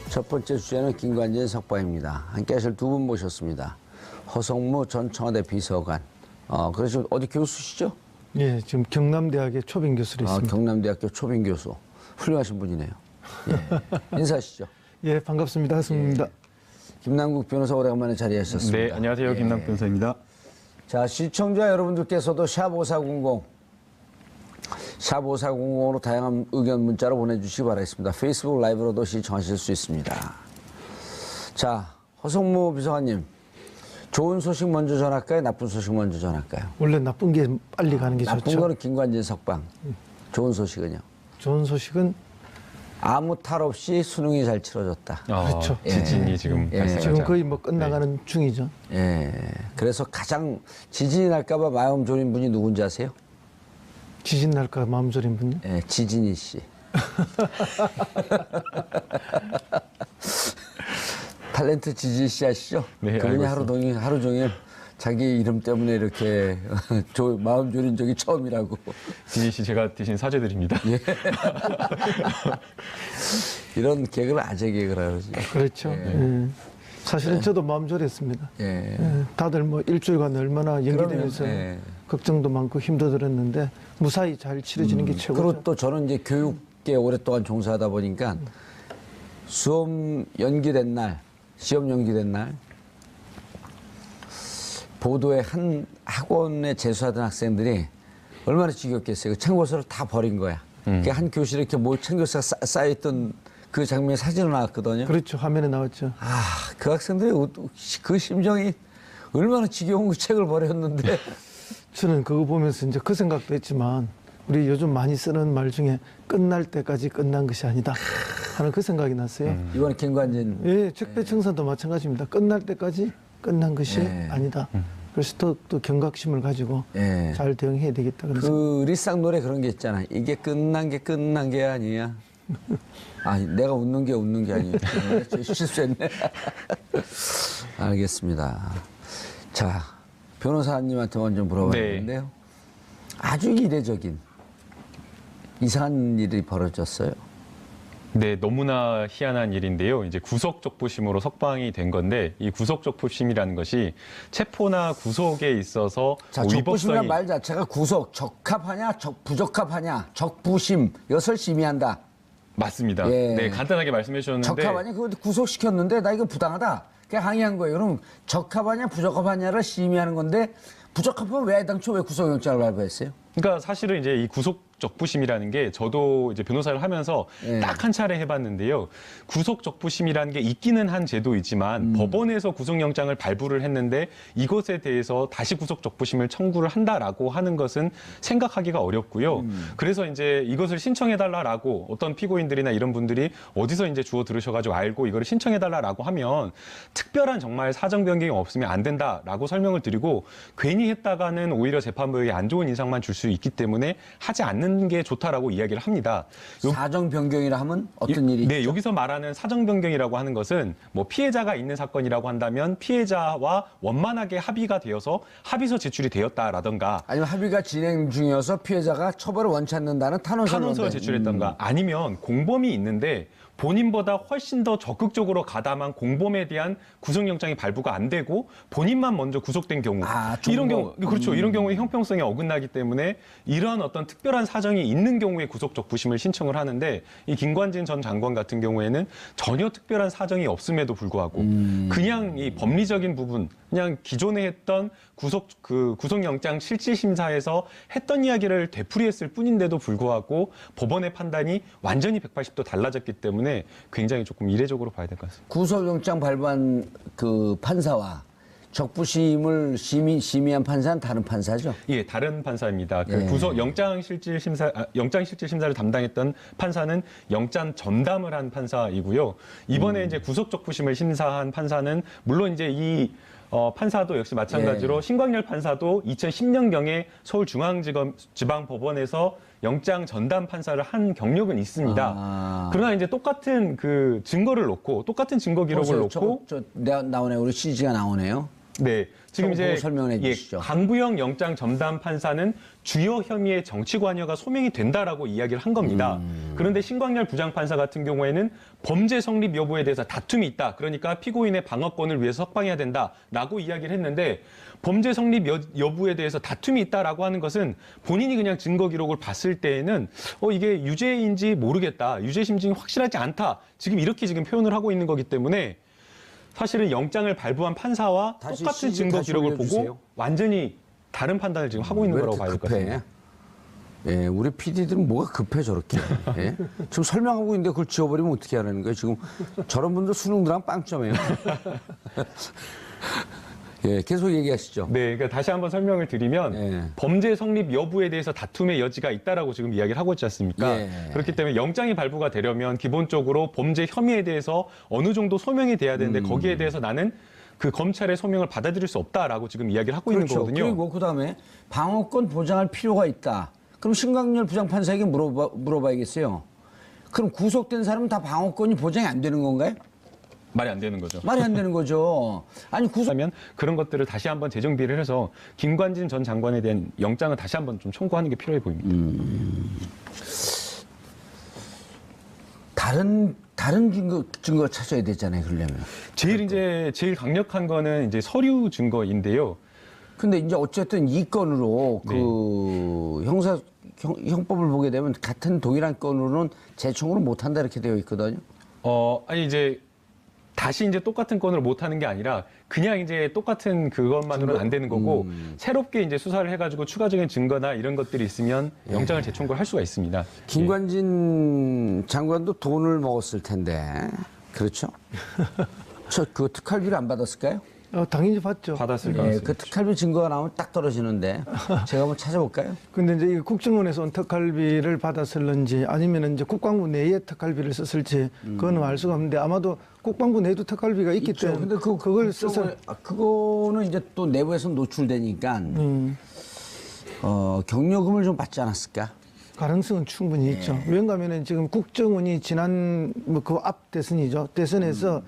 첫 번째 주제는 김관진 석방입니다. 함께 하실 두 분 모셨습니다. 허성무 전 청와대 비서관. 그래서 어디 교수시죠? 예, 지금 경남대학의 초빙 교수로 있습니다. 경남대학교 초빙 교수. 훌륭하신 분이네요. 예. 인사하시죠. 예, 반갑습니다. 하승입니다. 김남국 변호사 오래간만에 자리하셨습니다. 네, 안녕하세요. 김남국 변호사입니다. 자, 시청자 여러분들께서도 샵5400 샵5400으로 다양한 의견 문자로 보내주시기 바라겠습니다. 페이스북 라이브로도 시청하실 수 있습니다. 자, 허성무 비서관님. 좋은 소식 먼저 전할까요? 나쁜 소식 먼저 전할까요? 원래 나쁜 게 빨리 가는 게 나쁜 좋죠. 거는 김관진 석방. 좋은 소식은요? 좋은 소식은 아무 탈 없이 수능이 잘 치러졌다. 그렇죠. 지진이 지금 예. 발생하지 지금 거의 뭐 않고. 끝나가는 중이죠. 예. 그래서 가장 지진이 날까봐 마음 졸인 분이 누군지 아세요? 지진 날까 마음 졸인 분요? 예, 지진이 씨. 탤런트 지진이 씨 아시죠? 네, 그분이 알고 하루 종일 자기 이름 때문에 이렇게 마음 졸인 적이 처음이라고. 진희 씨 제가 대신 사죄드립니다. 이런 개그를 아재 개그라 그러지. 그렇죠. 예. 사실은 저도 마음 졸였습니다. 예. 예. 다들 뭐 일주일간 얼마나 연기되면서 그러면, 예. 걱정도 많고 힘도 들었는데 무사히 잘 치러지는 게 최고죠. 그리고 또 저는 이제 교육계 오랫동안 종사하다 보니까 시험 연기된 날 보도에 한 학원에 재수하던 학생들이 얼마나 지겹겠어요. 참고서를 다 버린 거야. 그게 한 교실에 이렇게 참고서가 쌓여있던 그 장면이 사진으로 나왔거든요. 그렇죠. 화면에 나왔죠. 그 학생들이 그 심정이 얼마나 지겨운 그 책을 버렸는데. 저는 그거 보면서 이제 그 생각도 했지만 우리 요즘 많이 쓰는 말 중에 끝날 때까지 끝난 것이 아니다 하는 그 생각이 났어요. 이번에 김관진. 예, 적폐청산도 마찬가지입니다. 끝날 때까지 끝난 것이 아니다. 그래서 또 경각심을 가지고 예. 잘 대응해야 되겠다. 그래서 그 리쌍 노래 그런 게 있잖아. 이게 끝난 게 아니야. 내가 웃는 게 아니야. 실수했네. 알겠습니다. 자, 변호사님한테 먼저 물어봐야겠는데요. 아주 이례적인 이상한 일이 벌어졌어요. 네, 너무나 희한한 일인데요. 이제 구속적부심으로 석방이 된 건데 이 구속적부심이라는 것이 체포나 구속에 있어서 자, 적부심이란 말 자체가 구속, 적합하냐, 부적합하냐, 적부심 이것을 심의한다. 맞습니다. 예. 네, 간단하게 말씀해 주셨는데 적합하냐, 그거 구속시켰는데 나 이거 부당하다. 그냥 항의한 거예요. 그럼 적합하냐, 부적합하냐를 심의하는 건데 부적합하면 왜 당초 왜 구속영장을 발부했어요? 그러니까 사실은 이제 이 구속적부심이라는 게 저도 이제 변호사를 하면서 예. 딱 한 차례 해봤는데요. 구속적부심이라는 게 있기는 한 제도이지만 법원에서 구속영장을 발부를 했는데 이것에 대해서 다시 구속적부심을 청구를 한다라고 하는 것은 생각하기가 어렵고요. 그래서 이제 이것을 신청해달라라고 어떤 피고인들이나 이런 분들이 어디서 이제 주워 들으셔가지고 알고 이거를 신청해달라라고 하면 특별한 정말 사정 변경이 없으면 안 된다라고 설명을 드리고 괜히 했다가는 오히려 재판부에게 안 좋은 인상만 줄 수 있기 때문에 하지 않는 게 좋다라고 이야기를 합니다. 사정 변경이라 하면 어떤 일이 네, 있죠? 여기서 말하는 사정 변경이라고 하는 것은 뭐 피해자가 있는 사건이라고 한다면 피해자와 원만하게 합의가 되어서 합의서 제출이 되었다라던가 아니면 합의가 진행 중이어서 피해자가 처벌을 원치 않는다는 탄원서를 제출했던가 아니면 공범이 있는데 본인보다 훨씬 더 적극적으로 가담한 공범에 대한 구속영장이 발부가 안 되고 본인만 먼저 구속된 경우 이런 경우 그렇죠. 이런 경우에 형평성에 어긋나기 때문에 이러한 어떤 특별한 사정이 있는 경우에 구속적부심을 신청을 하는데 이 김관진 전 장관 같은 경우에는 전혀 특별한 사정이 없음에도 불구하고 그냥 이 법리적인 부분 그냥 기존에 했던 구속영장 실질심사에서 했던 이야기를 되풀이했을 뿐인데도 불구하고 법원의 판단이 완전히 180도 달라졌기 때문에 굉장히 조금 이례적으로 봐야 될 것 같습니다. 구속영장 발부한 그 판사와 적부심을 심의한 판사는 다른 판사죠? 예, 다른 판사입니다. 예. 영장 실질 심사를 담당했던 판사는 영장 전담을 한 판사이고요. 이번에 이제 구속적부심을 심사한 판사는 물론 이제 이 판사도 역시 마찬가지로 신광열 판사도 2010년경에 서울중앙지방법원에서 영장 전담 판사를 한 경력은 있습니다. 그러나 이제 똑같은 그 증거를 놓고 똑같은 증거 기록을 놓고 나오네요. 우리 CG가 나오네요. 네. 지금 이제 설명해 주시죠. 강부영 영장 전담 판사는 주요 혐의의 정치 관여가 소명이 된다라고 이야기를 한 겁니다. 그런데 신광열 부장판사 같은 경우에는 범죄 성립 여부에 대해서 다툼이 있다. 그러니까 피고인의 방어권을 위해서 석방해야 된다라고 이야기를 했는데 범죄 성립 여부에 대해서 다툼이 있다라고 하는 것은 본인이 그냥 증거 기록을 봤을 때에는 이게 유죄인지 모르겠다. 유죄 심증이 확실하지 않다. 지금 이렇게 지금 표현을 하고 있는 거기 때문에 사실은 영장을 발부한 판사와 똑같은 증거 기록을 보고 완전히 다른 판단을 지금 하고 있는 거라고 봐야 될 것 같습니다. 예, 우리 PD들은 뭐가 급해 저렇게. 예? 지금 설명하고 있는데 그걸 지워버리면 어떻게 하라는 거예요? 지금 저런 분들 수능 들어가면 빵점이에요. 예, 계속 얘기하시죠. 네, 그러니까 다시 한번 설명을 드리면 예. 범죄 성립 여부에 대해서 다툼의 여지가 있다라고 지금 이야기를 하고 있지 않습니까? 예. 그렇기 때문에 영장이 발부가 되려면 기본적으로 범죄 혐의에 대해서 어느 정도 소명이 돼야 되는데 거기에 대해서 나는 그 검찰의 소명을 받아들일 수 없다라고 지금 이야기를 하고 있는 거거든요. 그리고 그다음에 방어권 보장할 필요가 있다. 그럼 신강렬 부장판사에게 물어봐야겠어요. 그럼 구속된 사람은 다 방어권이 보장이 안 되는 건가요? 말이 안 되는 거죠. 말이 안 되는 거죠. 아니 하면 그런 것들을 다시 한번 재정비를 해서 김관진 전 장관에 대한 영장을 다시 한번 좀 청구하는 게 필요해 보입니다. 다른 증거 찾아야 되잖아요. 그러려면. 제일 강력한 거는 이제 서류 증거인데요. 근데 이제 어쨌든 이 건으로 네. 그 형법을 보게 되면 같은 동일한 건으로는 재청구를 못 한다 이렇게 되어 있거든요. 아니 이제 다시 이제 똑같은 건을 못 하는 게 아니라 그냥 이제 똑같은 그것만으로는 안 되는 거고 새롭게 이제 수사를 해가지고 추가적인 증거나 이런 것들이 있으면 영장을 재청구를 할 수가 있습니다. 김관진 장관도 돈을 먹었을 텐데 그렇죠? 저 그 특활비를 안 받았을까요? 당연히 봤죠. 받았을 것 예, 같습니다. 그 특활비 증거가 나오면 딱 떨어지는데 제가 한번 찾아볼까요? 근데 이제 이 국정원에서 온 특활비를 받았을런지 아니면 이제 국방부 내에 특활비를 썼을지 그거는 알 수가 없는데 아마도 국방부 내에도 특활비가 있기 있죠. 때문에 근데 그걸 써서 그거는 이제 또 내부에서 노출되니까 경력금을 좀 받지 않았을까? 가능성은 충분히 있죠. 왜냐하면 지금 국정원이 지난 그 앞 대선이죠. 대선에서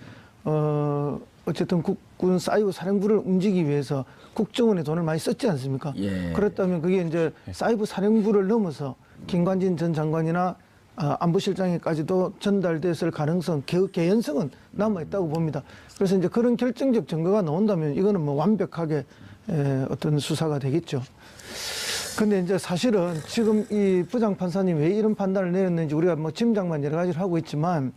어쨌든 국군 사이버 사령부를 움직이기 위해서 국정원에 돈을 많이 썼지 않습니까? 예. 그렇다면 그게 이제 사이버 사령부를 넘어서 김관진 전 장관이나 안보실장에까지도 전달됐을 가능성, 개연성은 남아있다고 봅니다. 그래서 이제 그런 결정적 증거가 나온다면 이거는 뭐 완벽하게 어떤 수사가 되겠죠. 근데 이제 사실은 지금 이 부장판사님 왜 이런 판단을 내렸는지 우리가 뭐 짐작만 여러 가지를 하고 있지만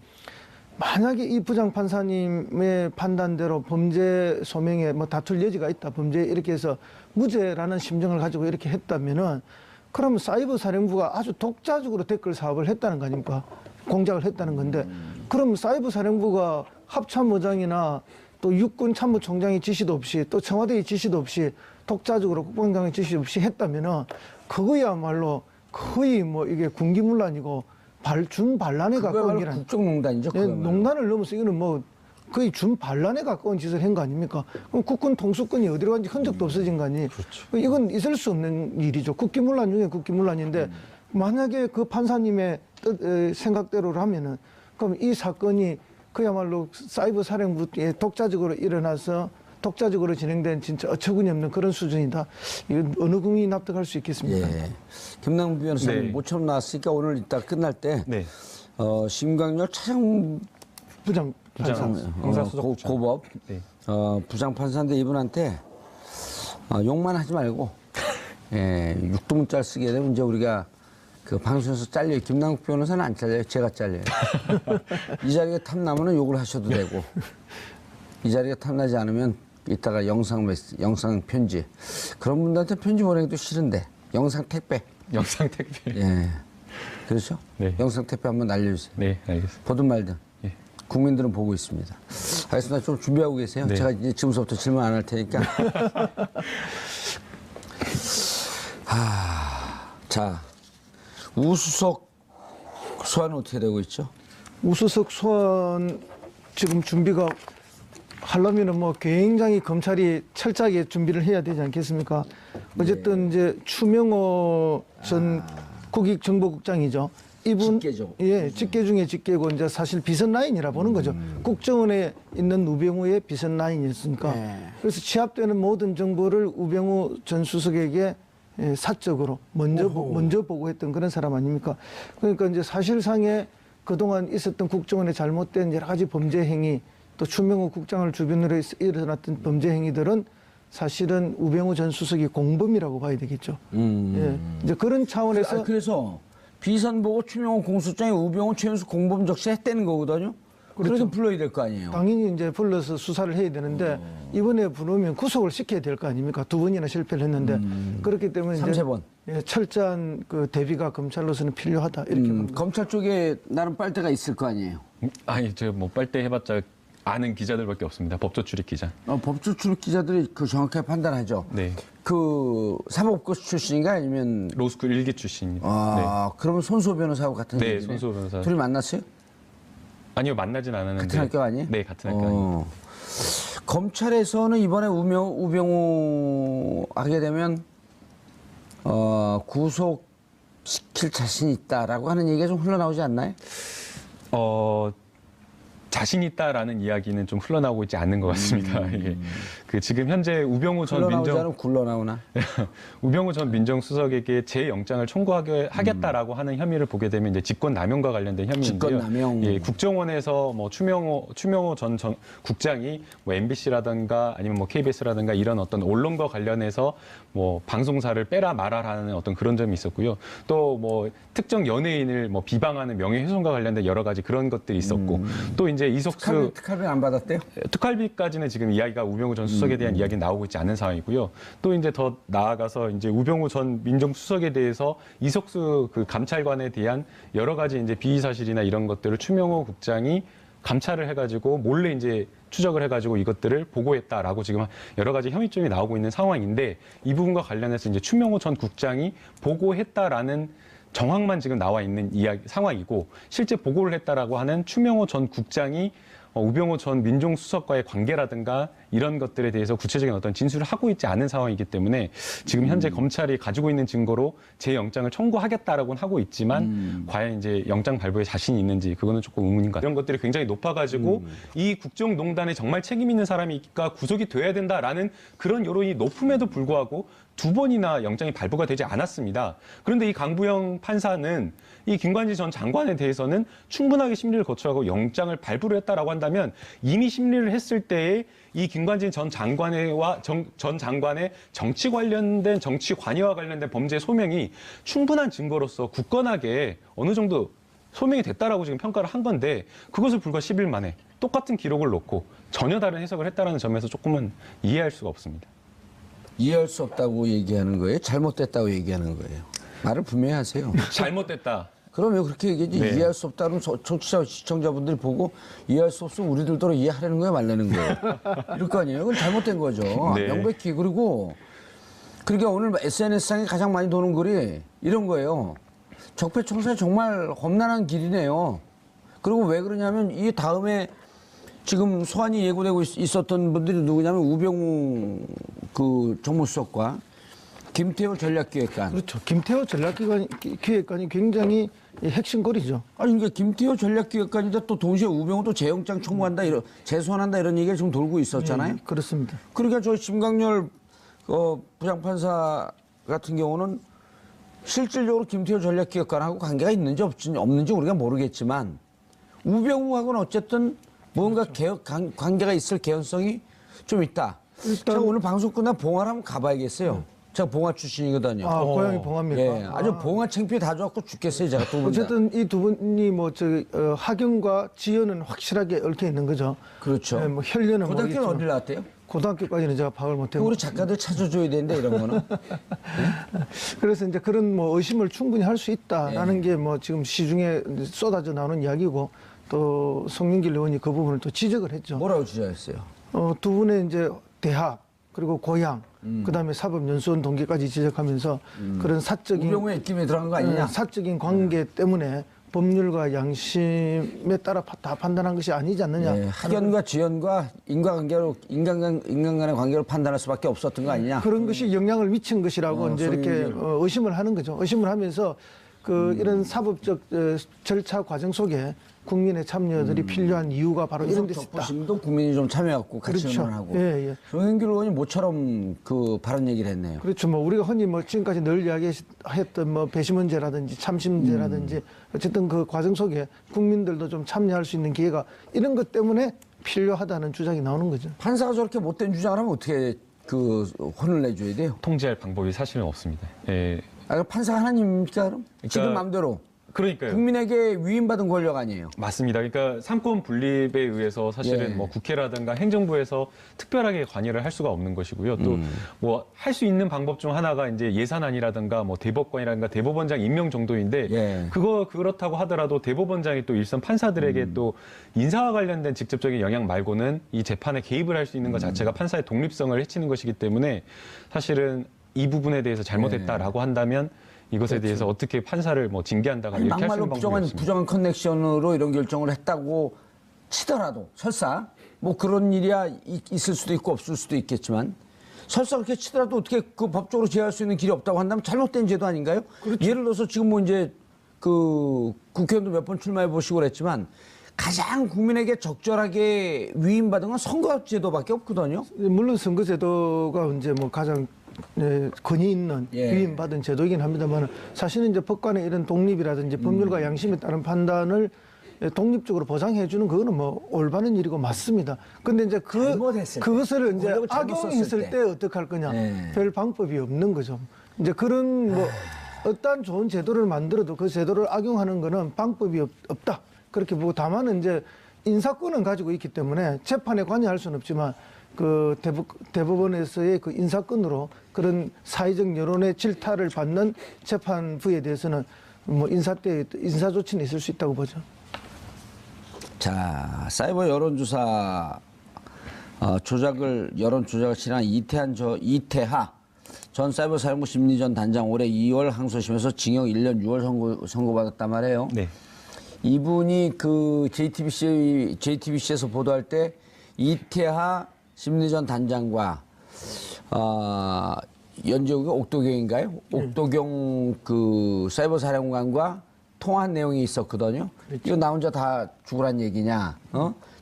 만약에 이 부장판사님의 판단대로 범죄 소명에 뭐 다툴 여지가 있다. 범죄 이렇게 해서 무죄라는 심정을 가지고 이렇게 했다면은 그러면 사이버 사령부가 아주 독자적으로 댓글 사업을 했다는 거 아닙니까? 공작을 했다는 건데 그럼 사이버 사령부가 합참의장이나 또 육군 참모총장의 지시도 없이 또 청와대의 지시도 없이 독자적으로 국방장의 지시 없이 했다면은 그거야말로 거의 뭐 이게 군기문란이고 준반란에 가까운 게 국정농단이죠. 예, 농단을 넘어서 이거는 뭐 거의 준반란에 가까운 짓을 한 거 아닙니까? 그럼 국군 통수권이 어디로 간지 흔적도 없어진 거 아니? 그렇죠. 이건 있을 수 없는 일이죠. 국기문란 중에 국기문란인데 만약에 그 판사님의 생각대로라면은 그럼 이 사건이 그야말로 사이버 사령부에 독자적으로 일어나서 독자적으로 진행된 진짜 어처구니 없는 그런 수준이다. 이건 어느 국민이 납득할 수 있겠습니까? 예. 김남국 변호사님 네. 모처럼 나왔으니까 오늘 이따 끝날 때 네. 심강렬 차장 형사수석부장. 고법 네. 부장판사인데 이분한테 욕만 하지 말고 육두문자를 쓰게 되면 이제 우리가 그 방송에서 잘려요. 김남국 변호사는 안 잘려요. 제가 잘려요. 이 자리가 탐나면 욕을 하셔도 되고 이 자리가 탐나지 않으면 이따가 영상 편지 그런 분들한테 편지 보내기도 싫은데 영상 택배. 영상 택배. 예. 그렇죠? 네. 영상 택배 한번 날려주세요. 네, 알겠습니다. 보든 말든. 예. 국민들은 보고 있습니다. 알겠습니다. 좀 준비하고 계세요. 네. 제가 이제 지금부터 질문 안 할 테니까. 자, 우수석 소환은 어떻게 되고 있죠? 우수석 소환 지금 준비가 하려면은 뭐 굉장히 검찰이 철저하게 준비를 해야 되지 않겠습니까? 어쨌든 이제 추명호 전 국익정보국장이죠. 이분 직계죠. 예, 직계 중에 직계고 이제 사실 비선 라인이라 보는 거죠. 국정원에 있는 우병우의 비선 라인이었으니까. 네. 그래서 취합되는 모든 정보를 우병우 전 수석에게 사적으로 먼저 보고했던 그런 사람 아닙니까? 그러니까 이제 사실상에 그동안 있었던 국정원의 잘못된 여러 가지 범죄 행위 또 추명호 국장을 주변으로 일어났던 범죄 행위들은 사실은 우병우 전 수석이 공범이라고 봐야 되겠죠. 예. 이제 그런 차원에서 그래서 비선 보고 추명호 공소장에 우병우 최은수 공범 적시했다는 거거든요. 그래서 불러야 될 거 아니에요. 당연히 이제 불러서 수사를 해야 되는데 이번에 부르면 구속을 시켜야 될 거 아닙니까? 2번이나 실패를 했는데 그렇기 때문에 3-3번. 이제 철저한 그 대비가 검찰로서는 필요하다 이렇게 봅니다. 검찰 쪽에 나름 빨대가 있을 거 아니에요. 아니, 제가 뭐 빨대 해봤자 아는 기자들밖에 없습니다. 법조 출입 기자. 법조 출입 기자들이 그 정확하게 판단하죠. 네. 그 사법고 출신인가 아니면 로스쿨 1기 출신입니다. 아 그러면 손수호 변호사하고 같은 네, 얘기네. 손수호 변호사. 둘이 만났어요? 아니요, 만나진 않았는데. 같은 학교 아니에요? 네, 같은 학교 아닙니다. 검찰에서는 이번에 우병우 하게 되면 구속시킬 자신이 있다라고 하는 얘기가 좀 흘러나오지 않나요? 자신 있다라는 이야기는 좀 흘러나오고 있지 않는 것 같습니다. 예. 그 지금 현재 우병우 전 흘러나오지 민정 않으면 굴러나오나? 우병우 전 민정수석에게 재영장을 청구하겠다라고 하는 혐의를 보게 되면 이제 직권남용과 관련된 혐의인데요. 직권남용. 예, 국정원에서 뭐 추명호 전 국장이 뭐 MBC라든가 아니면 뭐 KBS라든가 이런 어떤 언론과 관련해서 뭐 방송사를 빼라 말아라는 어떤 그런 점이 있었고요. 또 뭐 특정 연예인을 뭐 비방하는 명예훼손과 관련된 여러 가지 그런 것들이 있었고 또 이제 이석수 특활비 안 받았대요? 특활비까지는 지금 이야기가 우병우 전 수석에 대한 이야기는 나오고 있지 않은 상황이고요. 또 이제 더 나아가서 이제 우병우 전 민정수석에 대해서 이석수 그 감찰관에 대한 여러 가지 이제 비위 사실이나 이런 것들을 추명호 국장이 감찰을 해가지고 몰래 이제 추적을 해가지고 이것들을 보고했다라고 지금 여러 가지 혐의점이 나오고 있는 상황인데 이 부분과 관련해서 이제 추명호 전 국장이 보고했다라는 정황만 지금 나와 있는 상황이고 실제 보고를 했다라고 하는 추명호 전 국장이 우병우 전 민정수석과의 관계라든가 이런 것들에 대해서 구체적인 어떤 진술을 하고 있지 않은 상황이기 때문에 지금 현재 검찰이 가지고 있는 증거로 재영장을 청구하겠다라고는 하고 있지만 과연 이제 영장 발부에 자신이 있는지 그거는 조금 의문인 것 같아요. 이런 것들이 굉장히 높아가지고 이 국정농단에 정말 책임 있는 사람이니까 구속이 돼야 된다라는 그런 여론이 높음에도 불구하고 두 번이나 영장이 발부가 되지 않았습니다. 그런데 이 강부영 판사는 이 김관지 전 장관에 대해서는 충분하게 심리를 거쳐가고 영장을 발부를 했다라고 한다면 이미 심리를 했을 때에 이 김관진 전 장관의 정치 관련된 정치 관여와 관련된 범죄 소명이 충분한 증거로서 굳건하게 어느 정도 소명이 됐다라고 지금 평가를 한 건데 그것을 불과 10일 만에 똑같은 기록을 놓고 전혀 다른 해석을 했다라는 점에서 조금은 이해할 수가 없습니다. 이해할 수 없다고 얘기하는 거예요? 잘못됐다고 얘기하는 거예요? 말을 분명히 하세요. 잘못됐다. 그럼 왜 그렇게 얘기하지? 네. 이해할 수 없다면 청취자, 시청자분들이 보고 이해할 수 없으면 우리들도 이해하려는 거예요? 말라는 거예요? 이럴 거 아니에요? 그건 잘못된 거죠. 네. 명백히. 그리고 그러니까 오늘 SNS상에 가장 많이 도는 글이 이런 거예요. 적폐청산이 정말 험난한 길이네요. 그리고 왜 그러냐면 이 다음에 지금 소환이 예고되고 있었던 분들이 누구냐면 우병우 그 정무수석과 김태호 전략기획관. 그렇죠. 김태호 전략기획관이 굉장히 핵심거리죠. 아니 그러니까 김태호 전략기획관인데 또 동시에 우병우도 재영장 청구한다 재소환한다 이런 얘기가 지금 돌고 있었잖아요. 네, 그렇습니다. 그러니까 저 심강렬 부장판사 같은 경우는 실질적으로 김태호 전략기획관하고 관계가 있는지 없는지 우리가 모르겠지만 우병우하고는 어쨌든 뭔가 관계가 있을 개연성이 좀 있다. 제가 오늘 방송 끝나면 봉화를 한번 가봐야겠어요. 제가 봉화 출신이거든요. 아, 고향이 봉화입니까? 예, 아주 봉화 창피해 다 좋았고 죽겠어요, 제가 두 분 다. 어쨌든 이 두 분이 학연과 지연은 확실하게 얽혀 있는 거죠. 그렇죠. 네, 뭐 혈연은 고등학교는 모르겠지만 어디 나왔대요? 고등학교까지는 제가 파악을 못해요. 우리 작가들 찾아줘야 되는데 이런 거는. 그래서 이제 그런 뭐 의심을 충분히 할 수 있다라는 게 뭐 지금 시중에 쏟아져 나오는 이야기고 또 송영길 의원이 그 부분을 또 지적을 했죠. 뭐라고 주장했어요? 두 분의 이제 대학 그리고 고향 그다음에 사법연수원 동기까지 지적하면서 그런 사적인 우병우의 입김에 들어간 거 아니냐? 사적인 관계 때문에 법률과 양심에 따라 다 판단한 것이 아니지 않느냐. 네, 학연과 지연과 인간 간의 관계로 판단할 수밖에 없었던 거 아니냐? 그런 것이 영향을 미친 것이라고 이제 이렇게 의심을 하는 거죠. 의심을 하면서 이런 사법적 절차 과정 속에 국민의 참여들이 필요한 이유가 바로 이런 데서 있다. 적부심도 국민이 좀 참여하고 같이 그렇죠. 의논하고. 예, 예. 송영길 의원이 모처럼 그 발언 얘기를 했네요. 그렇죠. 뭐 우리가 흔히 뭐 지금까지 늘 이야기했던 뭐 배심원제라든지 참심제라든지 어쨌든 그 과정 속에 국민들도 좀 참여할 수 있는 기회가 이런 것 때문에 필요하다는 주장이 나오는 거죠. 판사가 저렇게 못된 주장을 하면 어떻게 혼을 내줘야 돼요? 통제할 방법이 사실은 없습니다. 예. 판사가 하나님입니까 그럼? 지금 마음대로. 그러니까요. 국민에게 위임받은 권력 아니에요. 맞습니다. 그러니까 삼권 분립에 의해서 사실은 예. 뭐 국회라든가 행정부에서 특별하게 관여를 할 수가 없는 것이고요. 또 뭐 할 수 있는 방법 중 하나가 이제 예산안이라든가 뭐 대법관이라든가 대법원장 임명 정도인데 예. 그렇다고 하더라도 대법원장이 또 일선 판사들에게 또 인사와 관련된 직접적인 영향 말고는 이 재판에 개입을 할 수 있는 것 자체가 판사의 독립성을 해치는 것이기 때문에 사실은 이 부분에 대해서 잘못했다라고 한다면 이것에 대해서 어떻게 판사를 뭐 징계한다거나 아니, 이렇게 할 수 막말로 있는 방법이 없습니다. 부정한 커넥션으로 이런 결정을 했다고 치더라도 설사 뭐 그런 일이야 있을 수도 있고 없을 수도 있겠지만 설사 그렇게 치더라도 어떻게 그 법적으로 제어할 수 있는 길이 없다고 한다면 잘못된 제도 아닌가요? 예를 들어서 지금 뭐 이제 그 국회의원도 몇 번 출마해 보시고 그랬지만 가장 국민에게 적절하게 위임받은 건 선거제도밖에 없거든요. 물론 선거제도가 이제 뭐 가장 권위 있는 예. 위임받은 제도이긴 합니다만 사실은 이제 법관의 이런 독립이라든지 법률과 양심에 따른 판단을 독립적으로 보장해주는 그거는 뭐 올바른 일이고 맞습니다. 근데 이제 잘못했을 때, 그것을 이제 권력을 잘못 악용했을 썼을 때 어떻게 할 거냐. 예. 별 방법이 없는 거죠. 이제 그런 뭐 어떠한 좋은 제도를 만들어도 그 제도를 악용하는 거는 방법이 없다. 그렇게 보고 다만 이제 인사권은 가지고 있기 때문에 재판에 관여할 수는 없지만 그 대법원에서의 그 인사권으로 그런 사회적 여론의 질타를 받는 재판부에 대해서는 뭐 인사 조치는 있을 수 있다고 보죠. 자, 사이버 여론조사 여론 조작을 실행한 이태하 전 사이버 사령부 심리전 단장 올해 2월 항소심에서 징역 1년 6월 선고받았단 말이에요. 네. 이분이 그 JTBC에서 보도할 때 이태하 심리전 단장과 연재국의 옥도경인가요? 옥도경 그 사이버 사령관과 통화한 내용이 있었거든요. 그렇죠. 이거 나 혼자 다 죽으란 얘기냐?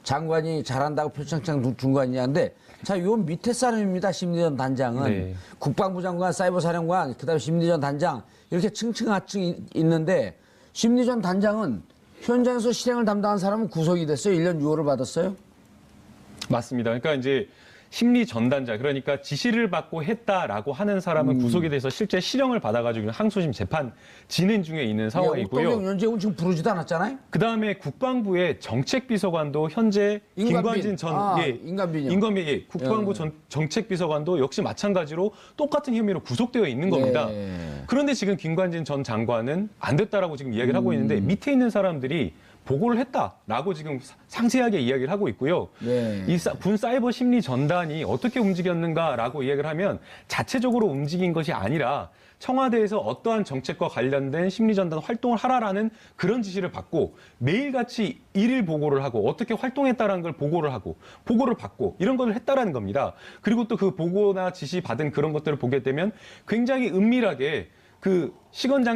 장관이 잘한다고 표창장 준 거 아니냐는데 자, 요 밑에 사람입니다. 심리전 단장은 네. 국방부 장관, 사이버 사령관, 그다음에 심리전 단장 이렇게 층층하층 있는데 심리전 단장은 현장에서 실행을 담당한 사람은 구속이 됐어요. 1년 6월을 받았어요. 맞습니다. 그러니까 이제 심리 전단자, 그러니까 지시를 받고 했다라고 하는 사람은 구속이 돼서 실제 실형을 받아가지고 항소심 재판 진행 중에 있는 상황이고요. 옥도경, 연재훈 지금 부르지도 않았잖아요. 그 다음에 국방부의 정책비서관도 현재 김관진 전 임관빈 국방부 정책비서관도 역시 마찬가지로 똑같은 혐의로 구속되어 있는 겁니다. 예. 그런데 지금 김관진 전 장관은 안 됐다라고 지금 이야기를 하고 있는데 밑에 있는 사람들이 보고를 했다라고 지금 상세하게 이야기를 하고 있고요. 네. 이 군 사이버 심리 전단이 어떻게 움직였는가라고 이야기를 하면 자체적으로 움직인 것이 아니라 청와대에서 어떠한 정책과 관련된 심리 전단 활동을 하라라는 그런 지시를 받고 매일같이 일일 보고를 하고 어떻게 활동했다라는 걸 보고를 하고 보고를 받고 이런 것을 했다라는 겁니다. 그리고 또 그 보고나 지시 받은 그런 것들을 보게 되면 굉장히 은밀하게 그 시건장